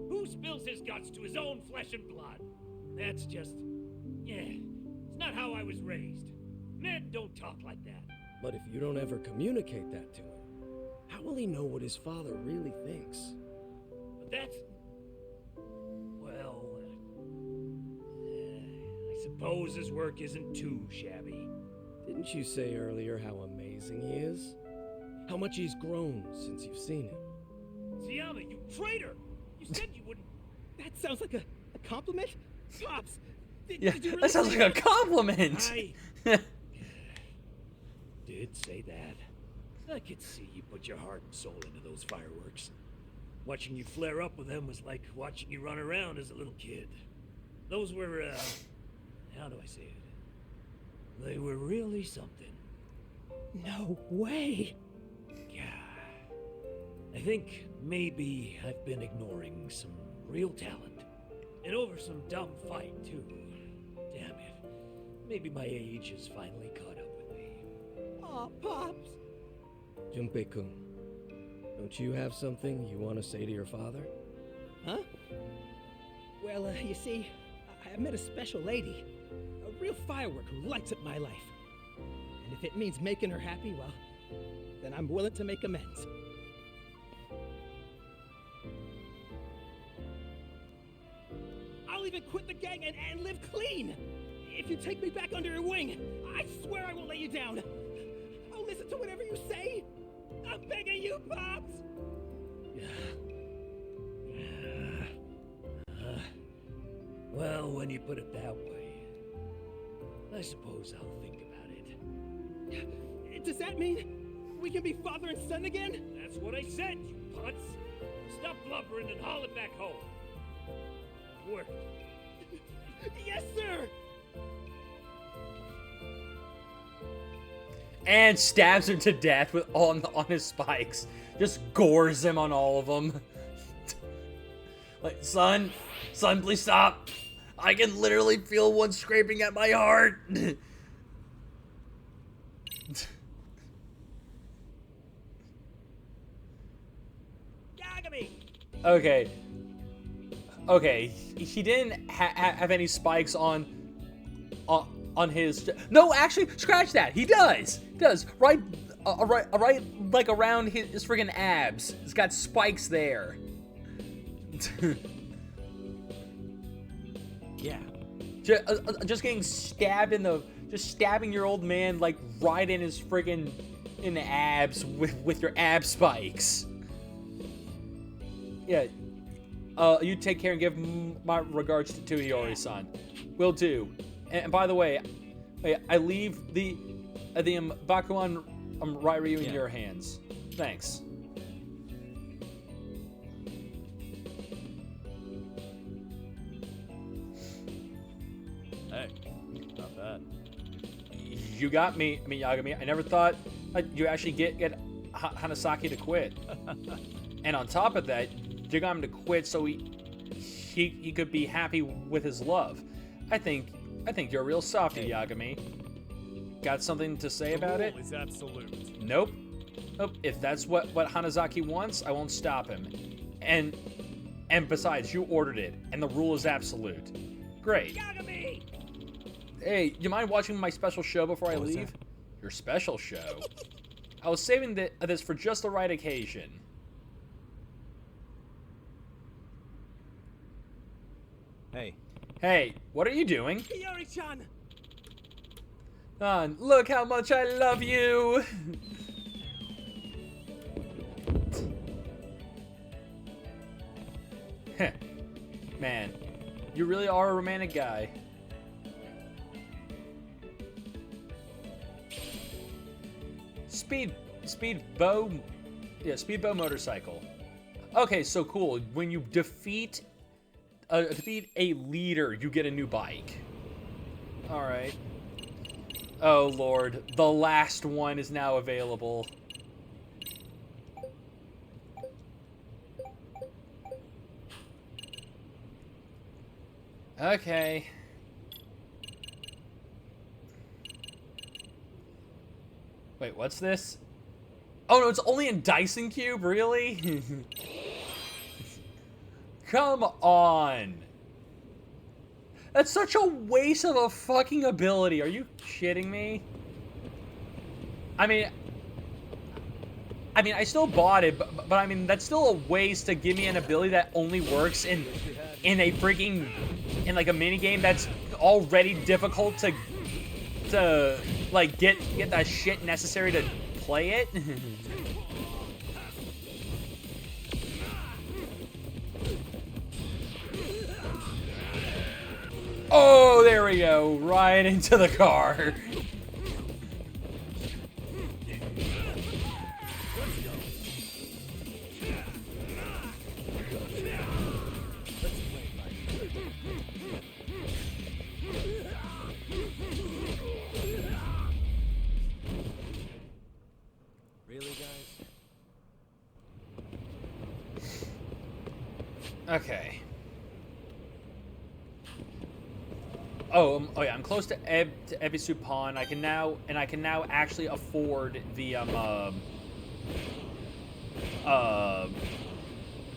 Who spills his guts to his own flesh and blood? That's just... yeah. It's not how I was raised. Men don't talk like that. But if you don't ever communicate that to him, how will he know what his father really thinks? But that's... well... I suppose his work isn't too shabby. Didn't you say earlier how amazing he is? How much he's grown since you've seen him? Sayama, you traitor! You said you wouldn't... That sounds like a compliment? Pops! Did Yeah, you really that sounds say like a compliment. I did say that. I could see you put your heart and soul into those fireworks. Watching you flare up with them was like watching you run around as a little kid. Those were, how do I say it? They were really something. No way! Yeah. I think maybe I've been ignoring some real talent. And over some dumb fight, too. Damn it. Maybe my age has finally caught up with me. Aw, Pops! Junpei-kun, don't you have something you want to say to your father? Huh? Well, you see, I met a special lady. A real firework who lights up my life. And if it means making her happy, well, then I'm willing to make amends. I'll even quit the gang and live clean! If you take me back under your wing, I swear I won't let you down! I'll listen to whatever you say! I'm begging you, Pops! Well, when you put it that way, I suppose I'll think about it. Does that mean we can be father and son again? That's what I said, you putz! Stop blubbering and haul it back home. Work. Yes, sir! And stabs him to death with on his spikes. Just gores him on all of them. Like, son, please stop. I can literally feel one scraping at my heart. Yagami! Okay, he didn't have any spikes on his. No, actually, scratch that. He does. Right, like around his friggin' abs. He's got spikes there. Yeah. Just getting stabbed just stabbing your old man like right in his friggin' in the abs with your ab spikes. Yeah. You take care and give my regards to Hiyori-san. Will do. And by the way, I leave the Bakuan Ryu in your hands. Thanks. Hey, not bad. You got me, Miyagami. I never thought you actually get Hanasaki to quit. And on top of that, you got him to quit so he could be happy with his love. I think you're a real softie, Yagami. Got something to say about it? The rule is absolute. Nope. If that's what Hanazaki wants, I won't stop him. And besides, you ordered it, and the rule is absolute. Great. Yagami! Hey, you mind watching my special show before I leave? Your special show? I was saving this for just the right occasion. Hey, what are you doing? Hiyori-chan! Look how much I love you! Man, you really are a romantic guy. Speedbow motorcycle. Okay, so cool. When you defeat a leader, you get a new bike. All right. Oh Lord, the last one is now available. Okay. Wait, what's this? Oh no, it's only in Dyson Cube, really? Come on. That's such a waste of a fucking ability. Are you kidding me? I mean, I still bought it, but I mean, that's still a waste to give me an ability that only works in a freaking, in like a mini game that's already difficult to like get the shit necessary to play it. Oh, there we go. Right into the car. Okay. Oh yeah, I'm close to Ebisu Pond. I can now actually afford the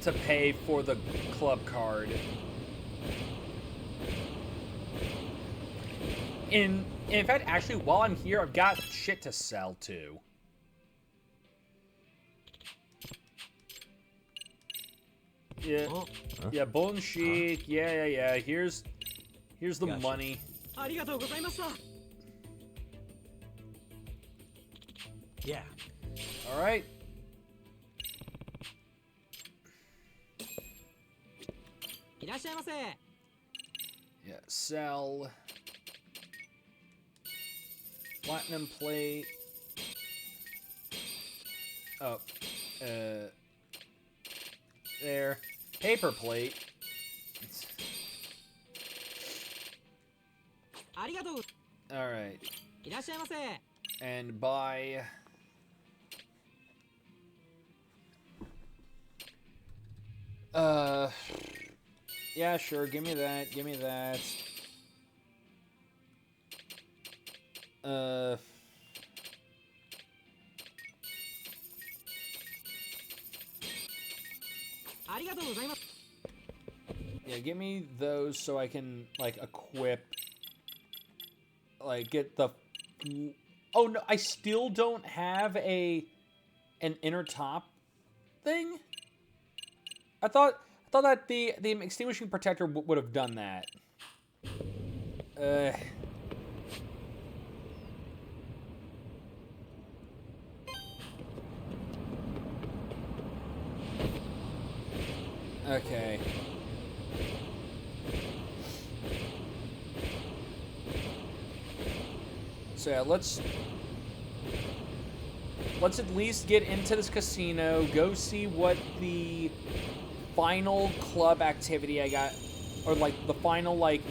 to pay for the club card. In fact, actually, while I'm here, I've got shit to sell too. Yeah, yeah, Bone Chic. Yeah. Here's the money. Yeah. All right. Yeah, sell. Platinum plate. Oh, there. Paper plate. All right. And buy. Yeah, sure. Give me that. Give me that. Yeah, give me those so I can, like, equip, like, get the... Oh, no, I still don't have an inner top thing? I thought that the extinguishing protector would have done that. Okay. So yeah, let's at least get into this casino, go see what the final club activity I got, or like the final like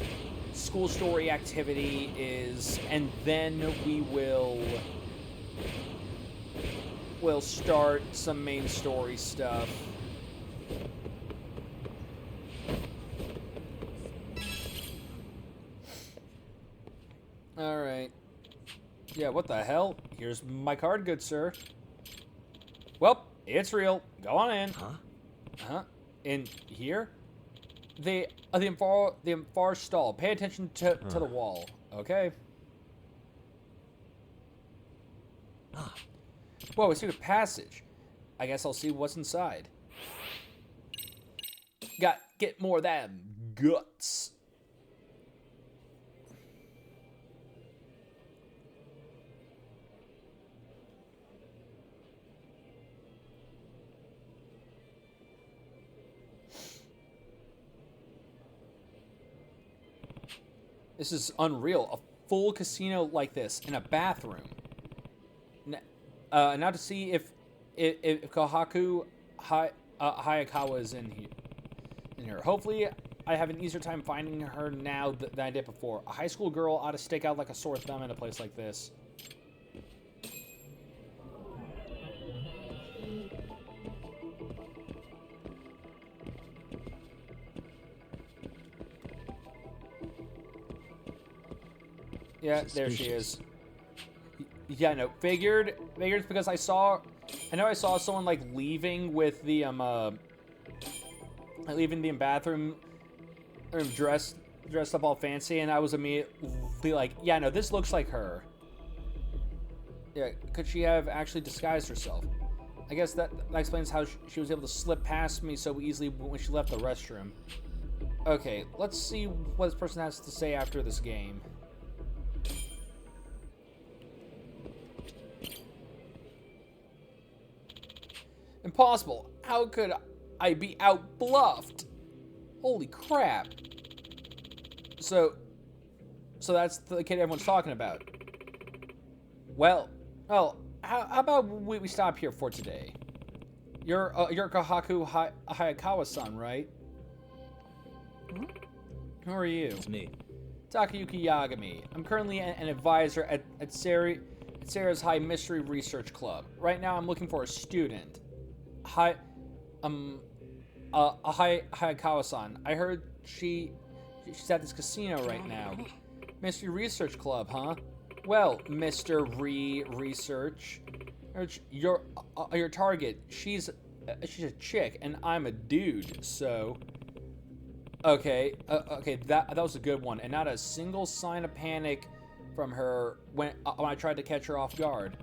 school story activity is, and then we'll start some main story stuff. All right. Yeah, what the hell? Here's my card, good sir. Well, it's real. Go on in. Huh? In here? The far stall. Pay attention to the wall. Okay. Whoa, a secret passage. I guess I'll see what's inside. Get more of that guts. This is unreal. A full casino like this in a bathroom. Now to see if Kohaku Hayakawa is in here. Hopefully, I have an easier time finding her now than I did before. A high school girl ought to stick out like a sore thumb in a place like this. Yeah, there she is. Yeah, no, figured because I know I saw someone like leaving with the leaving the bathroom dressed up all fancy, and I was immediately like, yeah, no, this looks like her. Yeah, could she have actually disguised herself? I guess that explains how she was able to slip past me so easily when she left the restroom. Okay, let's see what this person has to say after this game. Impossible. How could I be outbluffed? Holy crap. So that's the kid everyone's talking about. Well, how about we stop here for today? You're Kohaku Hayakawa-san, right? Who are you? It's me. Takayuki Yagami. I'm currently an advisor at Sarah's High Mystery Research Club. Right now I'm looking for a student. Hayakawa-san. I heard she's at this casino right now. Mystery Research Club, huh? Well, Mr. Research, your target. She's a chick, and I'm a dude. So, okay, that was a good one, and not a single sign of panic from her when I tried to catch her off guard.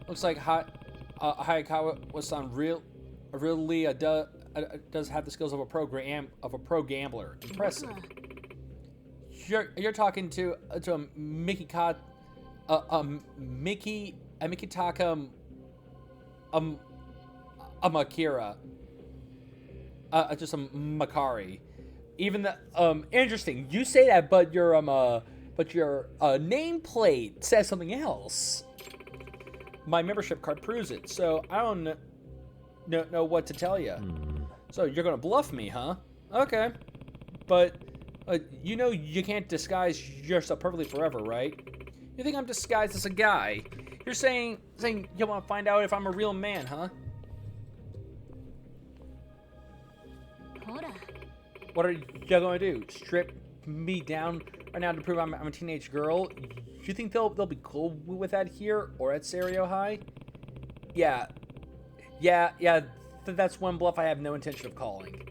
Looks like Hayakawa-san really does have the skills of a pro gambler. Impressive. You're talking to a Mikitaka Makira. Just a Makari. Even the interesting. You say that, but your nameplate says something else. My membership card proves it, so I don't know what to tell you. So you're gonna bluff me, huh? Okay, but you know you can't disguise yourself perfectly forever, right? You think I'm disguised as a guy? You're saying you want to find out if I'm a real man, huh? What are you gonna do? Strip me down right now to prove I'm a teenage girl? You think they'll be cool with that here or at Serio High? Yeah. That's one bluff I have no intention of calling.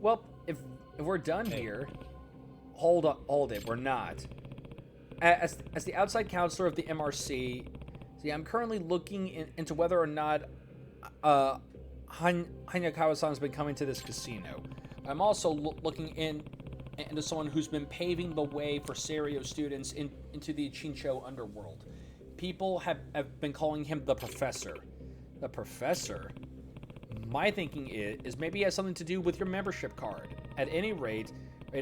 Well, if we're done here, hold it. We're not. As the outside counselor of the MRC, I'm currently looking into whether or not Hayakawa-san's been coming to this casino. I'm also looking into someone who's been paving the way for Serio students into the Chincho underworld. People have been calling him the Professor. The Professor? My thinking is maybe it has something to do with your membership card. At any rate,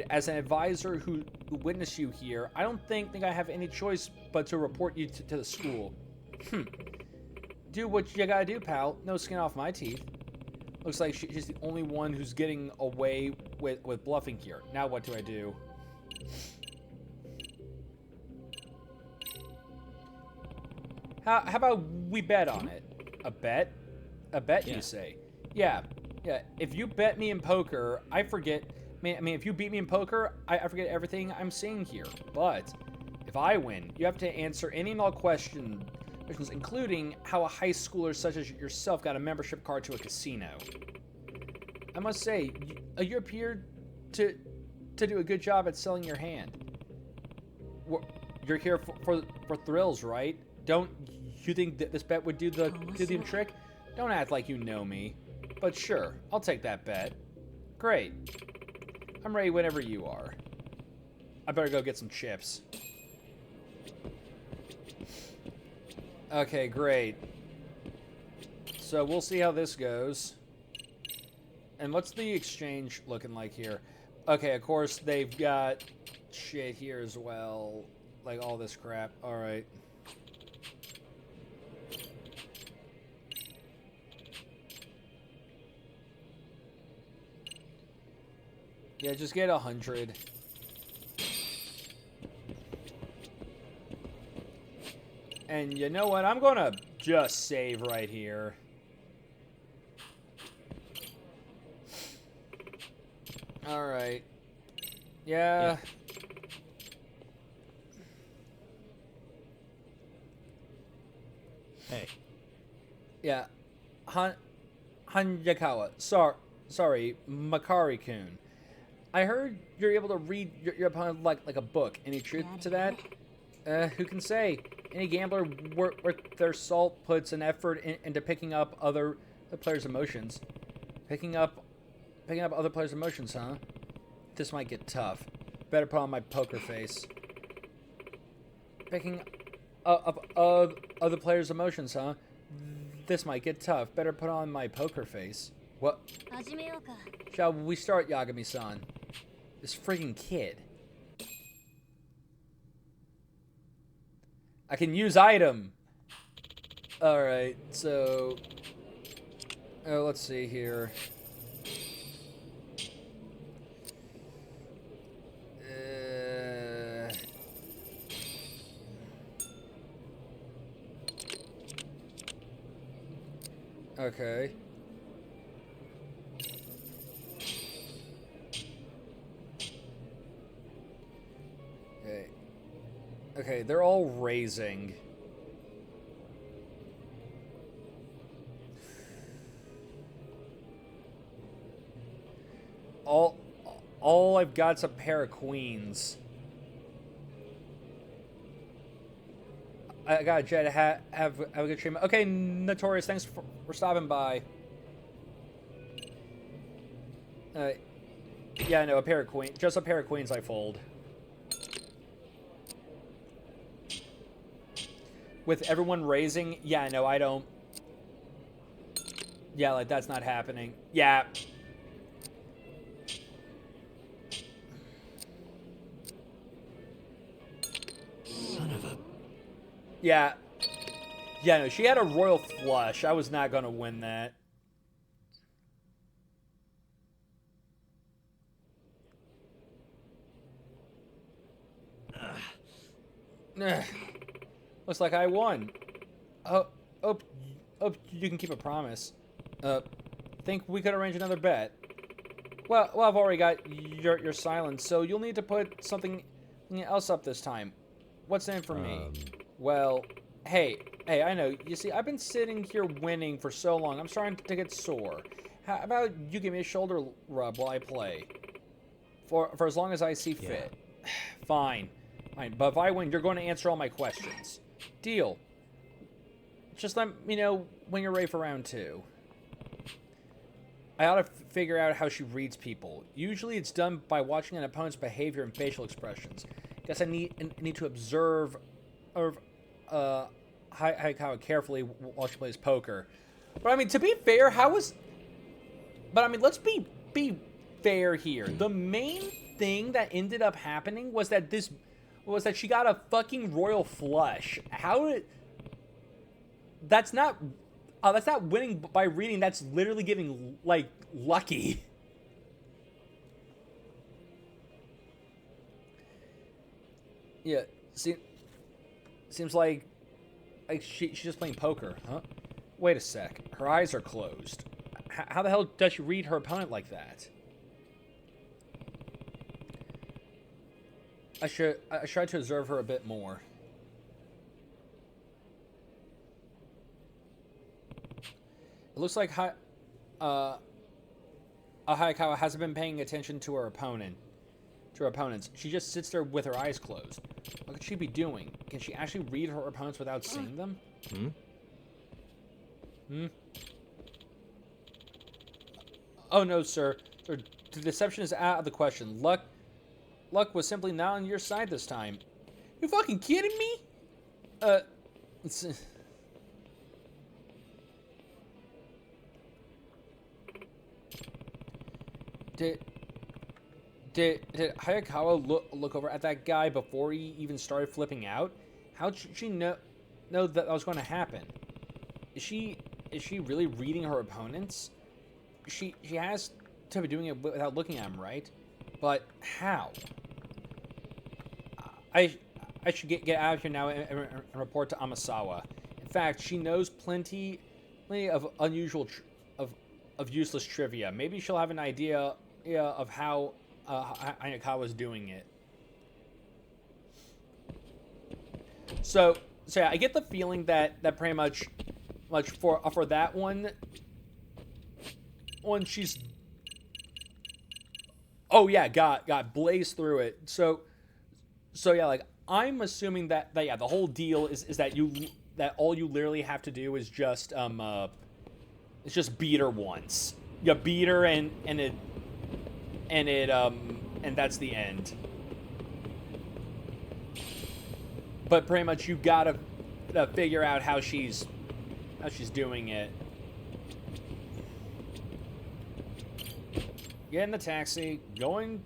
as an advisor who witnessed you here, I don't think I have any choice but to report you to the school. Do what you gotta do, pal. No skin off my teeth. Looks like she's the only one who's getting away with bluffing here. Now what do I do? How about we bet on it? A bet? A bet, yeah. You say? Yeah. If you bet me in poker, I forget. I mean, if you beat me in poker, I forget everything I'm seeing here. But if I win, you have to answer any and all questions, including how a high schooler such as yourself got a membership card to a casino. I must say, you appear to do a good job at selling your hand. You're here for thrills, right? Don't you think that this bet would do the trick? Don't act like you know me. But sure, I'll take that bet. Great. I'm ready whenever you are. I better go get some chips. Okay, great. So we'll see how this goes. And what's the exchange looking like here? Okay, of course, they've got shit here as well. Like all this crap. Alright. Yeah, just get 100. And you know what? I'm gonna just save right here. Alright. Yeah. Hey. Yeah. Hayakawa. Sorry, Makari-kun. I heard you're able to read your opponent like a book. Any truth to that? Who can say? Any gambler worth their salt puts an effort into picking up other players' emotions. Picking up other players' emotions, huh? This might get tough. Better put on my poker face. Picking up other players' emotions, huh? This might get tough. Better put on my poker face. What? Shall we start, Yagami-san? This freaking kid. I can use item. Alright, so... let's see here. Okay. Okay, they're all raising. All I've got's a pair of queens. I got a jet. Have a good stream. Okay, Notorious, thanks for stopping by. Yeah, no, a pair of queens. Just a pair of queens I fold. With everyone raising, yeah, no, I don't. Yeah, like, that's not happening. Yeah. Son of a... Yeah. Yeah, no, she had a royal flush. I was not going to win that. Looks like I won. Oh, you can keep a promise. Think we could arrange another bet. Well, I've already got your silence, so you'll need to put something else up this time. What's in it for me? Well, hey, I know. You see, I've been sitting here winning for so long. I'm starting to get sore. How about you give me a shoulder rub while I play? For as long as I see fit. Fine. But if I win, you're going to answer all my questions. Deal. Just let me know when you're ready for round 2. I ought to figure out how she reads people. Usually it's done by watching an opponent's behavior and facial expressions. Guess I need to observe Hayakawa carefully while she plays poker. But I mean, to be fair, let's be fair here. The main thing that ended up happening was that she got a fucking royal flush. That's not winning by reading. That's literally giving, like, lucky. Yeah, seems like she's just playing poker, huh? Wait a sec. Her eyes are closed. How the hell does she read her opponent like that? I should try to observe her a bit more. It looks like Hayakawa hasn't been paying attention to her opponents. She just sits there with her eyes closed. What could she be doing? Can she actually read her opponents without seeing them? Oh no, sir. The deception is out of the question. Luck was simply not on your side this time. You fucking kidding me? Did Hayakawa look over at that guy before he even started flipping out? How did she know that was going to happen? Is she really reading her opponents? She has to be doing it without looking at him, right? But how? I should get out of here now and report to Amasawa. In fact, she knows plenty of unusual of useless trivia. Maybe she'll have an idea of how Hayakawa's doing it. So yeah, I get the feeling that pretty much for that one she's got blazed through it. So yeah, like, I'm assuming that yeah, the whole deal is that all you literally have to do is just it's just beat her once. You beat her and that's the end. But pretty much you gotta figure out how she's doing it. Get in the taxi, going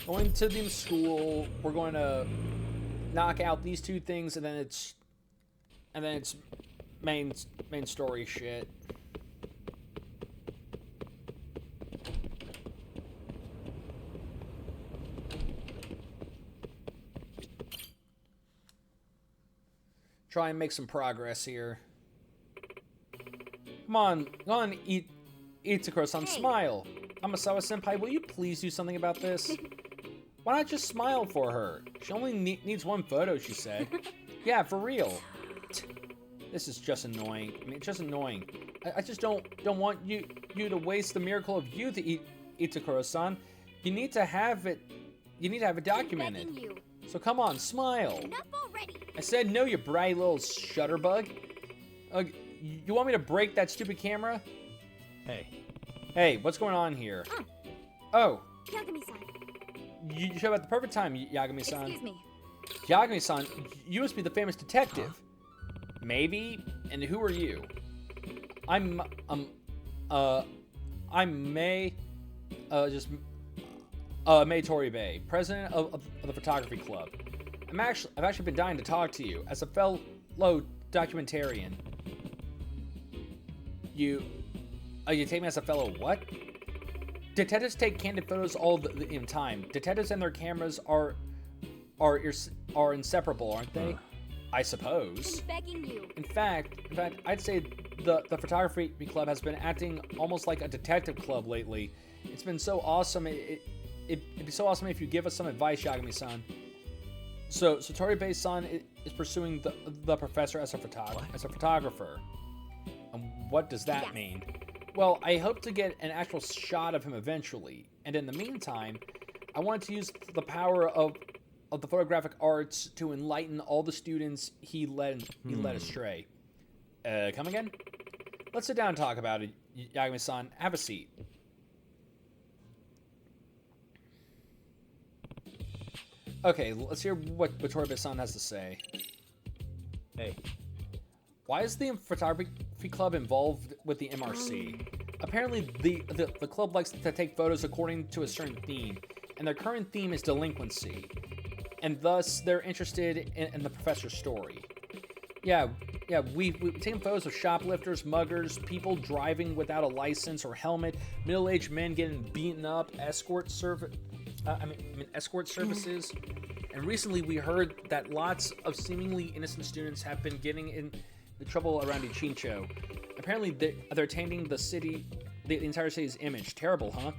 to the school. We're going to knock out these 2 things, and then it's main story shit. Try and make some progress here. Come on, Itakura-san, smile. Amasawa-senpai, will you please do something about this? Why not just smile for her? She only needs one photo, she said. Yeah, for real. This is just annoying. I mean, it's just annoying. I just don't want you to waste the miracle of youth, Itakura-san. You need to have it. You need to have it documented. So come on, smile. Enough already. I said no, you bratty little shutterbug. You want me to break that stupid camera? Hey, what's going on here? Oh. Yagami-san. You showed up at the perfect time, Yagami-san. Excuse me. Yagami-san, you must be the famous detective. Maybe? And who are you? I'm Mei, Mei Toribe, president of the photography club. I've actually been dying to talk to you as a fellow documentarian. You take me as a fellow what? Detectives take candid photos all the time. Detectives and their cameras are inseparable, aren't they? I suppose. I'm begging you. In fact, I'd say the photography club has been acting almost like a detective club lately. It's been so awesome. It'd be so awesome if you give us some advice, Yagami-san. So Toribe-san is pursuing the professor as a photographer. And what does that mean? Well, I hope to get an actual shot of him eventually. And in the meantime, I wanted to use the power of the photographic arts to enlighten all the students he led astray. Come again? Let's sit down and talk about it, Yagami-san. Have a seat. Okay, let's hear what Toribe-san has to say. Why is the photography club involved with the MRC? Apparently, the club likes to take photos according to a certain theme, and their current theme is delinquency. And thus, they're interested in the professor's story. Yeah, we've taken photos of shoplifters, muggers, people driving without a license or helmet, middle-aged men getting beaten up, escort services. And recently, we heard that lots of seemingly innocent students have been getting in the trouble around Ichincho. Apparently, they're tainting the entire city's image. Terrible, huh?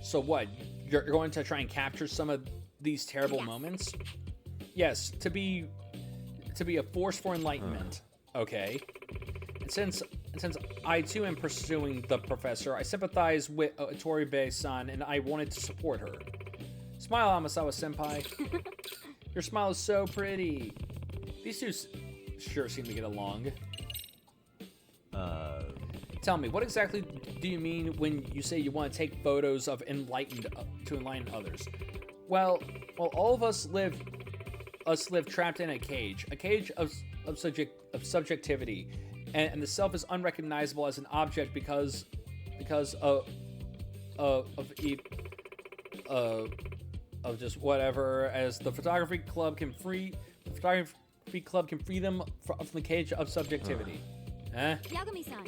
So what? You're going to try and capture some of these terrible moments? Yes, to be a force for enlightenment. Okay. And since I too am pursuing the professor, I sympathize with Toribe-san, and I wanted to support her. Smile, Amasawa-senpai. Your smile is so pretty. These two sure seem to get along. Tell me, what exactly do you mean when you say you want to take photos of to enlighten others? Well, all of us live trapped in a cage of subjectivity, and the self is unrecognizable as an object because of just whatever. As the photography club can free them from the cage of subjectivity. Yagami-san.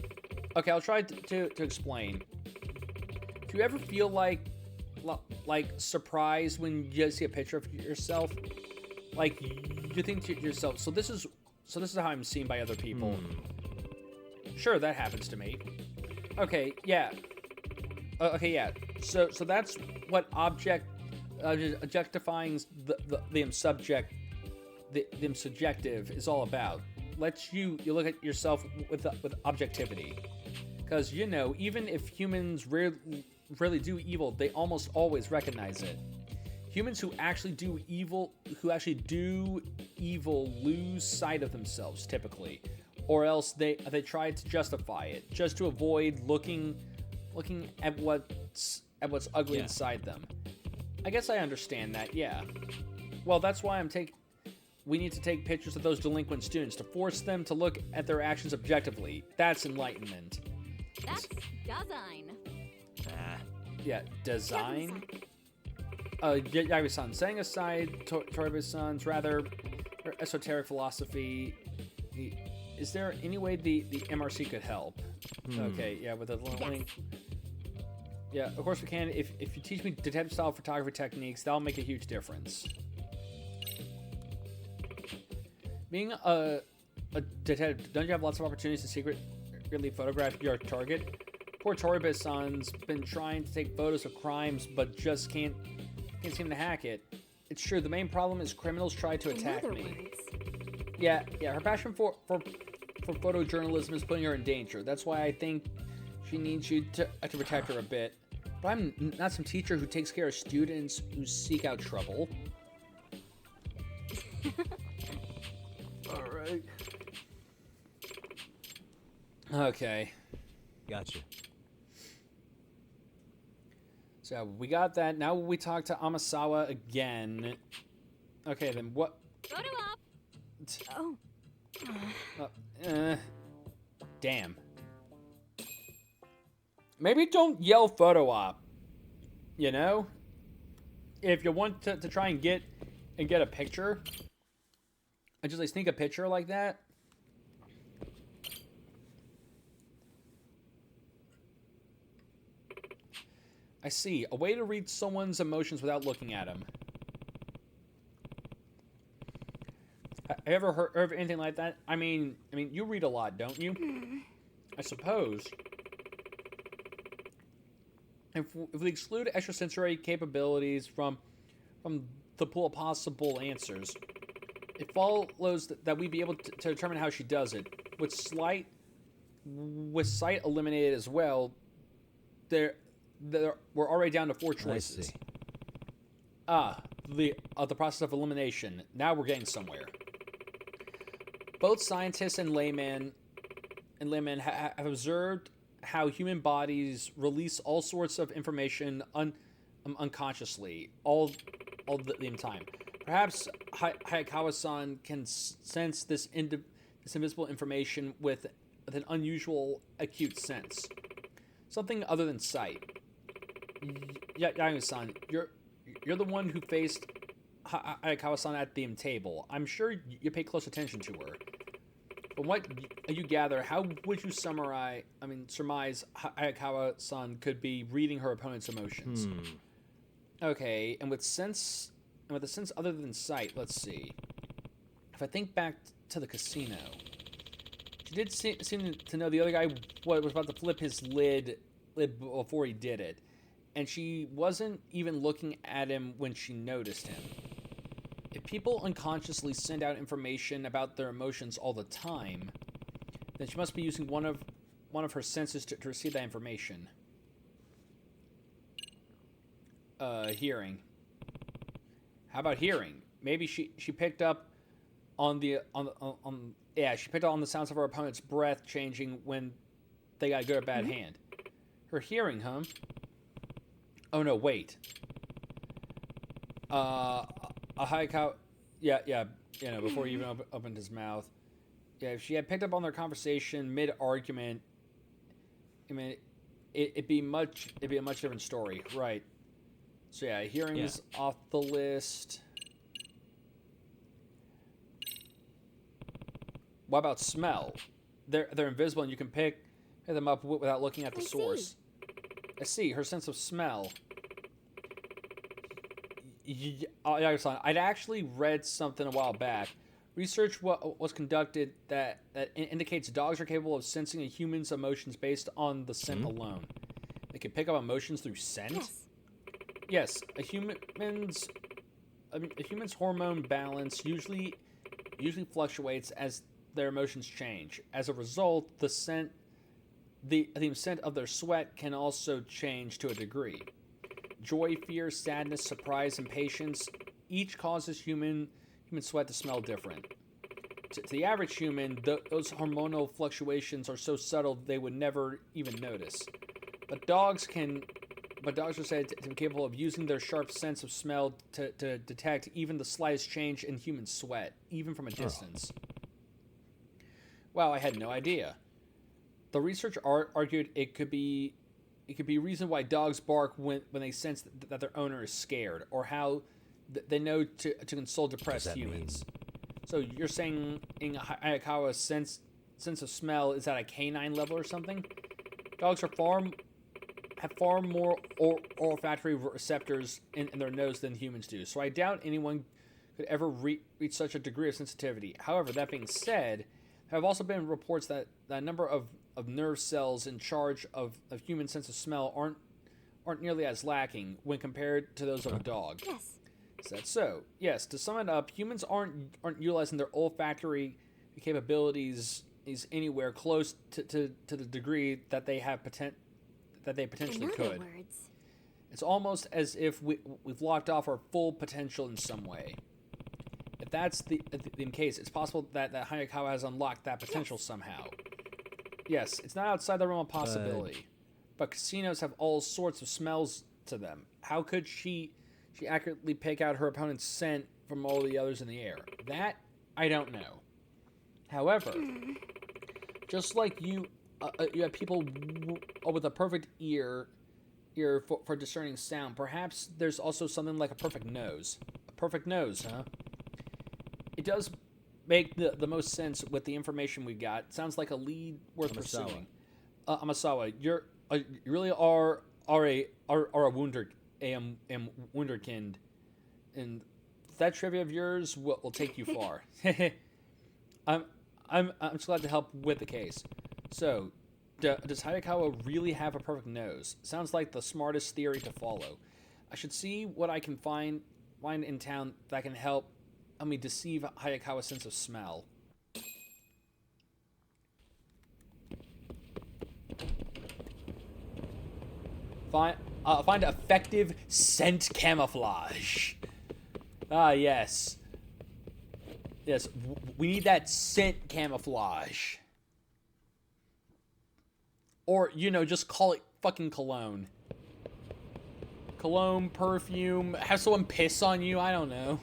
Okay, I'll try to explain. Do you ever feel like surprised when you see a picture of yourself? Like you think to yourself, so this is how I'm seen by other people. Sure, that happens to me. Okay, yeah. So that's what objectifying the subjective is all about. Lets you look at yourself with objectivity, because even if humans rarely do evil, they almost always recognize it. Humans who actually do evil lose sight of themselves typically, or else they try to justify it just to avoid looking at what's ugly inside them. I guess I understand that. Yeah. Well, that's why we need to take pictures of those delinquent students to force them to look at their actions objectively. That's enlightenment. That's design. Yeah, design? Yagami-san, setting aside Toribe-san's rather esoteric philosophy, is there any way the MRC could help? Okay, yeah, with a link. Yeah, of course we can. If you teach me detective-style photography techniques, that'll make a huge difference. Being a detective, don't you have lots of opportunities to secretly photograph your target? Poor Toribe-san's been trying to take photos of crimes, but just can't can't seem to hack it. It's true, the main problem is criminals try to attack In other me. words, Yeah, her passion for photojournalism is putting her in danger. That's why I think she needs you to protect her a bit. But I'm not some teacher who takes care of students who seek out trouble. Alright. Okay. Gotcha. So we got that. Now we talk to Amasawa again. Okay, then what? photo op. Oh. Damn. Maybe don't yell photo op. You know? If you want to try and get a picture, and just like sneak a picture like that. I see. A way to read someone's emotions without looking at them. Have you ever heard of anything like that? I mean, you read a lot, don't you? I suppose. If we exclude extrasensory capabilities from the pool of possible answers, it follows that we'd be able to determine how she does it. With sight eliminated as well, we're already down to 4 choices. I see. The process of elimination. Now we're getting somewhere. Both scientists and laymen have observed how human bodies release all sorts of information unconsciously all the time. Perhaps Hayakawa-san can sense this invisible information with an unusual acute sense. Something other than sight. Yaga-san, you're the one who faced Hayakawa-san at the table. I'm sure you pay close attention to her. From what you gather, how would you surmise Hayakawa-san could be reading her opponent's emotions? Okay, and with a sense other than sight, let's see. If I think back to the casino, she did seem to know the other guy was about to flip his lid before he did it. And she wasn't even looking at him when she noticed him. If people unconsciously send out information about their emotions all the time, then she must be using one of her senses to receive that information. Hearing. How about hearing? Maybe she picked up on the sounds of her opponent's breath changing when they got a good or bad hand. Her hearing, huh? Oh no, wait. A Hayakawa, before he even opened his mouth. Yeah, if she had picked up on their conversation mid-argument, I mean, it'd be a much different story, right? So yeah, hearing is off the list. What about smell? They're invisible and you can pick them up without looking at the source. I see, her sense of smell. I'd actually read something a while back. Research was conducted that indicates dogs are capable of sensing a human's emotions based on the scent alone. They can pick up emotions through scent? Yes, a human's hormone balance usually fluctuates as their emotions change. As a result, the scent of their sweat can also change to a degree. Joy, fear, sadness, surprise, and patience each causes human sweat to smell different. To the average human, those hormonal fluctuations are so subtle they would never even notice. But dogs are said to be capable of using their sharp sense of smell to detect even the slightest change in human sweat, even from a distance. Wow, I had no idea. The research argued it could be a reason why dogs bark when they sense that their owner is scared, or how they know to console depressed humans. So you're saying in Hayakawa's sense of smell is at a canine level or something? Dogs have far more olfactory receptors in their nose than humans do, so I doubt anyone could ever reach such a degree of sensitivity. However, that being said, there have also been reports that a number of nerve cells in charge of human sense of smell aren't aren't nearly as lacking when compared to those of a dog. Yes. Is that so? Yes, to sum it up, humans aren't utilizing their olfactory capabilities anywhere close to the degree that they have potentially In other could. words, It's almost as if we've locked off our full potential in some way. If that's the case, it's possible that Hayakawa has unlocked that potential somehow. Yes, it's not outside the realm of possibility. But casinos have all sorts of smells to them. How could she accurately pick out her opponent's scent from all the others in the air? That, I don't know. However, just like you have people with a perfect ear for discerning sound, perhaps there's also something like a perfect nose. A perfect nose, huh? It does make the most sense with the information we got. Sounds like a lead worth pursuing. Amasawa, you really are a wunderkind, and that trivia of yours will take you far. I'm just glad to help with the case. So, does Hayakawa really have a perfect nose? Sounds like the smartest theory to follow. I should see what I can find in town that can help me deceive Hayakawa's sense of smell. Find effective scent camouflage. Ah, yes. Yes, we need that scent camouflage. Or, just call it fucking cologne. Cologne, perfume, have someone piss on you, I don't know.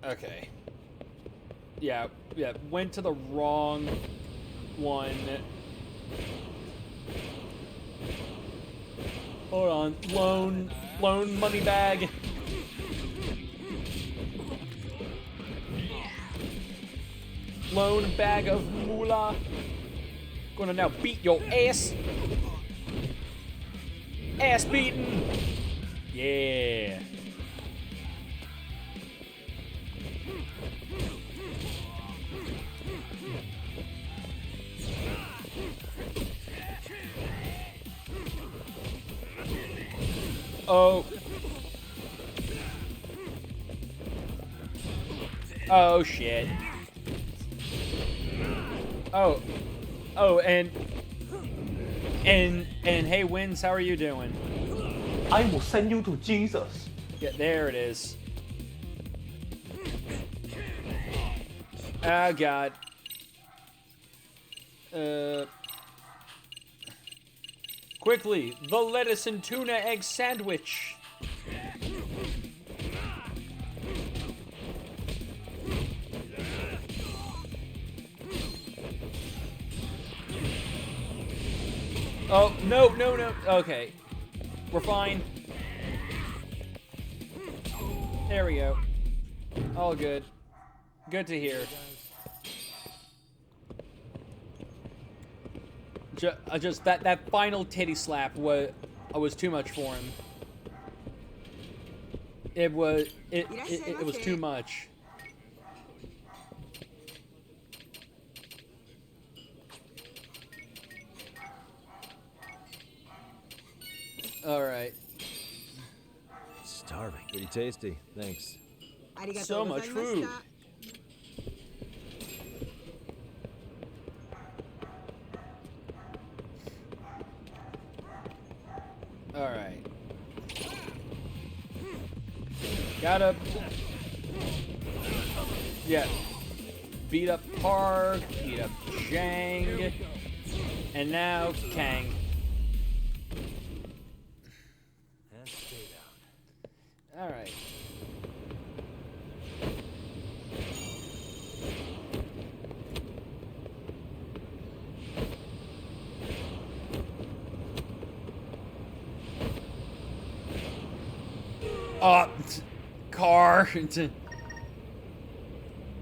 Okay. Yeah, went to the wrong one. Hold on. Loan money bag. Loan bag of moolah. Gonna now beat your ass. Ass beating. Yeah. Oh shit. And hey Wins, how are you doing? I will send you to Jesus. Yeah, there it is. Oh god. Quickly, the lettuce and tuna egg sandwich. Oh, no. Okay. We're fine. There we go. All good. Good to hear. Just that final titty slap was too much for him. It was too much. All right. Starving. Pretty tasty. Thanks. So much food. All right. Gotta. Yeah. Beat up Park. Beat up Zhang. And now Kang. All right. Car.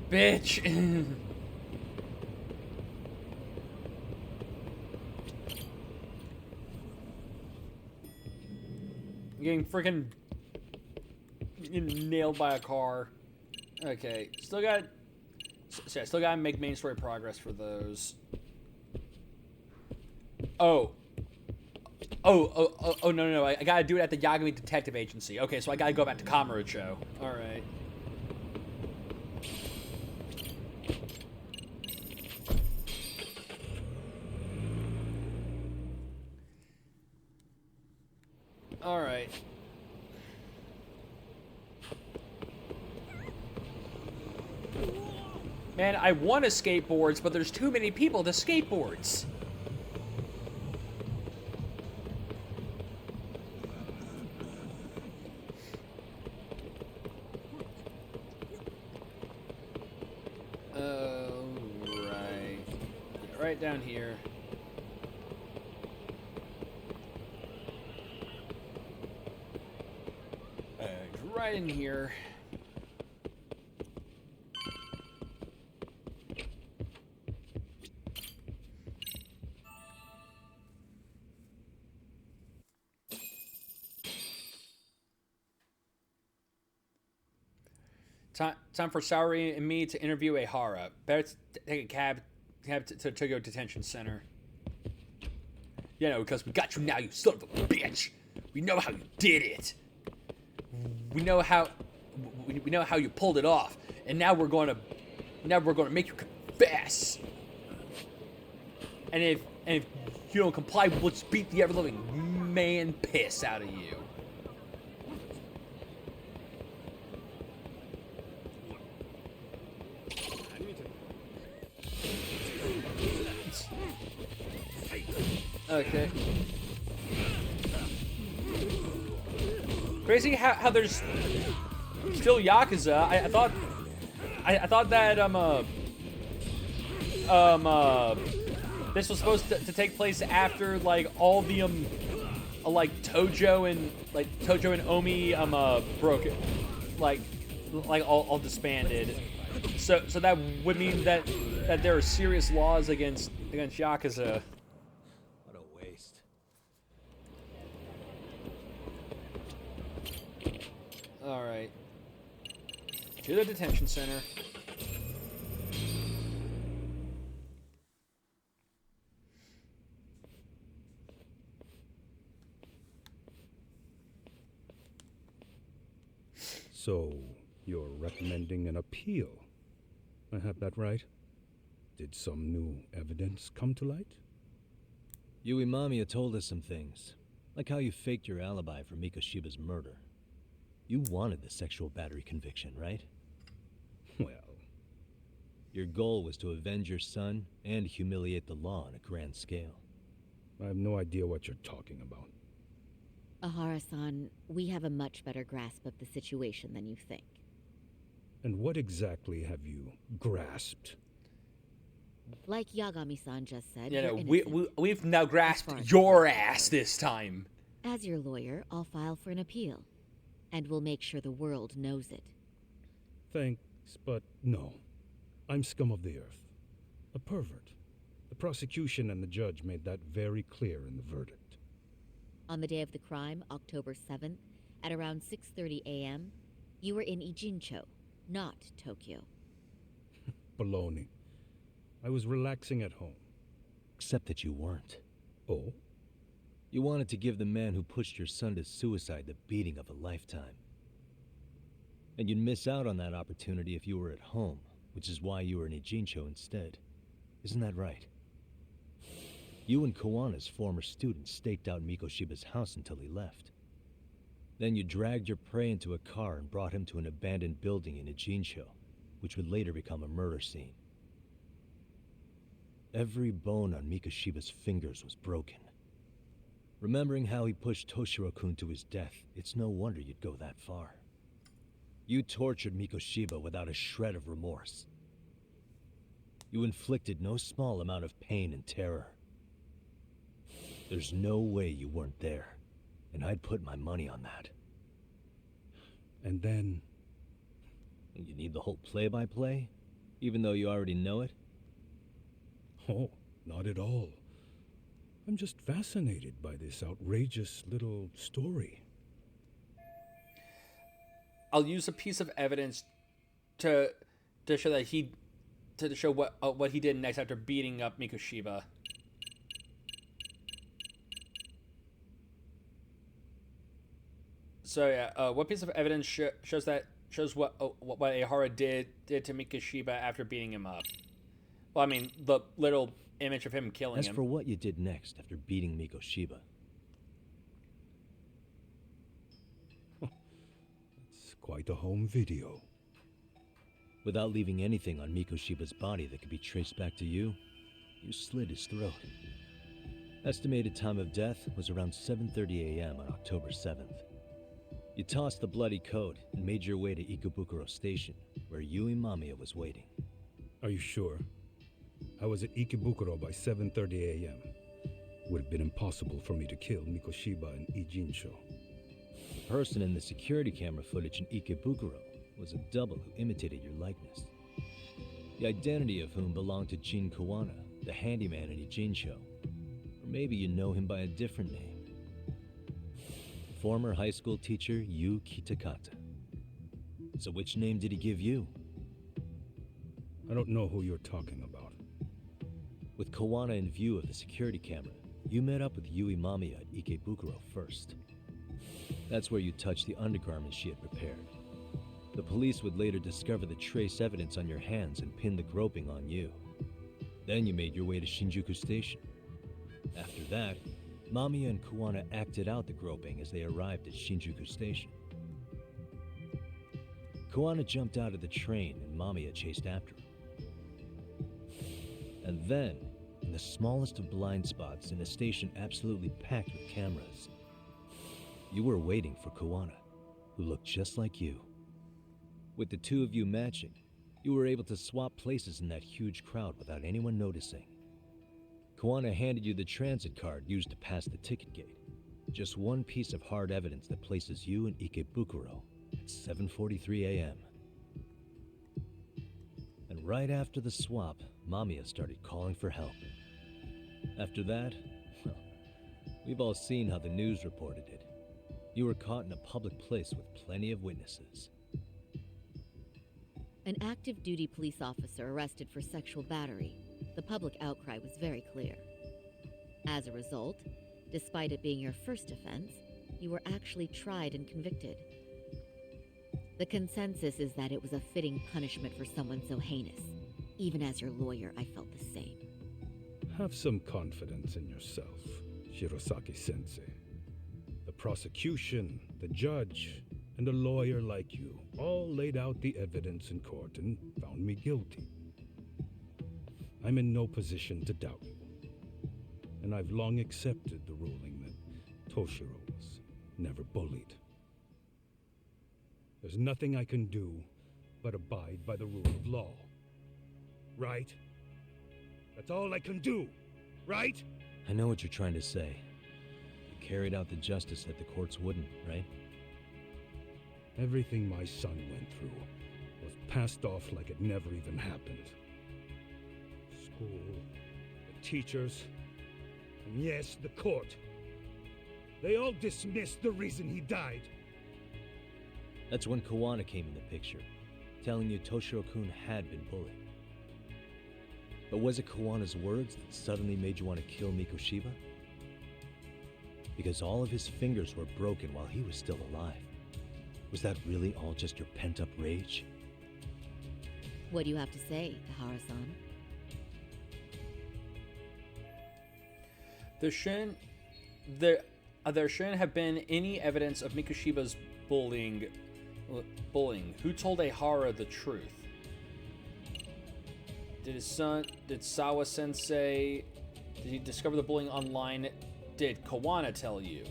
Bitch. Getting freaking nailed by a car. Okay, still got to make main story progress for those. Oh, no, I gotta do it at the Yagami Detective Agency. Okay, so I gotta go back to Kamurocho. Alright. Alright. Man, I want to skateboards, but there's too many people to skateboards. Right down here. Right in here. Time for Saori and me to interview Ehara. Better take a cab to Tokyo Detention Center. You know, because we got you now, you son of a bitch. We know how you did it. We know how you pulled it off, and now we're gonna make you confess. And if you don't comply, we'll just beat the ever-loving man piss out of you. Okay. Crazy how there's still Yakuza. I thought that this was supposed to take place after like all the like Tojo and Omi broke it, like all disbanded. So that would mean that there are serious laws against Yakuza. What a waste. All right. To the detention center. So, you're recommending an appeal? I have that right? Did some new evidence come to light? Yui Mamiya told us some things, like how you faked your alibi for Mikoshiba's murder. You wanted the sexual battery conviction, right? Well... Your goal was to avenge your son and humiliate the law on a grand scale. I have no idea what you're talking about. Ahara-san, we have a much better grasp of the situation than you think. And what exactly have you grasped? Like Yagami-san just said, Yeah, you're no, innocent. we've now grasped your ass this time. As your lawyer, I'll file for an appeal. And we'll make sure the world knows it. Thanks, but no. I'm scum of the earth. A pervert. The prosecution and the judge made that very clear in the verdict. On the day of the crime, October 7th, at around 6:30 a.m., you were in Ijincho, not Tokyo. Baloney. I was relaxing at home. Except that you weren't. Oh? You wanted to give the man who pushed your son to suicide the beating of a lifetime. And you'd miss out on that opportunity if you were at home, which is why you were in Ijincho instead. Isn't that right? You and Kawana's former student staked out Mikoshiba's house until he left. Then you dragged your prey into a car and brought him to an abandoned building in Ijincho, which would later become a murder scene. Every bone on Mikoshiba's fingers was broken. Remembering how he pushed Toshiro-kun to his death, it's no wonder you'd go that far. You tortured Mikoshiba without a shred of remorse. You inflicted no small amount of pain and terror. There's no way you weren't there, and I'd put my money on that. And then... You need the whole play-by-play? Even though you already know it? Oh, not at all. I'm just fascinated by this outrageous little story. I'll use a piece of evidence to show that to show what he did next after beating up Mikoshiba. So yeah, what piece of evidence shows what Ehara did to Mikoshiba after beating him up? Well, I mean, the little image of him killing him. As for what you did next after beating Mikoshiba. It's quite a home video. Without leaving anything on Mikoshiba's body that could be traced back to you, you slit his throat. Estimated time of death was around 7:30 a.m. on October 7th. You tossed the bloody coat and made your way to Ikebukuro Station, where Yui Mamiya was waiting. Are you sure? I was at Ikebukuro by 7:30 a.m. Would have been impossible for me to kill Mikoshiba and Ijincho. The person in the security camera footage in Ikebukuro was a double who imitated your likeness. The identity of whom belonged to Jin Kawana, the handyman in Ijincho. Or maybe you know him by a different name. Former high school teacher Yu Kitakata. So which name did he give you? I don't know who you're talking about. With Kawana in view of the security camera, you met up with Yui Mamiya at Ikebukuro first. That's where you touched the undergarments she had prepared. The police would later discover the trace evidence on your hands and pin the groping on you. Then you made your way to Shinjuku Station. After that, Mamiya and Kawana acted out the groping as they arrived at Shinjuku Station. Kawana jumped out of the train and Mamiya chased after him. And then, in the smallest of blind spots in a station absolutely packed with cameras, you were waiting for Kawana, who looked just like you. With the two of you matching, you were able to swap places in that huge crowd without anyone noticing. Kawana handed you the transit card used to pass the ticket gate. Just one piece of hard evidence that places you in Ikebukuro at 7:43 a.m. And right after the swap, Mamiya started calling for help. After that, well, we've all seen how the news reported it. You were caught in a public place with plenty of witnesses. An active duty police officer arrested for sexual battery. The public outcry was very clear. As a result, despite it being your first offense, you were actually tried and convicted. The consensus is that it was a fitting punishment for someone so heinous. Even as your lawyer, I felt the same. Have some confidence in yourself, Shirosaki-sensei. The prosecution, the judge, and a lawyer like you all laid out the evidence in court and found me guilty. I'm in no position to doubt you. And I've long accepted the ruling that Toshiro was never bullied. There's nothing I can do but abide by the rule of law. Right? That's all I can do, right? I know what you're trying to say. You carried out the justice that the courts wouldn't, right? Everything my son went through was passed off like it never even happened. School, the teachers, and yes, the court. They all dismissed the reason he died. That's when Kawana came in the picture, telling you Toshiro-kun had been bullied. But was it Kawana's words that suddenly made you want to kill Mikoshiba? Because all of his fingers were broken while he was still alive. Was that really all just your pent-up rage? What do you have to say, Ihara-san? There shouldn't have been any evidence of Mikoshiba's bullying. Who told Ehara the truth? Did Sawa-sensei... Did he discover the bullying online? Did Kawana tell you?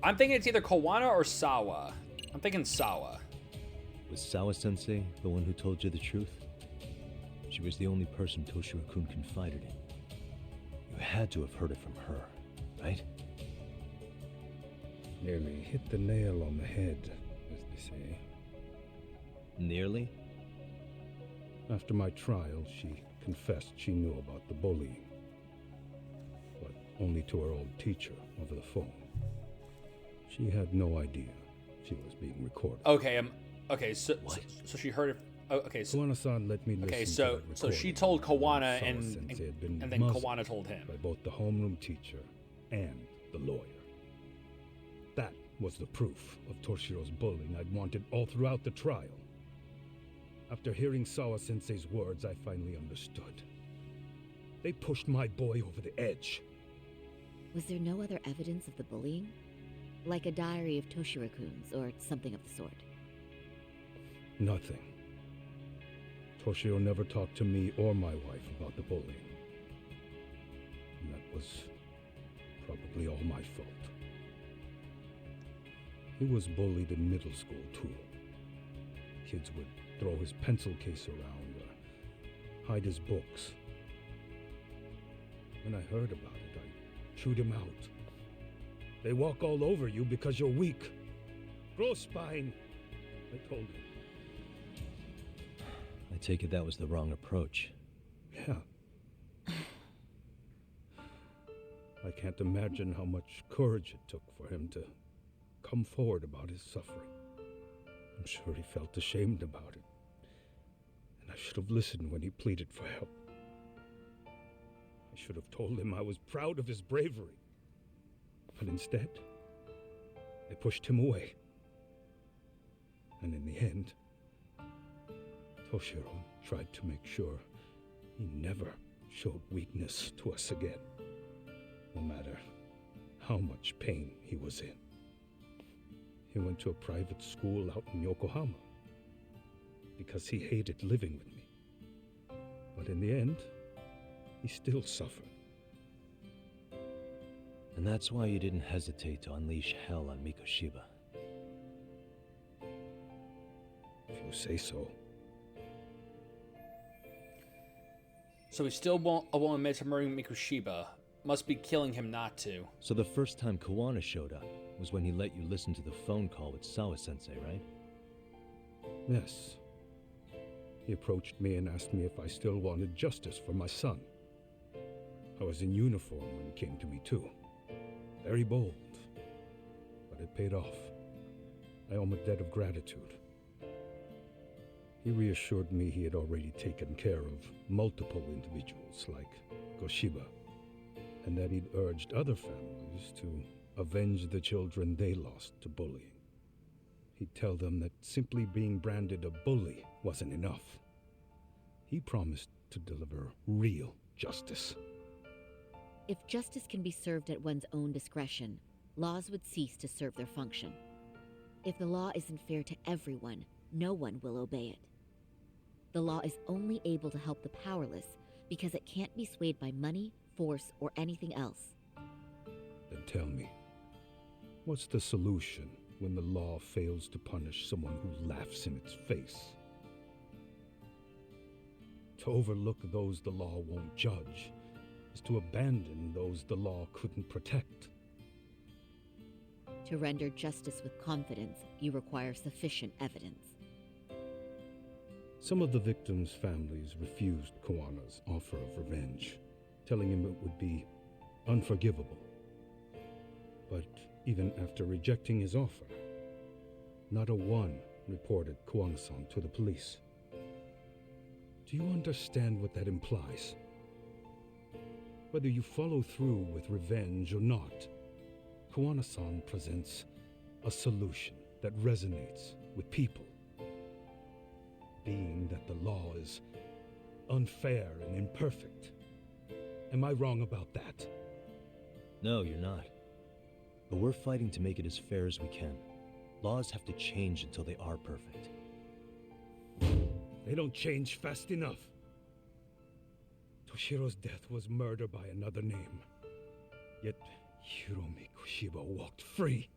I'm thinking it's either Kawana or Sawa. I'm thinking Sawa. Was Sawa-sensei the one who told you the truth? She was the only person Toshiro-kun confided in. You had to have heard it from her, right? Nearly hit the nail on the head, as they say. Nearly? After my trial, she confessed she knew about the bullying. But only to her old teacher over the phone. She had no idea she was being recorded. Okay, so she heard it. Oh, okay, so Kawana-san let me listen okay, to so that so she recording told where Kawana, Sawa-sensei had been and then muzzled Kawana told him. by both the homeroom teacher and the lawyer. That was the proof of Toshiro's bullying I'd wanted all throughout the trial. After hearing Sawa-sensei's words, I finally understood. They pushed my boy over the edge. Was there no other evidence of the bullying? Like a diary of Toshiro-kun's or something of the sort? Nothing. Toshiro never talked to me or my wife about the bullying. And that was probably all my fault. He was bullied in middle school, too. Kids would throw his pencil case around or hide his books. When I heard about it, I chewed him out. They walk all over you because you're weak. Grow spine, I told him. I take it that was the wrong approach. Yeah. I can't imagine how much courage it took for him to come forward about his suffering. I'm sure he felt ashamed about it. And I should have listened when he pleaded for help. I should have told him I was proud of his bravery. But instead, I pushed him away. And in the end, Toshiro tried to make sure he never showed weakness to us again, no matter how much pain he was in. He went to a private school out in Yokohama because he hated living with me. But in the end, he still suffered. And that's why you didn't hesitate to unleash hell on Mikoshiba. If you say so. So he still won't admit to murdering Mikoshiba. Must be killing him not to. So the first time Kawana showed up was when he let you listen to the phone call with Sawa-sensei, right? Yes. He approached me and asked me if I still wanted justice for my son. I was in uniform when he came to me too. Very bold. But it paid off. I owe him a debt of gratitude. He reassured me he had already taken care of multiple individuals like Goshiba, and that he'd urged other families to avenge the children they lost to bullying. He'd tell them that simply being branded a bully wasn't enough. He promised to deliver real justice. If justice can be served at one's own discretion, laws would cease to serve their function. If the law isn't fair to everyone, no one will obey it. The law is only able to help the powerless because it can't be swayed by money, force, or anything else. Then tell me, what's the solution when the law fails to punish someone who laughs in its face? To overlook those the law won't judge is to abandon those the law couldn't protect. To render justice with confidence, you require sufficient evidence. Some of the victims' families refused Kawana's offer of revenge, telling him it would be unforgivable. But even after rejecting his offer, not a one reported Kawana-san to the police. Do you understand what that implies? Whether you follow through with revenge or not, Kawana-san presents a solution that resonates with people. Being that the law is unfair and imperfect. Am I wrong about that? No, you're not. But we're fighting to make it as fair as we can. Laws have to change until they are perfect. They don't change fast enough. Toshiro's death was murder by another name. Yet Hiromi Kushiba walked free.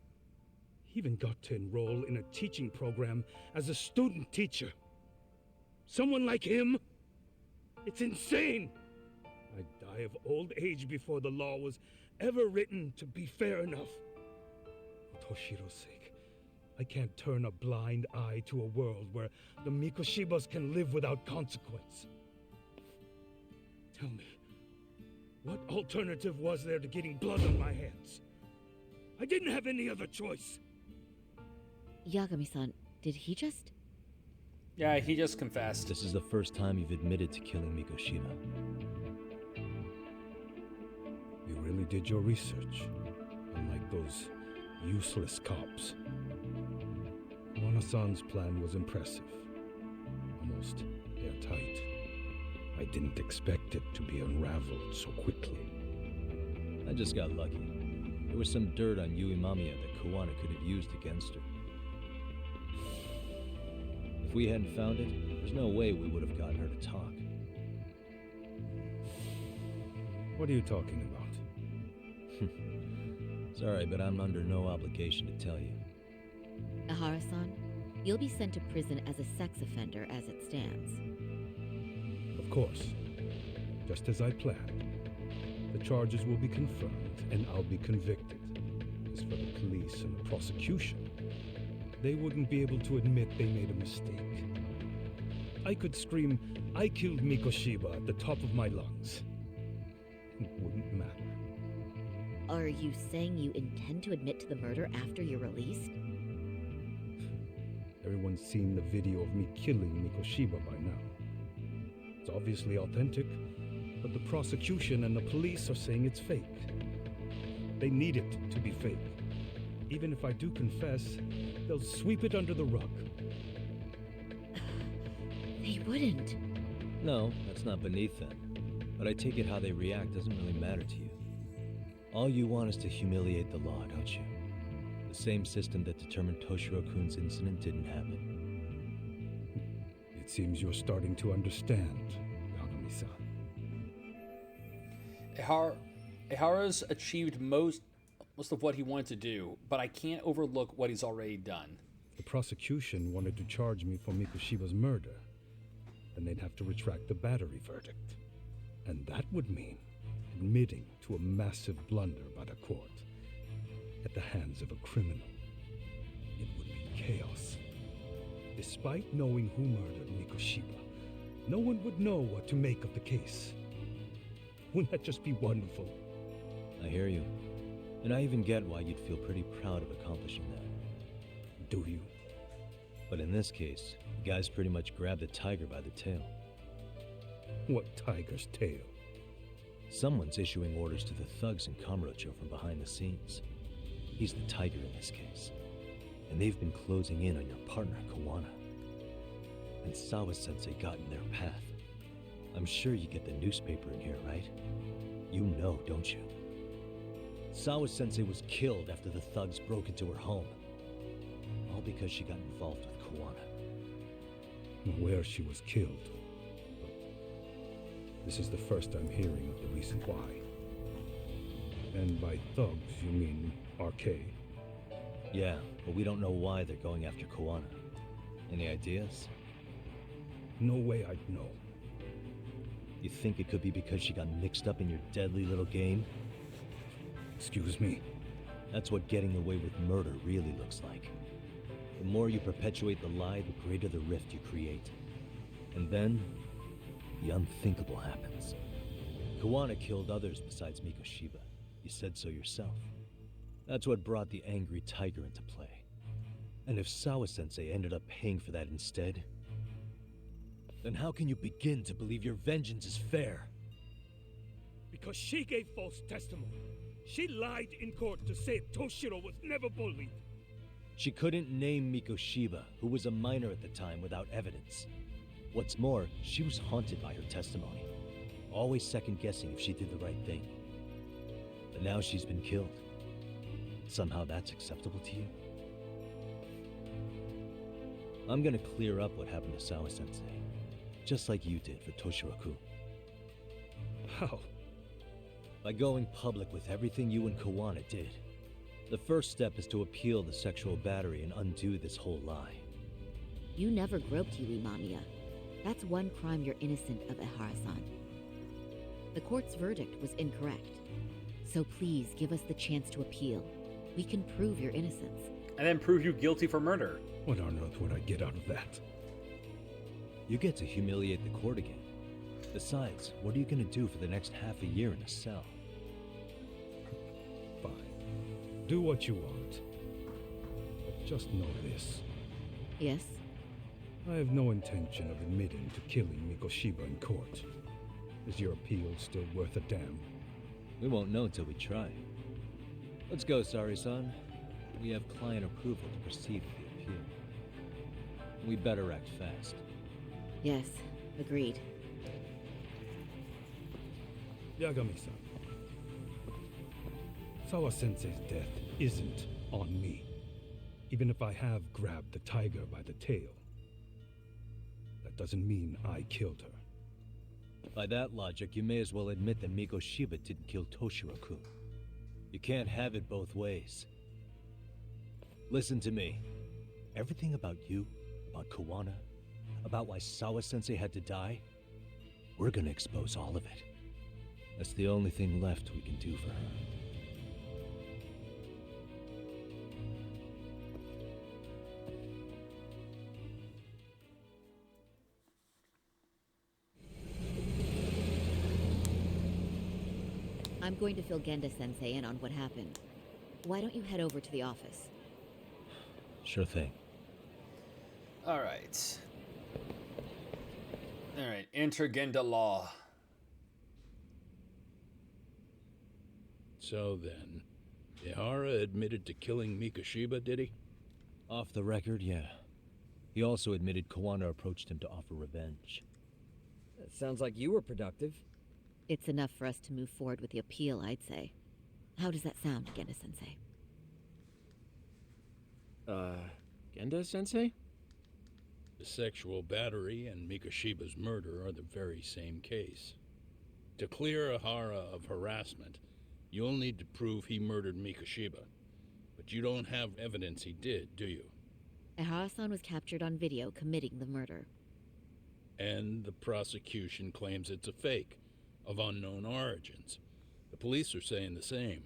He even got to enroll in a teaching program as a student teacher. Someone like him? It's insane! I'd die of old age before the law was ever written to be fair enough. Toshiro's sake, I can't turn a blind eye to a world where the Mikoshibas can live without consequence. Tell me, what alternative was there to getting blood on my hands? I didn't have any other choice. Yagami-san, did he just... Yeah, he just confessed. This is the first time you've admitted to killing Mikoshiba. You really did your research, unlike those useless cops. Wanasan's plan was impressive, almost airtight. I didn't expect it to be unraveled so quickly. I just got lucky. There was some dirt on Yui Mamiya that Kawana could have used against her. If we hadn't found it, there's no way we would have gotten her to talk. What are you talking about? Sorry, but I'm under no obligation to tell you. Ehara-san, you'll be sent to prison as a sex offender as it stands. Of course. Just as I planned. The charges will be confirmed, and I'll be convicted. As for the police and the prosecution, they wouldn't be able to admit they made a mistake. I could scream, "I killed Mikoshiba" at the top of my lungs. It wouldn't matter. Are you saying you intend to admit to the murder after you're released? Everyone's seen the video of me killing Mikoshiba by now. It's obviously authentic, but the prosecution and the police are saying it's fake. They need it to be fake. Even if I do confess, they'll sweep it under the rug. They wouldn't. No, that's not beneath them. But I take it how they react doesn't really matter to you. All you want is to humiliate the law, don't you? The same system that determined Toshiro-kun's incident didn't happen. It seems you're starting to understand, Yagami-san. Ehara's achieved most of what he wanted to do, but I can't overlook what he's already done. The prosecution wanted to charge me for Mikoshiba's murder. Then they'd have to retract the battery verdict. And that would mean admitting to a massive blunder by the court at the hands of a criminal. It would be chaos. Despite knowing who murdered Mikoshiba, no one would know what to make of the case. Wouldn't that just be wonderful? I hear you. And I even get why you'd feel pretty proud of accomplishing that. Do you? But in this case, the guys pretty much grabbed the tiger by the tail. What tiger's tail? Someone's issuing orders to the thugs in Kamurocho from behind the scenes. He's the tiger in this case. And they've been closing in on your partner, Kawana. And Sawa-sensei got in their path. I'm sure you get the newspaper in here, right? You know, don't you? Sawa-sensei was killed after the thugs broke into her home. All because she got involved with Kawana. Where she was killed. This is the first I'm hearing of the reason why. And by thugs, you mean Arcade? Yeah, but we don't know why they're going after Kawana. Any ideas? No way I'd know. You think it could be because she got mixed up in your deadly little game? Excuse me? That's what getting away with murder really looks like. The more you perpetuate the lie, the greater the rift you create. And then, the unthinkable happens. Kawana killed others besides Mikoshiba. You said so yourself. That's what brought the angry tiger into play. And if Sawa-sensei ended up paying for that instead, then how can you begin to believe your vengeance is fair? Because she gave false testimony. She lied in court to say Toshiro was never bullied. She couldn't name Mikoshiba, who was a minor at the time, without evidence. What's more, she was haunted by her testimony, always second-guessing if she did the right thing. But now she's been killed. Somehow that's acceptable to you? I'm gonna clear up what happened to Sawa-sensei, just like you did for Toshiro-kun. How? By going public with everything you and Kawana did. The first step is to appeal the sexual battery and undo this whole lie. You never groped Yui Mamiya. That's one crime you're innocent of, Ehara-san. The court's verdict was incorrect. So please give us the chance to appeal. we can prove your innocence. And then prove you guilty for murder. What on earth would I get out of that? You get to humiliate the court again. Besides, what are you gonna do for the next half a year in a cell? Fine. Do what you want. But just know this. Yes? I have no intention of admitting to killing Mikoshiba in court. Is your appeal still worth a damn? We won't know till we try. Let's go, Sari-san. We have client approval to proceed with the appeal. We better act fast. Yes, agreed. Yagami-san. Sawa-sensei's death isn't on me. Even if I have grabbed the tiger by the tail. That doesn't mean I killed her. By that logic, you may as well admit that Mikoshiba didn't kill Toshiro-kun. You can't have it both ways. Listen to me. Everything about you, about Kawana, about why Sawa-sensei had to die, we're gonna expose all of it. That's the only thing left we can do for her. I'm going to fill Genda-sensei in on what happened. Why don't you head over to the office? Sure thing. Alright. Alright, enter Genda Law. So then, Ihara admitted to killing Mikoshiba, did he? Off the record, yeah. He also admitted Kawana approached him to offer revenge. That sounds like you were productive. It's enough for us to move forward with the appeal, I'd say. How does that sound, Genda-sensei? Genda-sensei? The sexual battery and Mikoshiba's murder are the very same case. To clear Ihara of harassment, you'll need to prove he murdered Mikoshiba. But you don't have evidence he did, do you? Ihara-san was captured on video committing the murder. And the prosecution claims it's a fake, of unknown origins. The police are saying the same.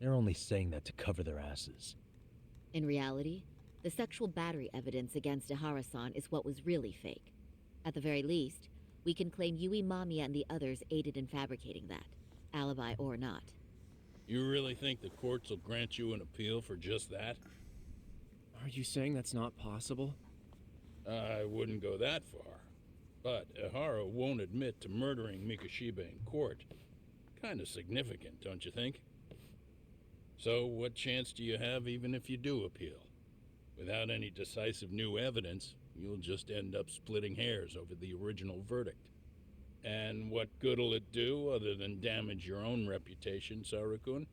They're only saying that to cover their asses. In reality, the sexual battery evidence against Ihara-san is what was really fake. At the very least, we can claim Yui Mamiya and the others aided in fabricating that, alibi or not. You really think the courts will grant you an appeal for just that? Are you saying that's not possible? I wouldn't go that far. But Ihara won't admit to murdering Mikoshiba in court. Kind of significant, don't you think? So what chance do you have even if you do appeal? Without any decisive new evidence, you'll just end up splitting hairs over the original verdict. And what good'll it do other than damage your own reputation, Saru-kun?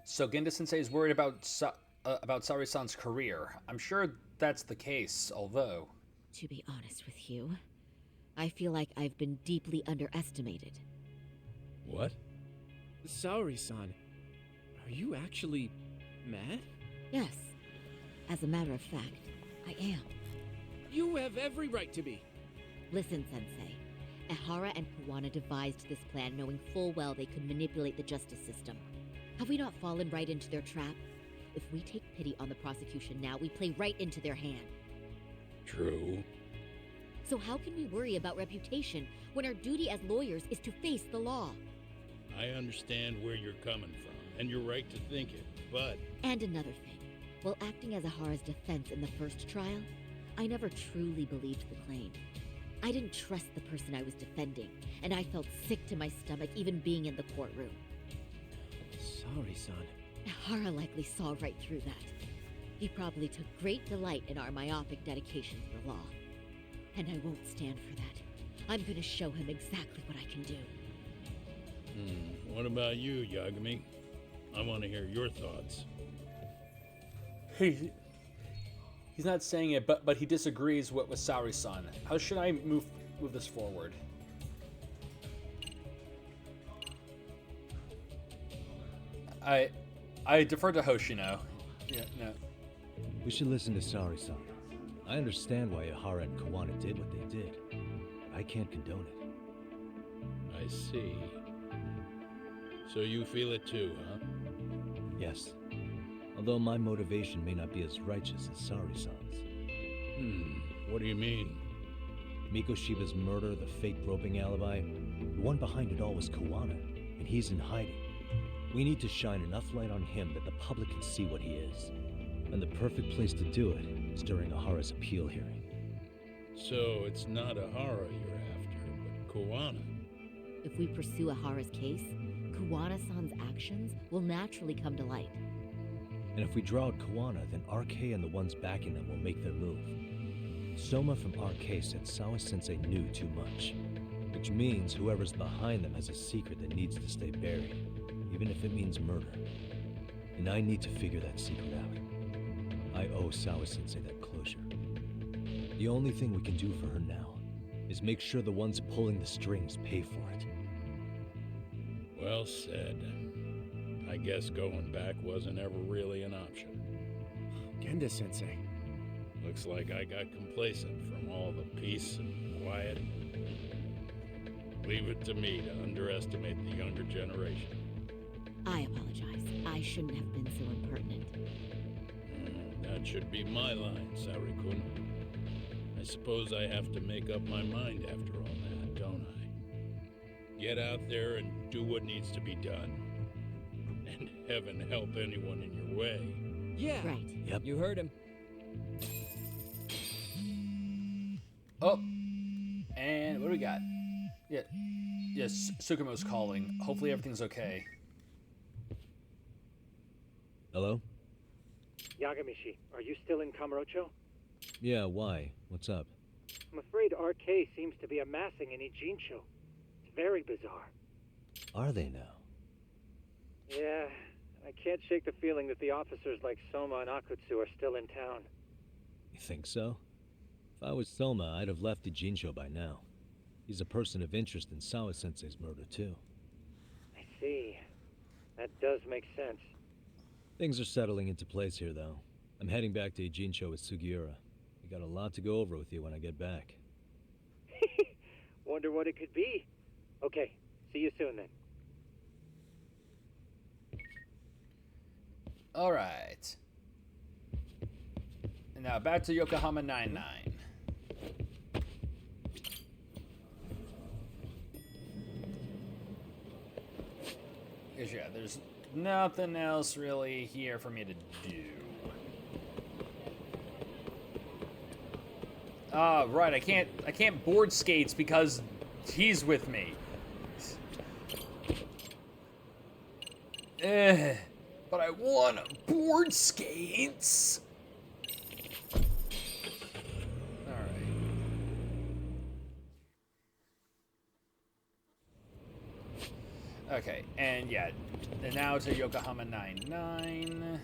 So Genda-sensei is worried about Sari-san's career. I'm sure that's the case, although... To be honest with you, I feel like I've been deeply underestimated. What? Saori-san, are you actually mad? Yes. As a matter of fact, I am. You have every right to be. Listen, Sensei. Ihara and Kawana devised this plan knowing full well they could manipulate the justice system. Have we not fallen right into their trap? If we take pity on the prosecution now, we play right into their hand. True. So how can we worry about reputation when our duty as lawyers is to face the law? I understand where you're coming from, and you're right to think it, but... And another thing. While acting as Ihara's defense in the first trial, I never truly believed the claim. I didn't trust the person I was defending, and I felt sick to my stomach even being in the courtroom. Saori-san. Ihara likely saw right through that. He probably took great delight in our myopic dedication to the law. And I won't stand for that. I'm gonna show him exactly what I can do. What about you, Yagami? I want to hear your thoughts. He's not saying it, but he disagrees with Saori-san. How should I move this forward? I defer to Hoshino. Yeah, no. We should listen to Saori-san. I understand why Ihara and Kawana did what they did, but I can't condone it. I see. So you feel it too, huh? Yes. Although my motivation may not be as righteous as Sari-san's. What do you mean? Mikoshiba's murder, the fake groping alibi, the one behind it all was Kuwana, and he's in hiding. We need to shine enough light on him that the public can see what he is. And the perfect place to do it is during Ahara's appeal hearing. So it's not Ahara you're after, but Kuwana. If we pursue Ahara's case, Kuwana-san's actions will naturally come to light. And if we draw out Kuwana, then RK and the ones backing them will make their move. Soma from RK said Sawa-sensei knew too much, which means whoever's behind them has a secret that needs to stay buried, even if it means murder. And I need to figure that secret out. I owe Sawa-sensei that closure. The only thing we can do for her now is make sure the ones pulling the strings pay for it. Well said. I guess going back wasn't ever really an option. Genda-sensei. Looks like I got complacent from all the peace and quiet. Leave it to me to underestimate the younger generation. I apologize. I shouldn't have been so impertinent. That should be my line, Sari-kun. I suppose I have to make up my mind after all that, don't I? Get out there and do what needs to be done. And heaven help anyone in your way. Yeah. Right. Yep. You heard him. Oh, and what do we got? Yeah, yes, Tsukumo's calling. Hopefully everything's okay. Hello? Yagamishi, are you still in Kamurocho? Yeah, why? What's up? I'm afraid RK seems to be amassing in Ijincho. It's very bizarre. Are they now? Yeah, I can't shake the feeling that the officers like Soma and Akutsu are still in town. You think so? If I was Soma, I'd have left Ijincho by now. He's a person of interest in Sawa-sensei's murder, too. I see. That does make sense. Things are settling into place here, though. I'm heading back to Ijincho with Sugiura. We got a lot to go over with you when I get back. Wonder what it could be. Okay, see you soon then. All right. And now back to Yokohama 99. Because yeah, there's nothing else really here for me to do. Right, I can't board skates because he's with me. But I want board skates. Okay, and yeah, and now to Yokohama 99.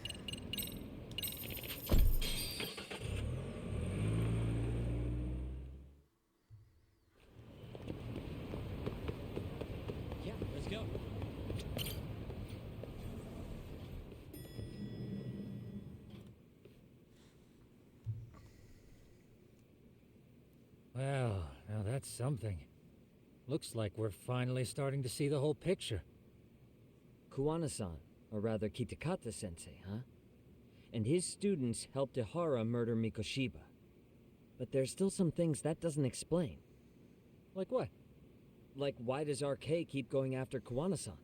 Yeah, let's go. Well, now that's something. Looks like we're finally starting to see the whole picture. Kuwana-san, or rather Kitakata-sensei, huh? And his students helped Ihara murder Mikoshiba. But there's still some things that doesn't explain. Like what? Like why does RK keep going after Kuwana-san?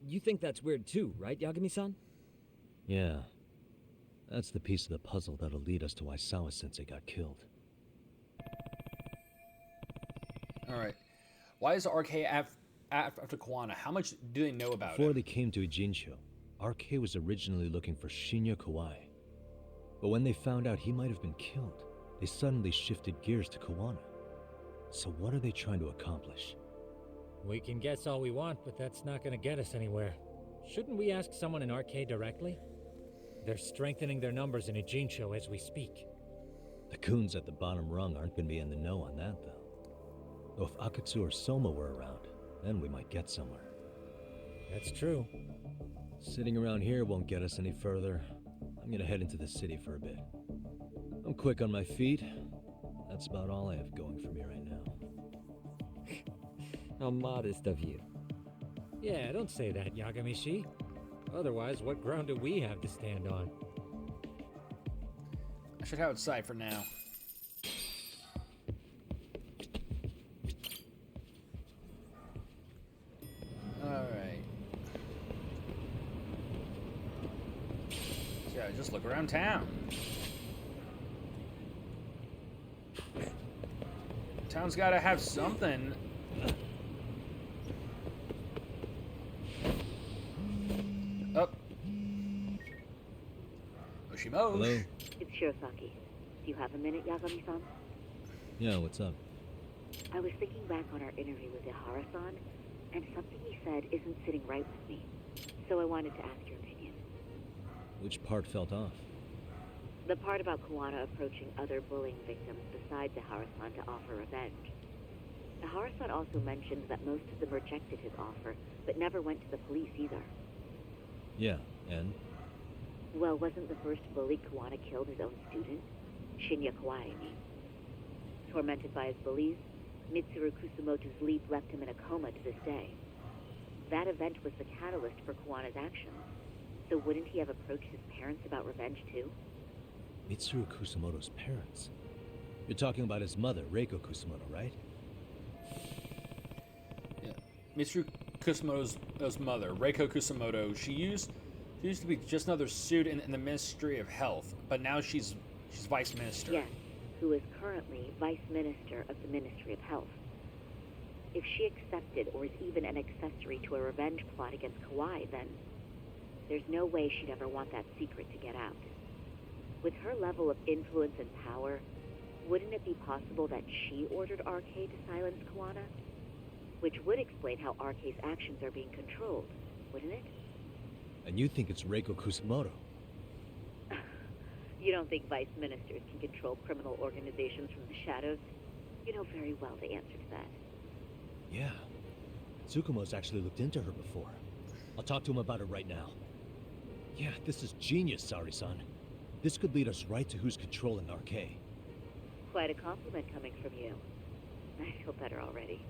You think that's weird too, right, Yagami-san? Yeah. That's the piece of the puzzle that'll lead us to why Sawa-sensei got killed. Alright. Why is RK after Kuwana? How much do they know about Before it? they came to Ijincho, RK was originally looking for Shinya Kawai. But when they found out he might have been killed, they suddenly shifted gears to Kuwana. So what are they trying to accomplish? We can guess all we want, but that's not gonna get us anywhere. Shouldn't we ask someone in RK directly? They're strengthening their numbers in Ijincho as we speak. The goons at the bottom rung aren't going to be in the know on that, though. Though if Akutsu or Soma were around, then we might get somewhere. That's true. Sitting around here won't get us any further. I'm going to head into the city for a bit. I'm quick on my feet. That's about all I have going for me right now. How modest of you. Yeah, don't say that, Yagami-shi. Otherwise, what ground do we have to stand on? I should have it sight for now. Alright. Yeah, just look around town. Town's gotta have something. Up. Oshimosh. Hello? It's Shirosaki. Do you have a minute, Yagami-san? Yeah, what's up? I was thinking back on our interview with Ihara-san, and something he said isn't sitting right with me. So I wanted to ask your opinion. Which part felt off? The part about Kuwana approaching other bullying victims besides Ihara-san to offer revenge. Ihara-san also mentioned that most of them rejected his offer, but never went to the police either. Yeah, and? Well, wasn't the first bully Kuwana killed his own student? Shinya Kawai, I mean. Tormented by his bullies, Mitsuru Kusumoto's leap left him in a coma to this day. That event was the catalyst for Kuwana's actions. So wouldn't he have approached his parents about revenge too? Mitsuru Kusumoto's parents? You're talking about his mother, Reiko Kusumoto, right? Yeah. Mitsuru Kusumoto's mother, Reiko Kusumoto, she used to be just another student in the Ministry of Health, but now she's vice minister. Yes, who is currently vice minister of the Ministry of Health. If she accepted or is even an accessory to a revenge plot against Kawai, then there's no way she'd ever want that secret to get out. With her level of influence and power, wouldn't it be possible that she ordered RK to silence Kuwana? Which would explain how RK's actions are being controlled, wouldn't it? And you think it's Reiko Kusumoto? You don't think vice ministers can control criminal organizations from the shadows? You know very well the answer to that. Yeah. Tsukumo's actually looked into her before. I'll talk to him about it right now. Yeah, this is genius, Sari-san. This could lead us right to who's controlling RK. Quite a compliment coming from you. I feel better already.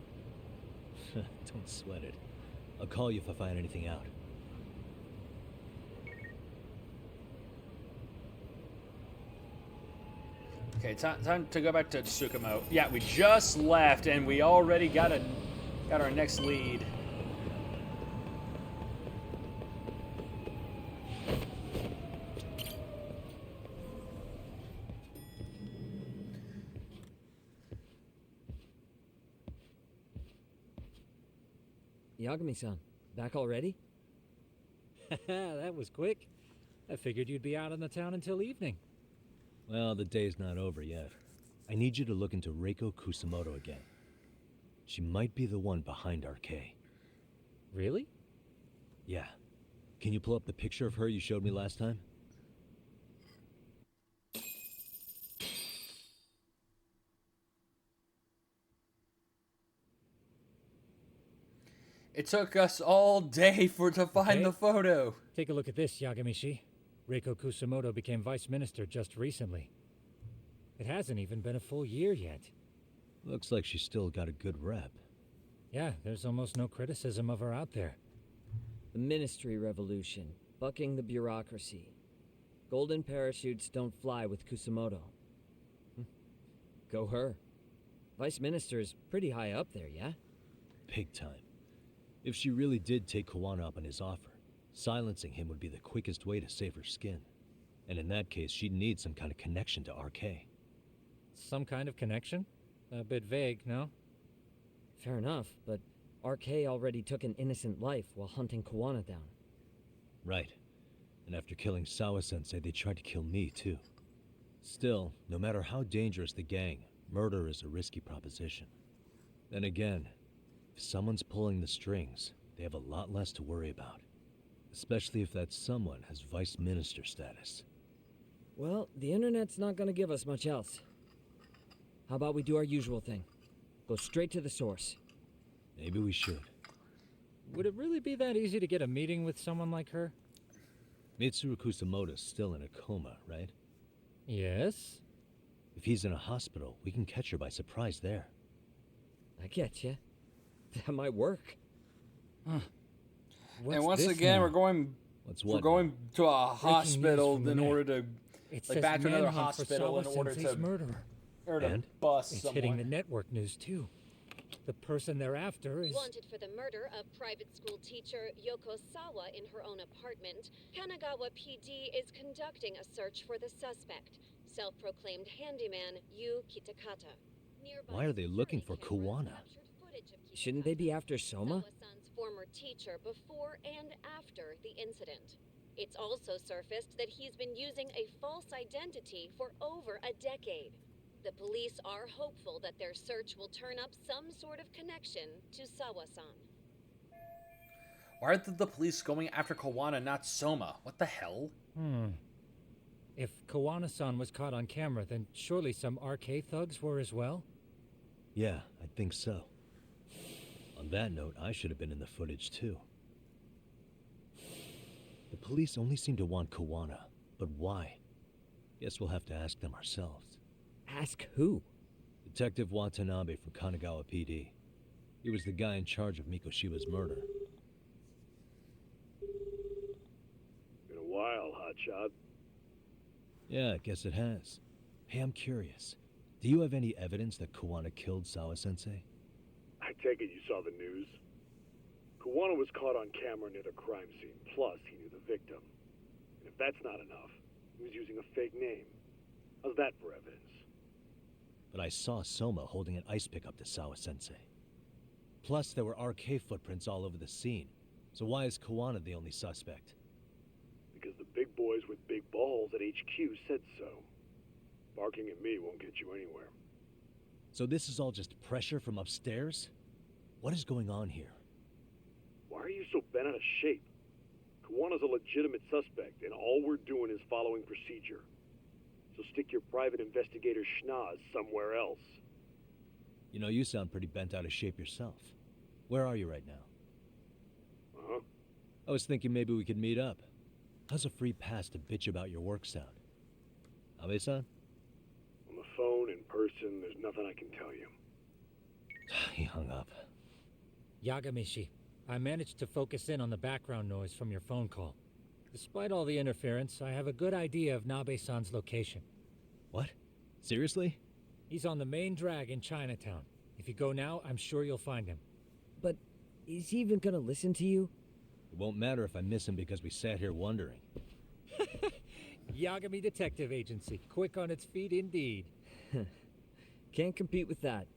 Don't sweat it. I'll call you if I find anything out. Okay, time to go back to Tsukumo. Yeah, we just left, and we already got our next lead. Yagami-san, back already? That was quick. I figured you'd be out in the town until evening. Well, the day's not over yet. I need you to look into Reiko Kusumoto again. She might be the one behind RK. Really? Yeah. Can you pull up the picture of her you showed me last time? It took us all day to find the photo. Take a look at this, Yagamishi. Reiko Kusumoto became vice minister just recently. It hasn't even been a full year yet. Looks like she's still got a good rep. Yeah, there's almost no criticism of her out there. The Ministry Revolution, bucking the bureaucracy. Golden parachutes don't fly with Kusumoto. Go her. Vice minister's pretty high up there, yeah? Big time. If she really did take Kuwana up on his offer, silencing him would be the quickest way to save her skin. And in that case, she'd need some kind of connection to RK. Some kind of connection? A bit vague, no? Fair enough, but RK already took an innocent life while hunting Kuwana down. Right. And after killing Sawa-sensei, they tried to kill me, too. Still, no matter how dangerous the gang, murder is a risky proposition. Then again, if someone's pulling the strings, they have a lot less to worry about. Especially if that someone has vice minister status. Well, the internet's not gonna give us much else. How about we do our usual thing? Go straight to the source. Maybe we should. Would it really be that easy to get a meeting with someone like her? Mitsuru Kusumoto's still in a coma, right? Yes. If he's in a hospital, we can catch her by surprise there. I get you. That might work. And once again, we're going What's We're what? going to a hospital from the in net. order to, It like, says back to another manhunt for hospital in Sawa order Sensei's to, murderer. or to And? bust It's someone. hitting the network news too. The person they're after is Wanted for the murder of private school teacher Yoko Sawa in her own apartment, Kanagawa PD is conducting a search for the suspect, self-proclaimed handyman Yu Kitakata. Nearby Why are they looking for security cameras Kuwana? captured footage of Shouldn't they be after Soma? Sawa-san's former teacher before and after the incident. It's also surfaced that he's been using a false identity for over a decade. The police are hopeful that their search will turn up some sort of connection to Sawa-san. Why are the police going after Kawana, not Soma? What the hell? If Kawana-san was caught on camera, then surely some RK thugs were as well? Yeah, I think so. On that note, I should have been in the footage too. The police only seem to want Kawana, but why? Guess we'll have to ask them ourselves. Ask who? Detective Watanabe from Kanagawa PD. He was the guy in charge of Mikoshiba's murder. Been a while, hotshot. Yeah, I guess it has. Hey, I'm curious. Do you have any evidence that Kawana killed Sawa-sensei? I take it you saw the news. Kawana was caught on camera near the crime scene, plus he knew the victim. And if that's not enough, he was using a fake name. How's that for evidence? But I saw Soma holding an ice pick up to Sawa-sensei. Plus, there were RK footprints all over the scene. So why is Kawana the only suspect? Because the big boys with big balls at HQ said so. Barking at me won't get you anywhere. So this is all just pressure from upstairs? What is going on here? Why are you so bent out of shape? Kawana's a legitimate suspect, and all we're doing is following procedure. So stick your private investigator schnoz somewhere else. You know, you sound pretty bent out of shape yourself. Where are you right now? Uh-huh. I was thinking maybe we could meet up. How's a free pass to bitch about your work sound? Abe-san? On the phone, in person, there's nothing I can tell you. He hung up. Yagamishi, I managed to focus in on the background noise from your phone call. Despite all the interference, I have a good idea of Nabe-san's location. What? Seriously? He's on the main drag in Chinatown. If you go now, I'm sure you'll find him. But is he even gonna listen to you? It won't matter if I miss him because we sat here wondering. Yagami Detective Agency. Quick on its feet indeed. Can't compete with that.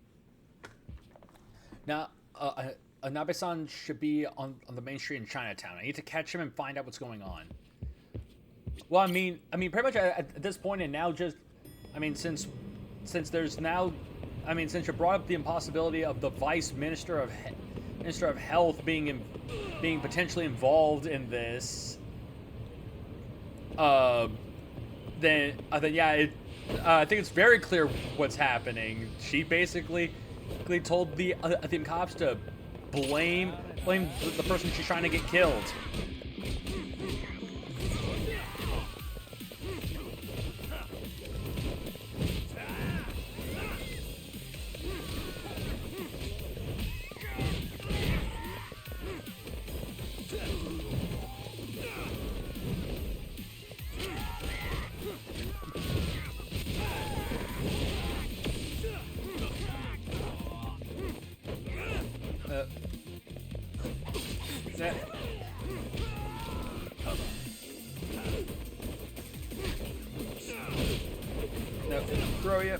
Now, Nabe-san should be on the main street in Chinatown. I need to catch him and find out what's going on. Well, I mean, pretty much at this point, and now just, since there's now, since you brought up the impossibility of the Vice Minister of Health being potentially involved in this, then yeah, I think it's very clear what's happening. She basically told the cops to blame the person she's trying to get killed. No, throw you.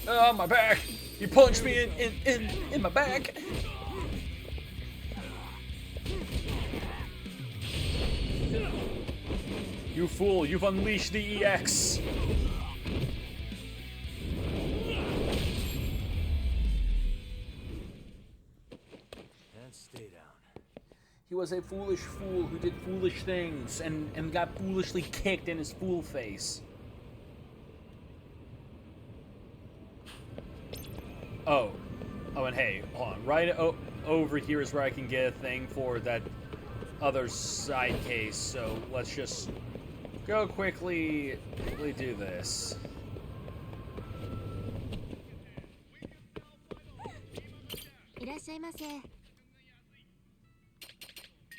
Oh, my back! You punched me in my back. You fool! You've unleashed the EX. Stay down. He was a foolish fool who did foolish things and got foolishly kicked in his fool face. Oh, and hey, hold on. Right over here is where I can get a thing for that other side case. So let's just go quickly do this.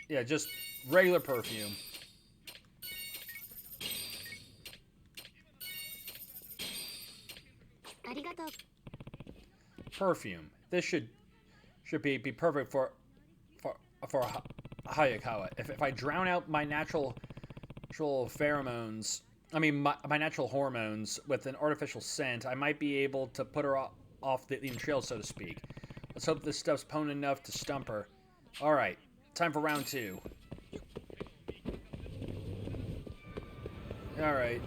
Yeah, just regular perfume. Perfume. This should be perfect for Hayakawa. If I drown out my natural pheromones, I mean my natural hormones with an artificial scent, I might be able to put her off the trail, so to speak. Let's hope this stuff's potent enough to stump her. All right, time for round 2. All right.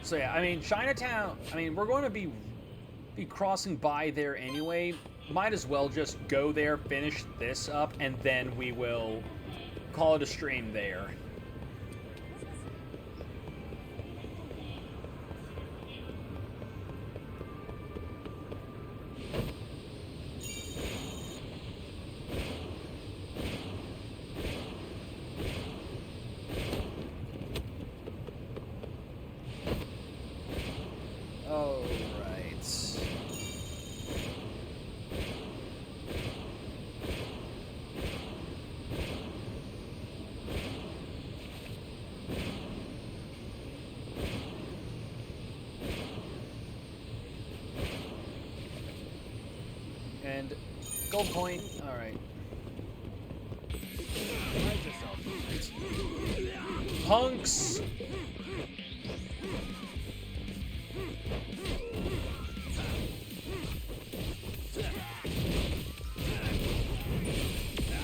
So yeah, I mean, Chinatown, I mean, we're going to be crossing by there anyway. Might as well just go there, finish this up, and then we will call it a stream there. And gold point. All right. Punks.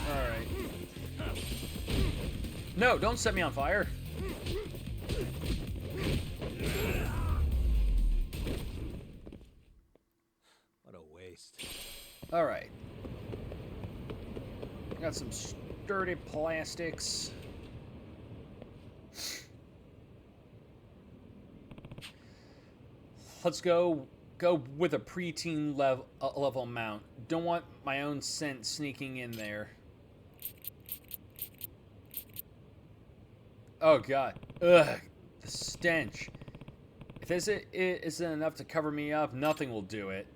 All right. No, don't set me on fire. What a waste. All right. Got some sturdy plastics. Let's go with a preteen level mount. Don't want my own scent sneaking in there. Oh god. Ugh. The stench. If this isn't enough to cover me up, nothing will do it.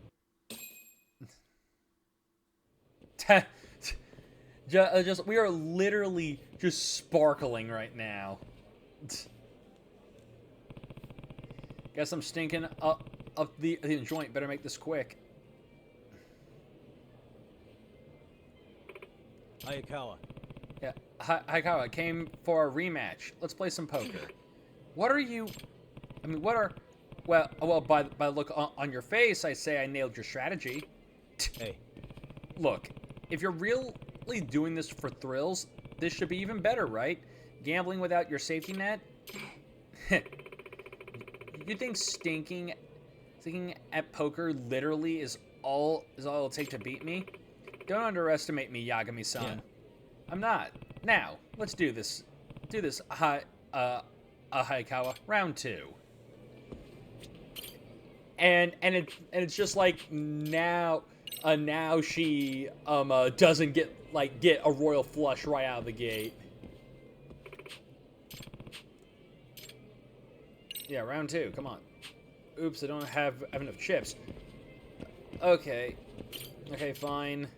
We are literally just sparkling right now. Guess I'm stinking up the joint. Better make this quick. Hayakawa. Yeah, Hayakawa came for a rematch. Let's play some poker. What are you? I mean, what are? Well, by the look on your face, I say I nailed your strategy. Hey, look, if you're really doing this for thrills, this should be even better, right? Gambling without your safety net. You think stinking at poker literally is all it'll take to beat me? Don't underestimate me, Yagami-san. Yeah. I'm not. Now, let's do this. Do this, Hayakawa. Round 2. And it's just like now she doesn't get a royal flush right out of the gate. Yeah, round 2. Come on. Oops, I don't have enough chips. Okay. Okay, fine.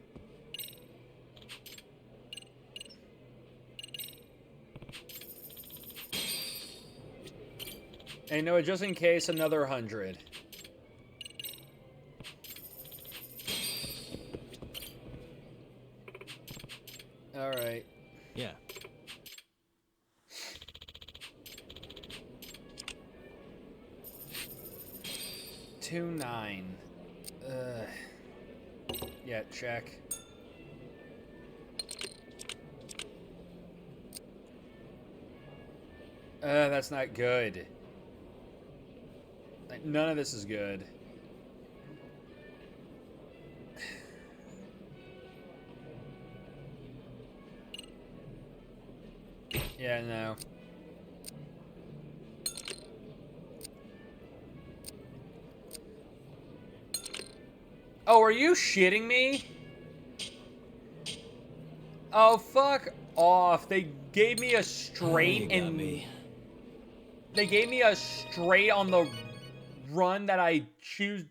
And you know what, just in case, another 100. All right. Yeah. $2.9. Yeah, check. That's not good. Like, none of this is good. Yeah, no. Oh, are you shitting me? Oh, fuck off. They gave me a straight and... they gave me a straight on the run that I choose.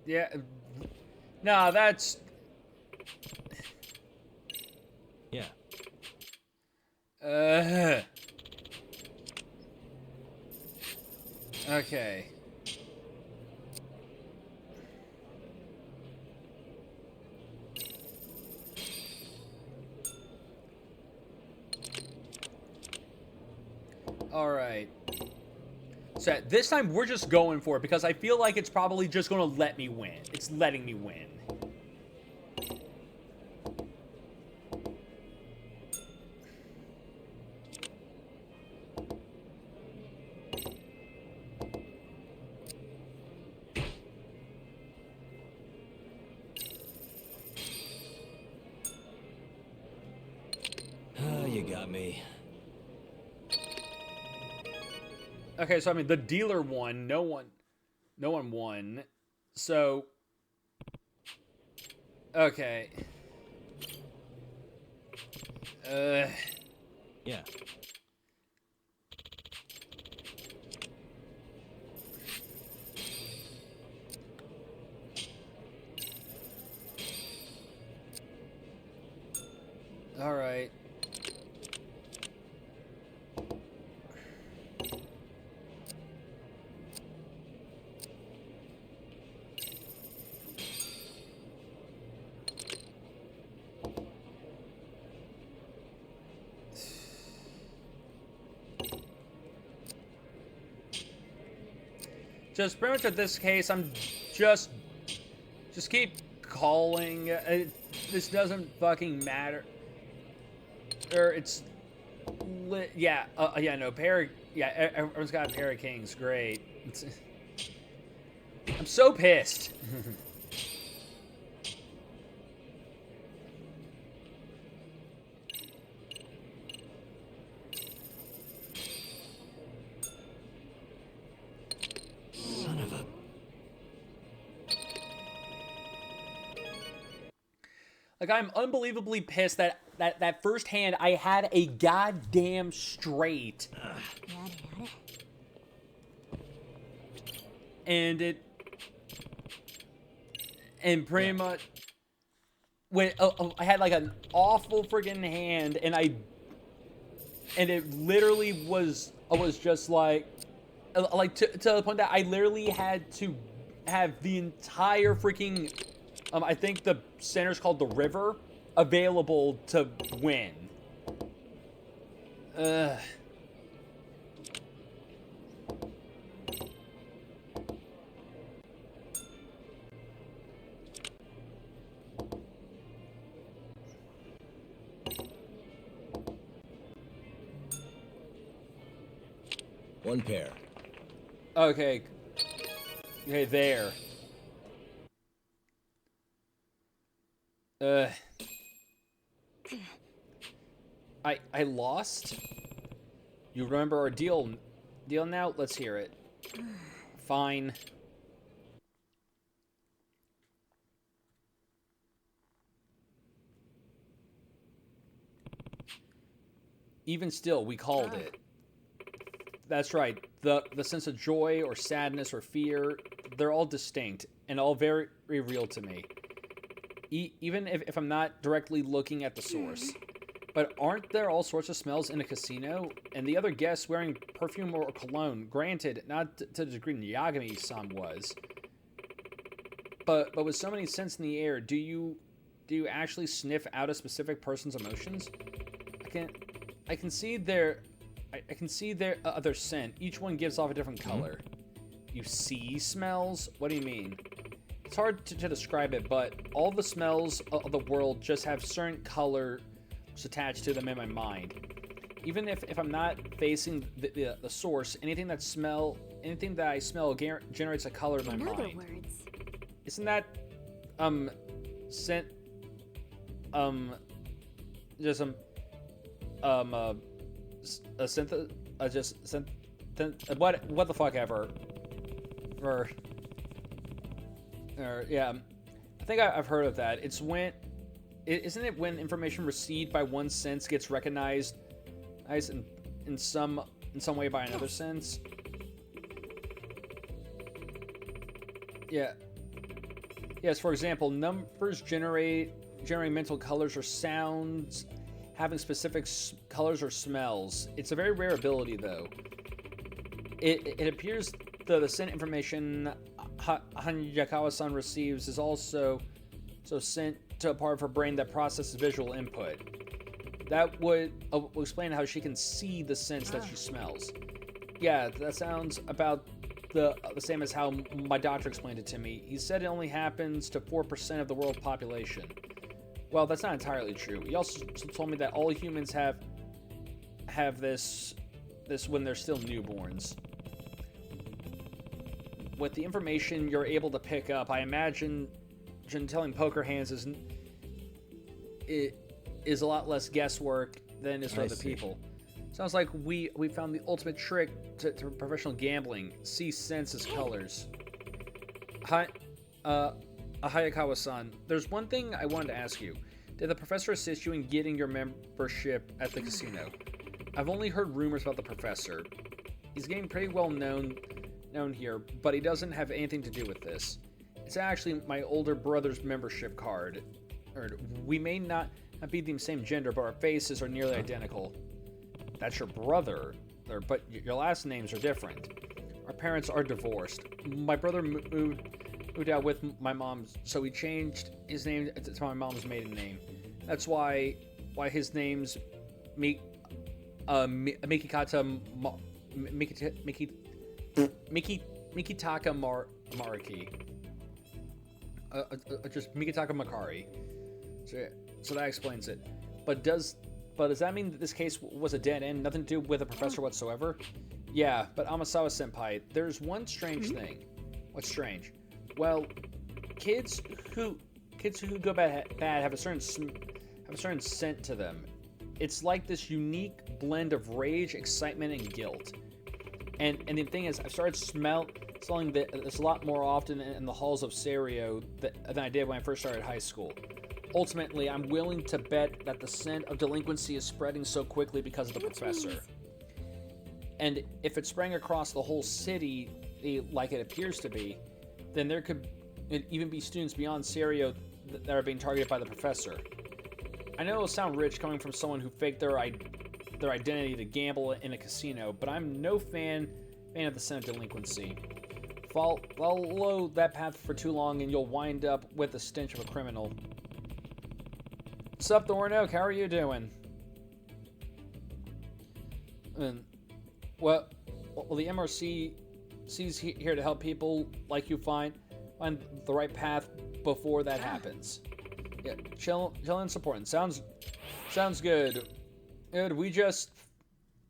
Yeah. No, that's. Yeah. Okay. All right. So this time we're just going for it because I feel like it's probably just going to let me win. It's letting me win. Oh, you got me. Okay, so I mean the dealer won. No one won. So okay. Yeah. All right. Just pretty much at this case, I'm just keep calling. This doesn't fucking matter. Or it's yeah, yeah, no, yeah, everyone's got a pair of kings. Great. I'm so pissed. Son of a... Like, I'm unbelievably pissed that first hand I had a goddamn straight. And pretty much when I had like an awful friggin' hand, and it literally was just like to the point that I literally had to have the entire freaking I think the center's called the river available to win. One pair. Okay. Okay, there. I lost? You remember our deal now? Let's hear it. Fine. Even still, we called it. That's right. The sense of joy or sadness or fear, they're all distinct and all very, very real to me. Even if I'm not directly looking at the source. But aren't there all sorts of smells in a casino? And the other guests wearing perfume or cologne, granted, not to the degree Yagami-san was. But with so many scents in the air, do you actually sniff out a specific person's emotions? I can see their other scent. Each one gives off a different color. You see smells? What do you mean? It's hard to describe it, but all the smells of the world just have certain colors attached to them in my mind. Even if I'm not facing the source, anything that I smell generates a color in my mind. In other words, isn't that scent just a synth what the fuck ever or yeah, I think I've heard of that. It's when Isn't it when information received by one sense gets recognized in some way by another sense? Yeah. Yes, for example, numbers generating mental colors or sounds having specific colors or smells. It's a very rare ability, though. It appears the scent information Hayakawa-san receives is also sent to a part of her brain that processes visual input. That would explain how she can see the scents that she smells. Yeah, that sounds about the same as how my doctor explained it to me. He said it only happens to 4% of the world's population. Well, that's not entirely true. He also told me that all humans have this when they're still newborns. With the information you're able to pick up, I imagine telling poker hands is a lot less guesswork than is for other people. Sounds like we found the ultimate trick to professional gambling. See sense as colors. Hayakawa-san, there's one thing I wanted to ask you. Did the professor assist you in getting your membership at the casino? I've only heard rumors about the professor. He's getting pretty well known here, but he doesn't have anything to do with this. It's actually my older brother's membership card. We may not be the same gender, but our faces are nearly identical. That's your brother, but your last names are different. Our parents are divorced. My brother moved out with my mom, so he changed his name to my mom's maiden name. That's why his name's Mikitaka Mariki. Just Mikitaka Makari. So that explains it. But does that mean that this case was a dead end? Nothing to do with the professor whatsoever? Yeah, but Amasawa-senpai, there's one strange thing. What's strange? Well, kids who go bad have a certain scent to them. It's like this unique blend of rage, excitement, and guilt. And the thing is, I've started smelling this a lot more often in the halls of Serio than I did when I first started high school. Ultimately, I'm willing to bet that the scent of delinquency is spreading so quickly because of the professor. And if it sprang across the whole city, like it appears to be, then there could even be students beyond Serio that are being targeted by the professor. I know it'll sound rich coming from someone who faked their identity to gamble in a casino, but I'm no fan of the scent of delinquency. Follow that path for too long and you'll wind up with the stench of a criminal. What's up, Thornoak? How are you doing? Well, the MRC's here to help people like you find the right path before that happens. Yeah, chill and supporting. Sounds good. Good. We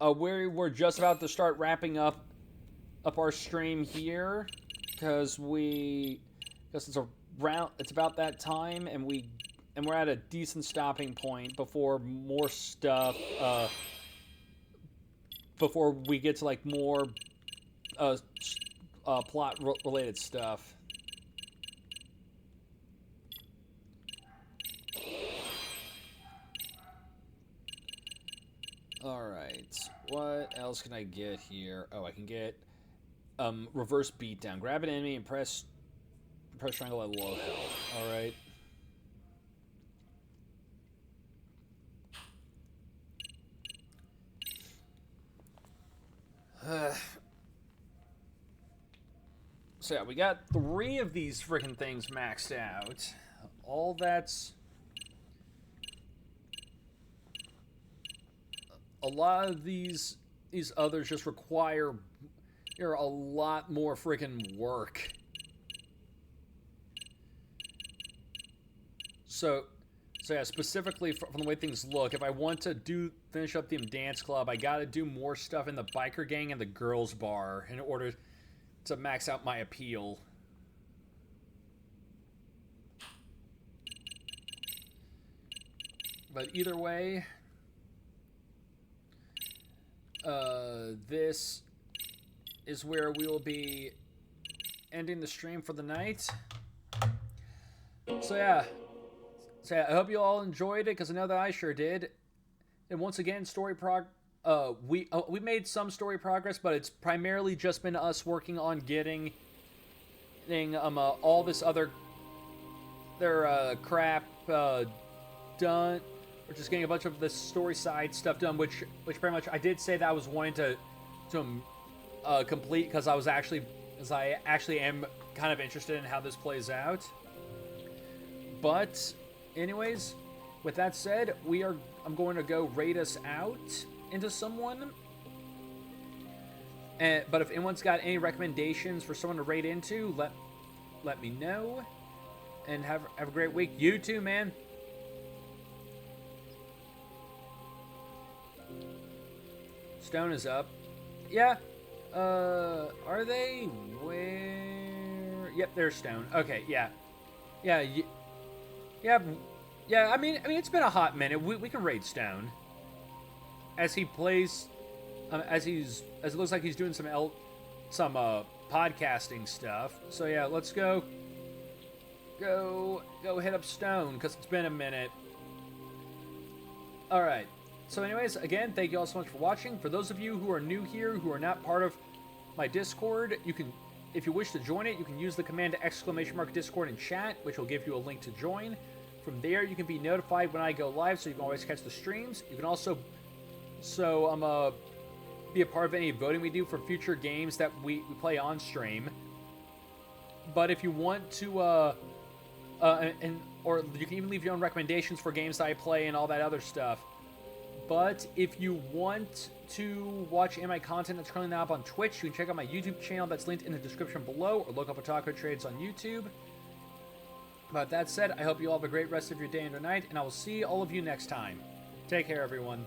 we're just about to start wrapping up our stream here because it's about that time and we're at a decent stopping point before more stuff before we get to like more plot related stuff. Alright, what else can I get here? Oh, I can get reverse beatdown. Grab an enemy and press triangle at low health. Alright. So yeah, we got 3 of these freaking things maxed out. All that's... A lot of these others just require a lot more freaking work. So yeah, specifically from the way things look, if I want to finish up the dance club, I gotta do more stuff in the biker gang and the girls bar in order to max out my appeal. But either way, this is where we will be ending the stream for the night. So yeah, So I hope you all enjoyed it, because I know that I sure did. And once again, we made some story progress, but it's primarily just been us working on getting all this other crap done. We're just getting a bunch of the story side stuff done, which pretty much I did say that I was wanting to complete, because I actually am kind of interested in how this plays out. But anyways, with that said, I'm going to go raid us out into someone. But if anyone's got any recommendations for someone to raid into, let me know. And have a great week. You too, man. Stone is up. Yeah. Are they? Where? Yep, there's Stone. Okay, yeah. Yeah, I mean, it's been a hot minute. We can raid Stone. As he plays, as it looks like he's doing some podcasting stuff. So yeah, let's go hit up Stone, because it's been a minute. All right. So anyways, again, thank you all so much for watching. For those of you who are new here, who are not part of my Discord, you can, if you wish to join it, you can use the command !Discord in chat, which will give you a link to join. From there, you can be notified when I go live, so you can always catch the streams. You can also be a part of any voting we do for future games that we play on stream. But if you want to, or you can even leave your own recommendations for games that I play and all that other stuff. But if you want to watch any of my content that's currently now up on Twitch, you can check out my YouTube channel that's linked in the description below, or look up Otaku Trades on YouTube. But that said, I hope you all have a great rest of your day and your night, and I will see all of you next time. Take care, everyone.